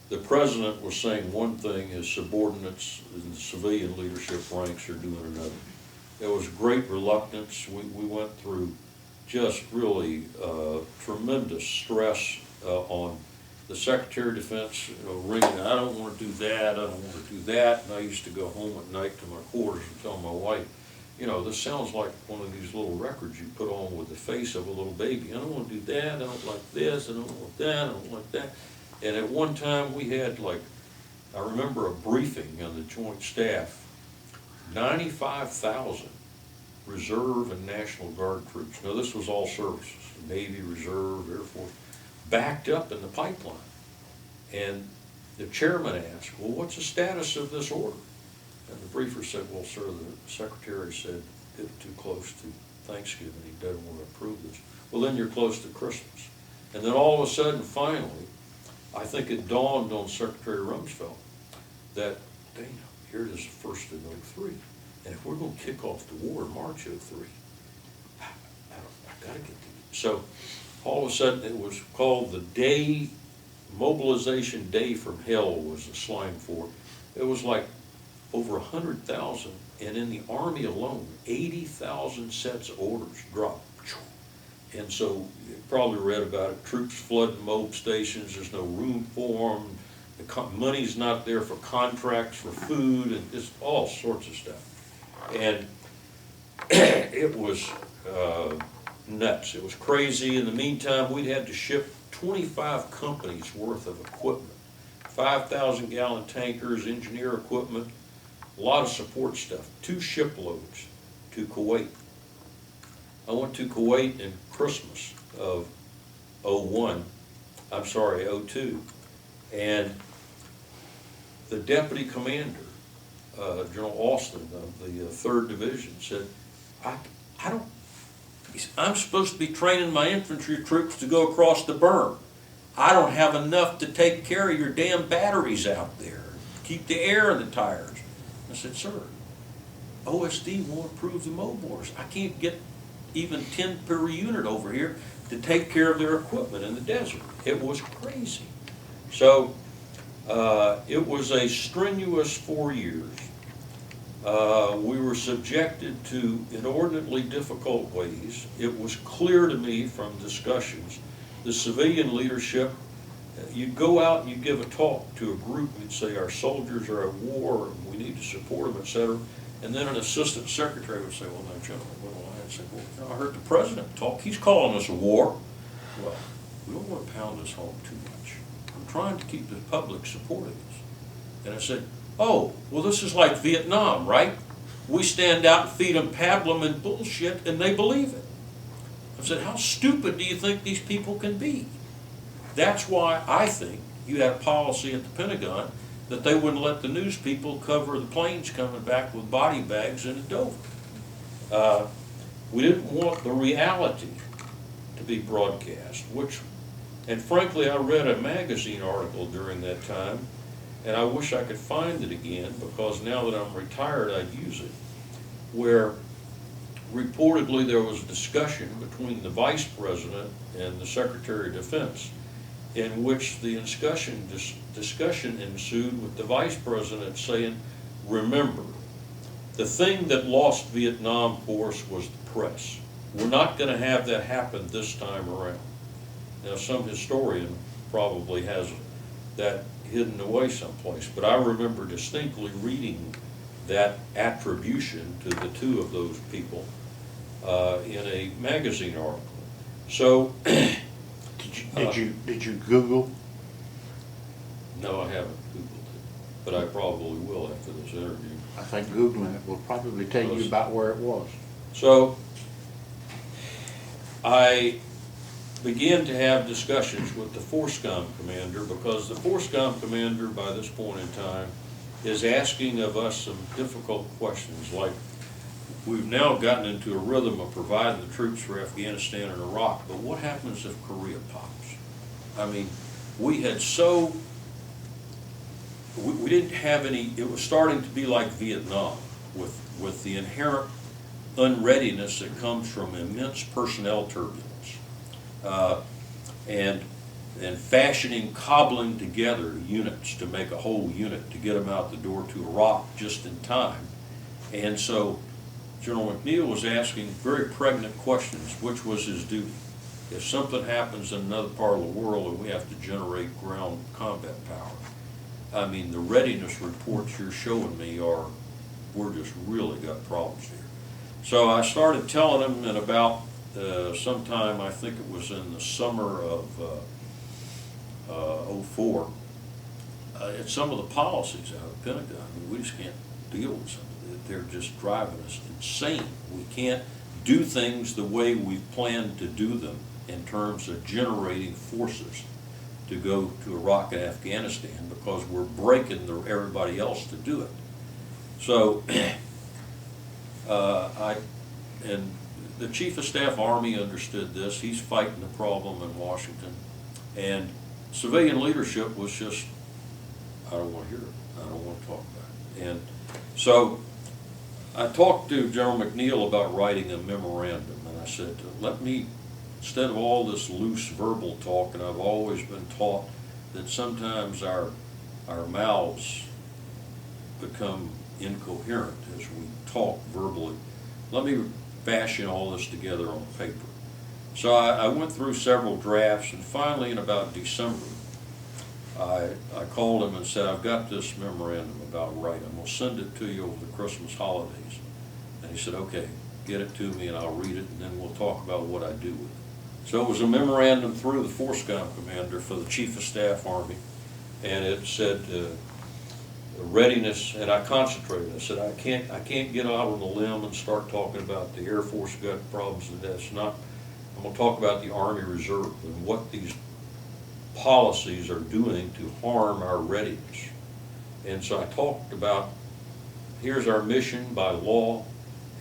the president was saying one thing, his subordinates in the civilian leadership ranks are doing another. There was great reluctance. We went through just really tremendous stress on the Secretary of Defense, ringing, I don't want to do that, I don't want to do that. And I used to go home at night to my quarters and tell my wife, you know, this sounds like one of these little records you put on with the face of a little baby. I don't want to do that, I don't like this, I don't want that, I don't like that. And at one time we had, like, I remember a briefing on the Joint Staff, 95,000 Reserve and National Guard troops. Now this was all services, Navy, Reserve, Air Force, backed up in the pipeline. And the chairman asked, well, what's the status of this order? And the briefer said, well, sir, the Secretary said it's too close to Thanksgiving, he doesn't want to approve this. Well, then you're close to Christmas. And then all of a sudden, finally, I think it dawned on Secretary Rumsfeld that, dang, here it is the 1st of 03. And if we're going to kick off the war in March of 03, I got to get to it. So all of a sudden it was called the day, mobilization day from hell was the slang for it. It was like over 100,000, and in the Army alone, 80,000 sets of orders dropped. And so you probably read about it, troops flooding mob stations, there's no room for them, money's not there for contracts, for food, and just all sorts of stuff. And it was nuts. It was crazy. In the meantime, we'd had to ship 25 companies worth of equipment, 5,000-gallon tankers, engineer equipment, a lot of support stuff, 2 shiploads to Kuwait. I went to Kuwait in Christmas of '02, and the deputy commander, General Austin of the 3rd Division, said, I'm supposed to be training my infantry troops to go across the berm. I don't have enough to take care of your damn batteries out there, keep the air in the tires. I said, sir, OSD won't approve the MOBORs. I can't get even 10 per unit over here to take care of their equipment in the desert. It was crazy. So it was a strenuous 4 years. We were subjected to inordinately difficult ways. It was clear to me from discussions, the civilian leadership, you'd go out and you'd give a talk to a group, you'd say our soldiers are at war, and we need to support them, etc. And then an assistant secretary would say, well, no, General, what do I say? Well, I heard the president talk, he's calling us a war. Well, we don't want to pound this home too much. I'm trying to keep the public supporting us. And I said, oh, well, this is like Vietnam, right? We stand out and feed them pablum and bullshit, and they believe it. I said, how stupid do you think these people can be? That's why I think you had a policy at the Pentagon that they wouldn't let the news people cover the planes coming back with body bags in Dover. We didn't want the reality to be broadcast, and frankly, I read a magazine article during that time, and I wish I could find it again, because now that I'm retired, I'd use it, where reportedly there was a discussion between the Vice President and the Secretary of Defense, in which the discussion ensued with the Vice President saying, remember, the thing that lost Vietnam for us was the press. We're not going to have that happen this time around. Now, some historian probably has that hidden away someplace, but I remember distinctly reading that attribution to the 2 of those people in a magazine article. So, Did you Google? no, I haven't Googled it, but I probably will after this interview. I think Googling it will probably tell you about where it was. So, I began to have discussions with the FORSCOM commander, because the FORSCOM commander by this point in time is asking of us some difficult questions, like we've now gotten into a rhythm of providing the troops for Afghanistan and Iraq, but what happens if Korea pops? I mean, we had we didn't have any, it was starting to be like Vietnam with the inherent unreadiness that comes from immense personnel turbulence. And fashioning, cobbling together units to make a whole unit to get them out the door to Iraq just in time. And so General McNeil was asking very pregnant questions, which was his duty. If something happens in another part of the world and we have to generate ground combat power, I mean, the readiness reports you're showing me we're just really got problems here. So I started telling him, and about sometime, I think it was in the summer of '04, it's some of the policies out of the Pentagon. I mean, we just can't deal with some of it. They're just driving us insane. We can't do things the way we've planned to do them in terms of generating forces to go to Iraq and Afghanistan, because we're breaking everybody else to do it. So and the Chief of Staff Army understood this. He's fighting the problem in Washington. And civilian leadership was just, I don't want to hear it. I don't want to talk about it. And so I talked to General McNeil about writing a memorandum, and I said, let me, instead of all this loose verbal talk, and I've always been taught that sometimes our mouths become incoherent as we talk verbally, let me fashion all this together on paper. So I went through several drafts, and finally in about December, I called him and said, I've got this memorandum about right. I'm going to send it to you over the Christmas holidays. And he said, okay, get it to me and I'll read it and then we'll talk about what I do with it. So it was a memorandum through the Force Com Commander for the Chief of Staff Army. And it said readiness, and I concentrated. I said, I can't get out on a limb and start talking about the Air Force got problems and that's not. I'm going to talk about the Army Reserve and what these policies are doing to harm our readiness. And so I talked about, here's our mission by law,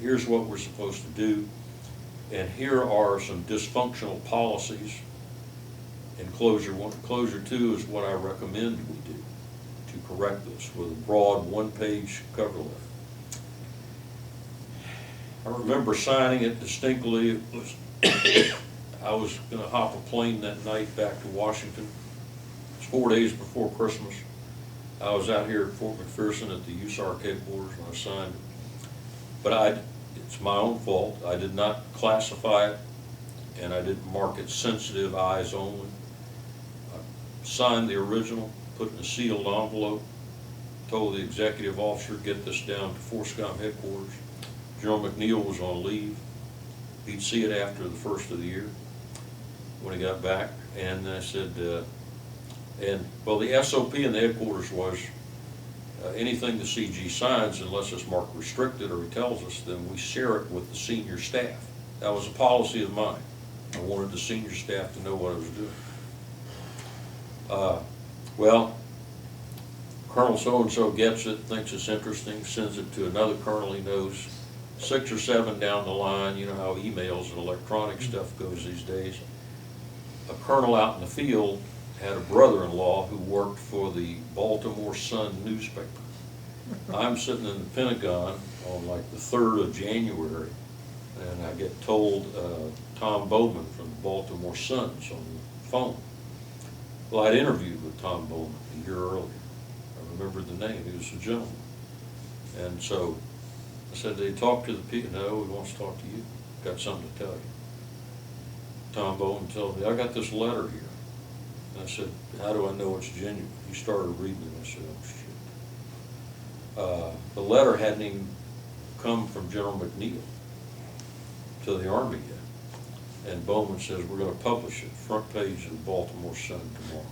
here's what we're supposed to do, and here are some dysfunctional policies. And closure 2 is what I recommend we do to correct this with a broad one-page cover letter. I remember signing it distinctly. It was I was going to hop a plane that night back to Washington. It's 4 days before Christmas. I was out here at Fort McPherson at the USARC headquarters and I signed it. But it's my own fault. I did not classify it and I didn't mark it sensitive eyes only. I signed the original, put it in a sealed envelope, told the executive officer, get this down to Force Com headquarters. General McNeil was on leave. He'd see it after the first of the year when he got back. And I said, well, the SOP in the headquarters was anything the CG signs, unless it's marked restricted or he tells us, then we share it with the senior staff. That was a policy of mine. I wanted the senior staff to know what I was doing. Well, Colonel so-and-so gets it, thinks it's interesting, sends it to another colonel he knows. 6 or 7 down the line, you know how emails and electronic stuff goes these days. A colonel out in the field had a brother-in-law who worked for the Baltimore Sun newspaper. I'm sitting in the Pentagon on like the 3rd of January, and I get told Tom Bowman from the Baltimore Sun's on the phone. Well, I'd interviewed with Tom Bowman a year earlier. I remembered the name. He was a gentleman. And so I said, did he talk to the people? No, he wants to talk to you. Got something to tell you. Tom Bowman told me, I got this letter here. And I said, how do I know it's genuine? He started reading it. I said, oh, shit. The letter hadn't even come from General McNeil to the Army yet. And Bowman says, we're going to publish it, front page of the Baltimore Sun tomorrow.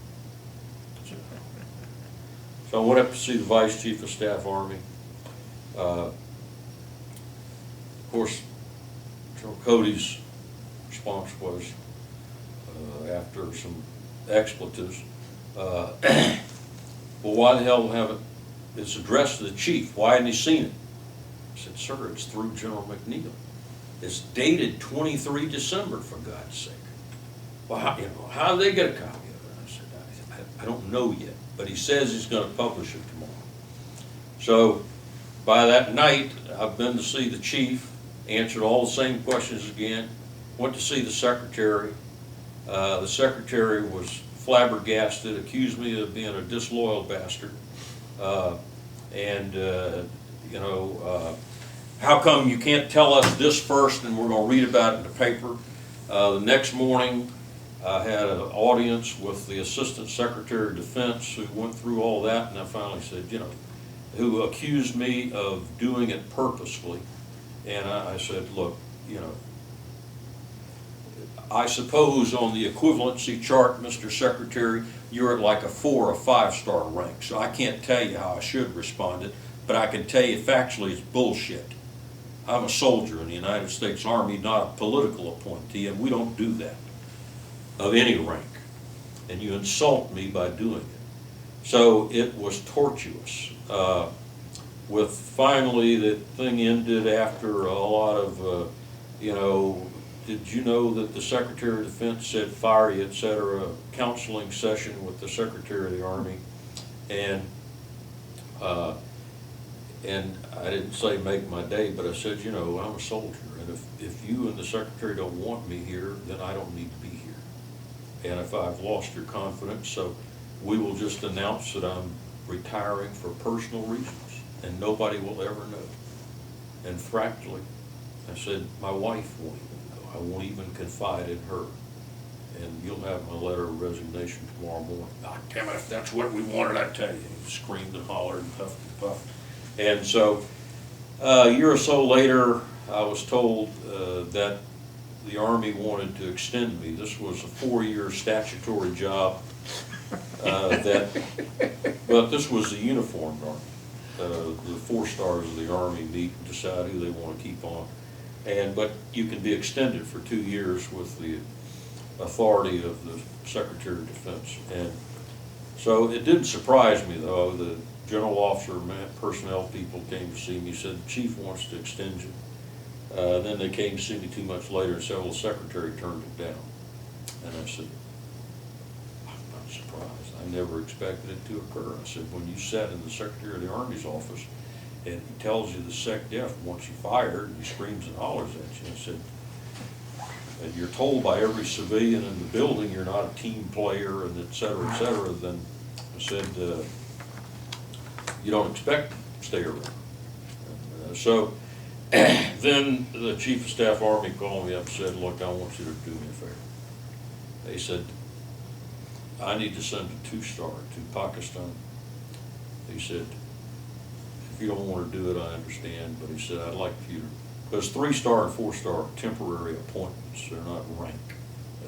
So I went up to see the Vice Chief of Staff Army. Of course, General Cody's response was, after some expletives, well, why the hell have it? It's addressed to the chief. Why hadn't he seen it? I said, sir, it's through General McNeil. It's dated 23 December, for God's sake. Well, how do they get a copy of it? I said, I don't know yet, but he says he's going to publish it tomorrow. So by that night, I've been to see the chief, answered all the same questions again, went to see the secretary. The secretary was flabbergasted, accused me of being a disloyal bastard, how come you can't tell us this first and we're going to read about it in the paper? The next morning, I had an audience with the Assistant Secretary of Defense who went through all that, and I finally said, who accused me of doing it purposefully. And I said, look, I suppose on the equivalency chart, Mr. Secretary, you're at like a 4 or 5-star rank, so I can't tell you how I should respond it, but I can tell you factually it's bullshit. I'm a soldier in the United States Army, not a political appointee, and we don't do that of any rank. And you insult me by doing it. So it was tortuous. With finally, the thing ended after a lot of, did you know that the Secretary of Defense said fire you, etc., counseling session with the Secretary of the Army, and I didn't say make my day, but I said, I'm a soldier, and if you and the Secretary don't want me here, then I don't need to be here. And if I've lost your confidence, so we will just announce that I'm retiring for personal reasons, and nobody will ever know. And frankly, I said, my wife won't even know. I won't even confide in her. and you'll have my letter of resignation tomorrow morning. God damn it, if that's what we wanted, I tell you. He screamed and hollered and puffed and puffed. And so, a year or so later, I was told that the Army wanted to extend me. This was a 4-year statutory job, but this was the uniformed Army. The 4 stars of the Army meet and decide who they want to keep on. But you can be extended for 2 years with the authority of the Secretary of Defense. And so it didn't surprise me, though. The general officer, personnel people came to see me, said, the chief wants to extend you. Then they came to see me 2 months later and said, well, the secretary turned it down. And I said, I'm not surprised. I never expected it to occur. I said, when you sat in the Secretary of the Army's office and he tells you the Sec Def wants you fired, and he screams and hollers at you, I said, and you're told by every civilian in the building you're not a team player and et cetera, then I said, you don't expect to stay around. So then the Chief of Staff Army called me up and said, look, I want you to do me a favor. They said, I need to send a 2-star to Pakistan. He said, if you don't want to do it, I understand, but he said, I'd like for you to, because 3-star and 4-star are temporary appointments. They're not ranked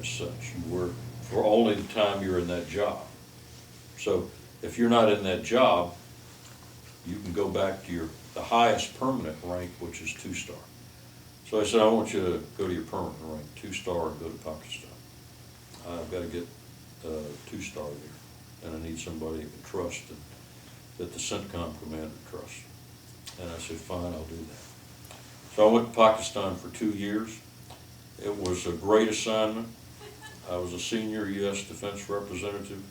as such. You work for only the time you're in that job. So if you're not in that job, you can go back to the highest permanent rank, which is 2-star. So I said, I want you to go to your permanent rank, 2-star, and go to Pakistan. I've got to get 2-star there, and I need somebody you can trust and that the CENTCOM commander trusts. And I said, fine, I'll do that. So I went to Pakistan for 2 years. It was a great assignment. I was a senior U.S. Defense representative.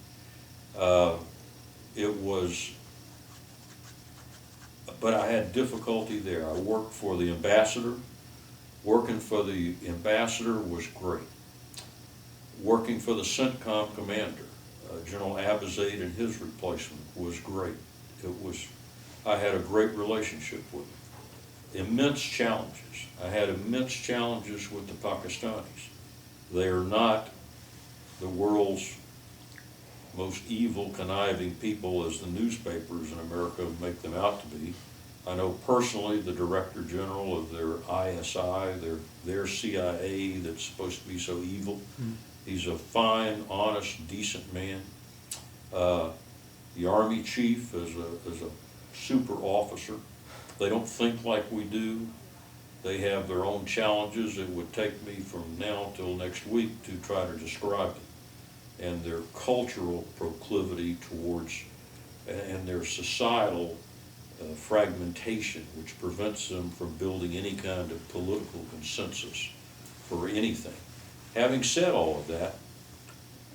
But I had difficulty there. I worked for the ambassador. Working for the ambassador was great. Working for the CENTCOM commander, General Abizaid, and his replacement was great. I had a great relationship with them. Immense challenges. I had immense challenges with the Pakistanis. They are not the world's most evil, conniving people as the newspapers in America make them out to be. I know personally the Director General of their ISI, their CIA that's supposed to be so evil. He's a fine, honest, decent man. The Army Chief is a super officer. They don't think like we do. They have their own challenges. It would take me from now till next week to try to describe them, and their cultural proclivity towards, and their societal fragmentation, which prevents them from building any kind of political consensus for anything. Having said all of that,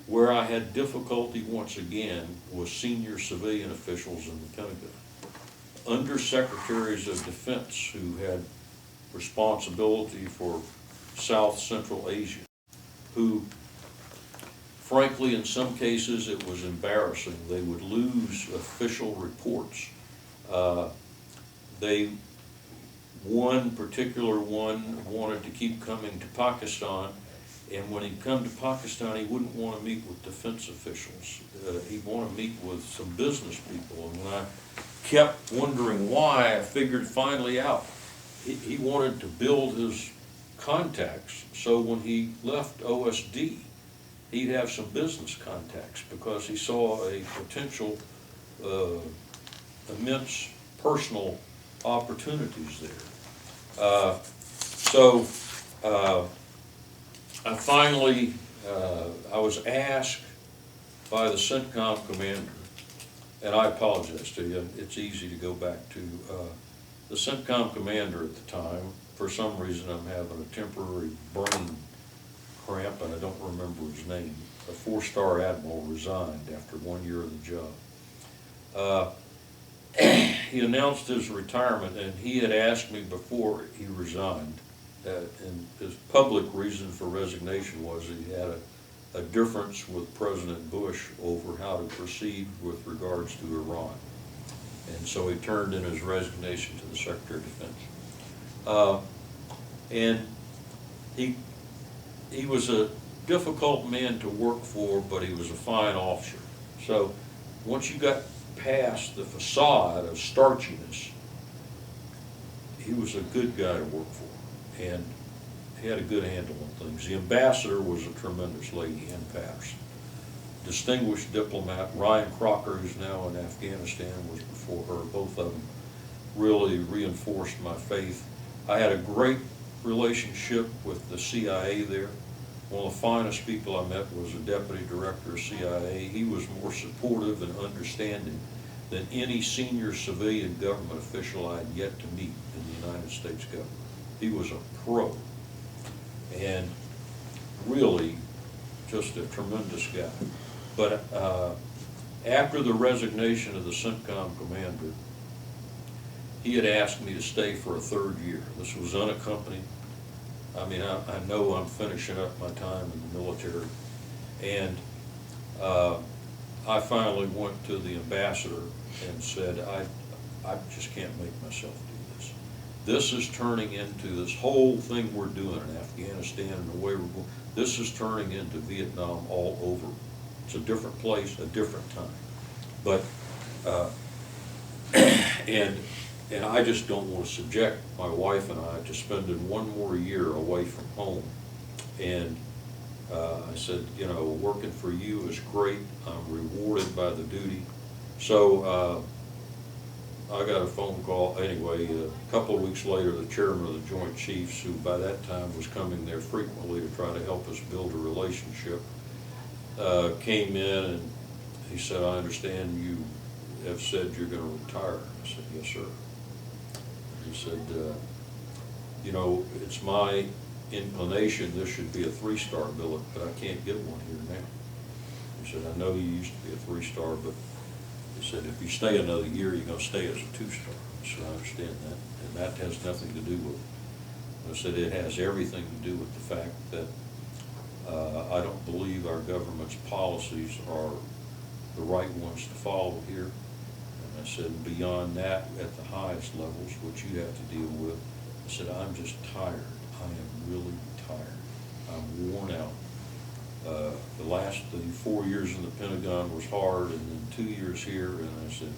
where I had difficulty once again was senior civilian officials in the Pentagon. Undersecretaries of Defense who had responsibility for South Central Asia, who frankly in some cases it was embarrassing. They would lose official reports. One particular one wanted to keep coming to Pakistan, and when he'd come to Pakistan, he wouldn't want to meet with defense officials. He'd want to meet with some business people, and when I kept wondering why, I figured finally out. He wanted to build his contacts, so when he left OSD, he'd have some business contacts because he saw a potential immense personal opportunities there. I finally, I was asked by the CENTCOM commander, and I apologize to you, it's easy to go back to the CENTCOM commander at the time. For some reason I'm having a temporary brain cramp and I don't remember his name. A 4-star admiral resigned after 1 year of the job. He announced his retirement, and he had asked me before he resigned, and his public reason for resignation was he had a difference with President Bush over how to proceed with regards to Iran. And so he turned in his resignation to the Secretary of Defense. And he was a difficult man to work for, but he was a fine officer. So once you got past the facade of starchiness, he was a good guy to work for, and he had a good handle on things. The ambassador was a tremendous lady, Ann Patterson. Distinguished diplomat, Ryan Crocker, who's now in Afghanistan, was before her. Both of them really reinforced my faith. I had a great relationship with the CIA there. One of the finest people I met was the deputy director of CIA. He was more supportive and understanding than any senior civilian government official I had yet to meet in the United States government. He was a pro, and really just a tremendous guy. But after the resignation of the CENTCOM commander, he had asked me to stay for a third year. This was unaccompanied. I mean, I know I'm finishing up my time in the military, and I finally went to the ambassador and said, I just can't make myself do this. This is turning into this whole thing we're doing in Afghanistan and the way we're going. This is turning into Vietnam all over. It's a different place, a different time. But, and I just don't want to subject my wife and I to spending one more year away from home. And I said, you know, working for you is great. I'm rewarded by the duty. So I got a phone call. Anyway, a couple of weeks later, the chairman of the Joint Chiefs, who by that time was coming there frequently to try to help us build a relationship, came in and he said, I understand you have said you're going to retire. I said, yes, sir. He said, you know, it's my inclination this should be a 3-star billet, but I can't get one here now. He said, I know you used to be a 3-star, but he said, if you stay another year, you're going to stay as a 2-star. I said, I understand that, and that has nothing to do with it. I said, it has everything to do with the fact that I don't believe our government's policies are the right ones to follow here. And I said, beyond that, at the highest levels, what you have to deal with, I said, I'm just tired. I am really tired. I'm worn out. The last 4 years in the Pentagon was hard, and then 2 years here, and I said,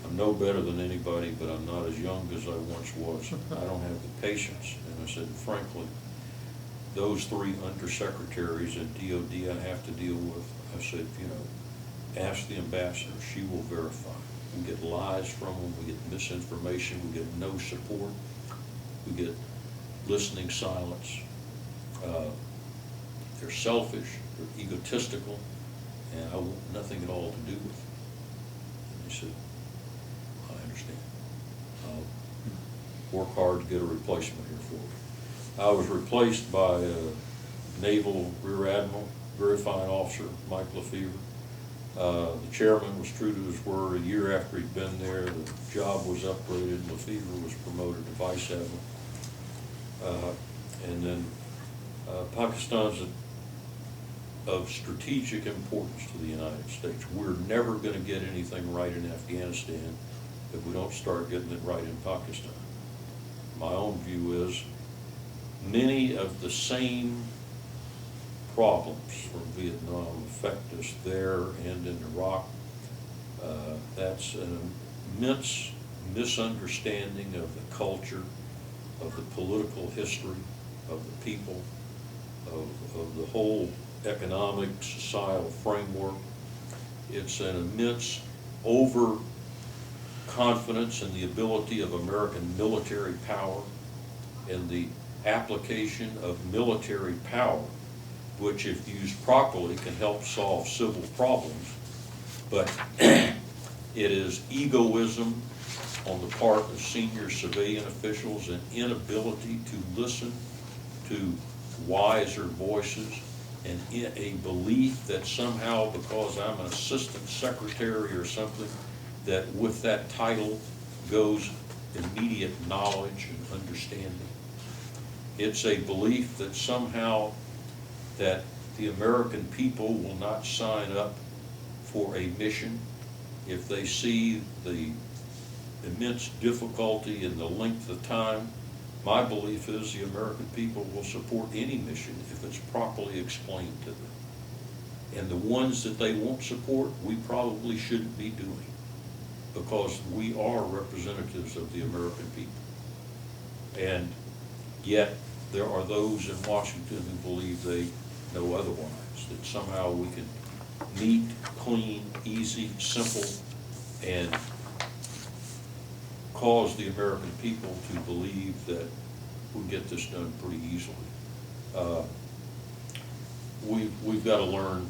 I'm no better than anybody, but I'm not as young as I once was. I don't have the patience. And I said, frankly, those 3 undersecretaries at DOD I have to deal with, I said, you know, ask the ambassador. She will verify. We get lies from them. We get misinformation. We get no support. We get listening silence. They're selfish. They're egotistical. And I want nothing at all to do with them. And he said, I understand. I'll work hard to get a replacement here for you. I was replaced by a Naval Rear Admiral, very fine officer, Mike Lefevre. The chairman was true to his word. A year after he'd been there, the job was upgraded. Lefevre was promoted to Vice Admiral. And then Pakistan's of strategic importance to the United States. We're never going to get anything right in Afghanistan if we don't start getting it right in Pakistan. My own view is many of the same problems from Vietnam affect us there and in Iraq. That's an immense misunderstanding of the culture, of the political history, of the people, of the whole economic, societal framework. It's an immense overconfidence in the ability of American military power and the application of military power, which if used properly can help solve civil problems, but it is egoism on the part of senior civilian officials and inability to listen to wiser voices, and in a belief that somehow because I'm an assistant secretary or something, that with that title goes immediate knowledge and understanding. It's a belief that somehow that the American people will not sign up for a mission if they see the immense difficulty and the length of time my belief is the American people will support any mission if it's properly explained to them. And the ones that they won't support, we probably shouldn't be doing, because we are representatives of the American people. And yet, there are those in Washington who believe they know otherwise, that somehow we can neat, clean, easy, simple, and cause the American people to believe that we get this done pretty easily. We've got to learn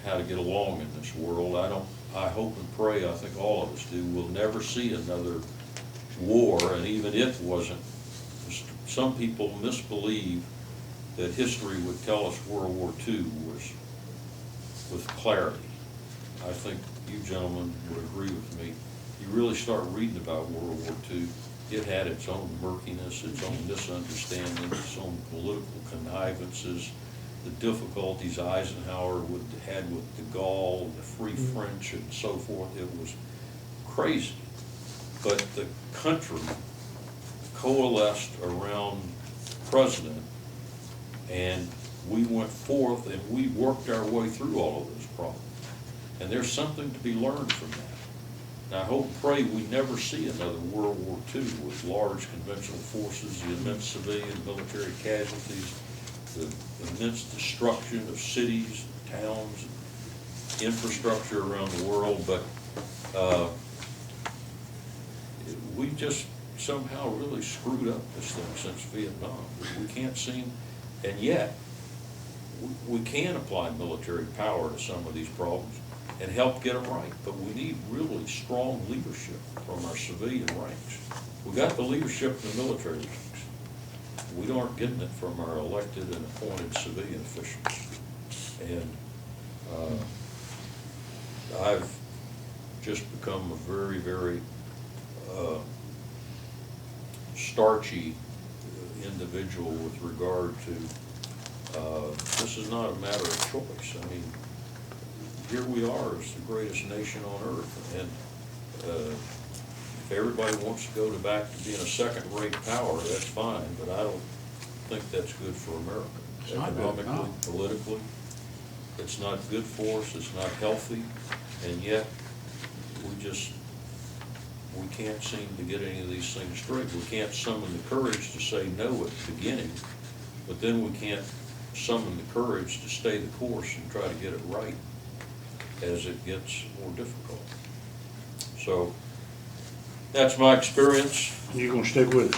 how to get along in this world. I hope and pray, I think all of us do, we'll never see another war, and even if it wasn't, some people misbelieve that history would tell us World War II was with clarity. I think you gentlemen would agree with me. You really start reading about World War II, it had its own murkiness, its own misunderstanding, its own political connivances, the difficulties Eisenhower had with de Gaulle, the Free French, and so forth. It was crazy. But the country coalesced around the president, and we went forth and we worked our way through all of those problems. And there's something to be learned from that. And I hope and pray we never see another World War II with large conventional forces, the immense civilian military casualties, the immense destruction of cities, towns, infrastructure around the world. But we just somehow really screwed up this thing since Vietnam. We can't seem, and yet we can apply military power to some of these problems and help get them right. But we need really strong leadership from our civilian ranks. We got the leadership in the military ranks. We aren't getting it from our elected and appointed civilian officials. And I've just become a very, very starchy individual with regard to this is not a matter of choice. I mean, here we are as the greatest nation on earth, and if everybody wants to go back to being a second-rate power, that's fine, but I don't think that's good for America. It's not good, Economically, no. politically, it's not good for us, it's not healthy, and yet we can't seem to get any of these things straight. We can't summon the courage to say no at the beginning, but then we can't summon the courage to stay the course and try to get it right as it gets more difficult. So that's my experience. You're gonna stick with it,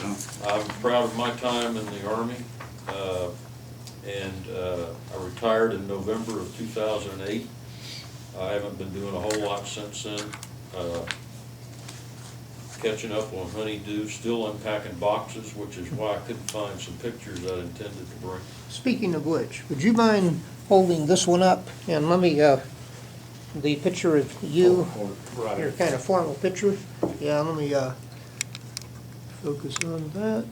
huh? I'm proud of my time in the Army, and I retired in November of 2008. I haven't been doing a whole lot since then. Catching up on honeydew, still unpacking boxes, which is why I couldn't find some pictures I intended to bring. Speaking of which, would you mind holding this one up? And let me, the picture of you, Right. your kind of formal picture. Yeah, let me focus on that.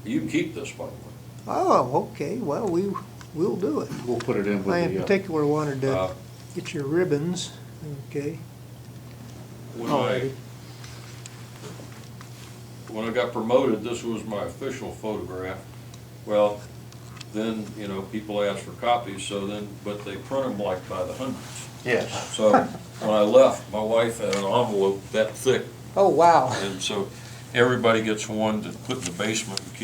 You can keep this, by the way. Oh, okay, well, we'll do it. We'll put it in with I in the, particular wanted to Uh, get your ribbons, okay? When I got promoted, this was my official photograph. Well, then, you know, people ask for copies, so then, but they print them like by the hundreds. yes. So when I left, my wife had an envelope that thick, Oh, wow. and so everybody gets one to put in the basement and keep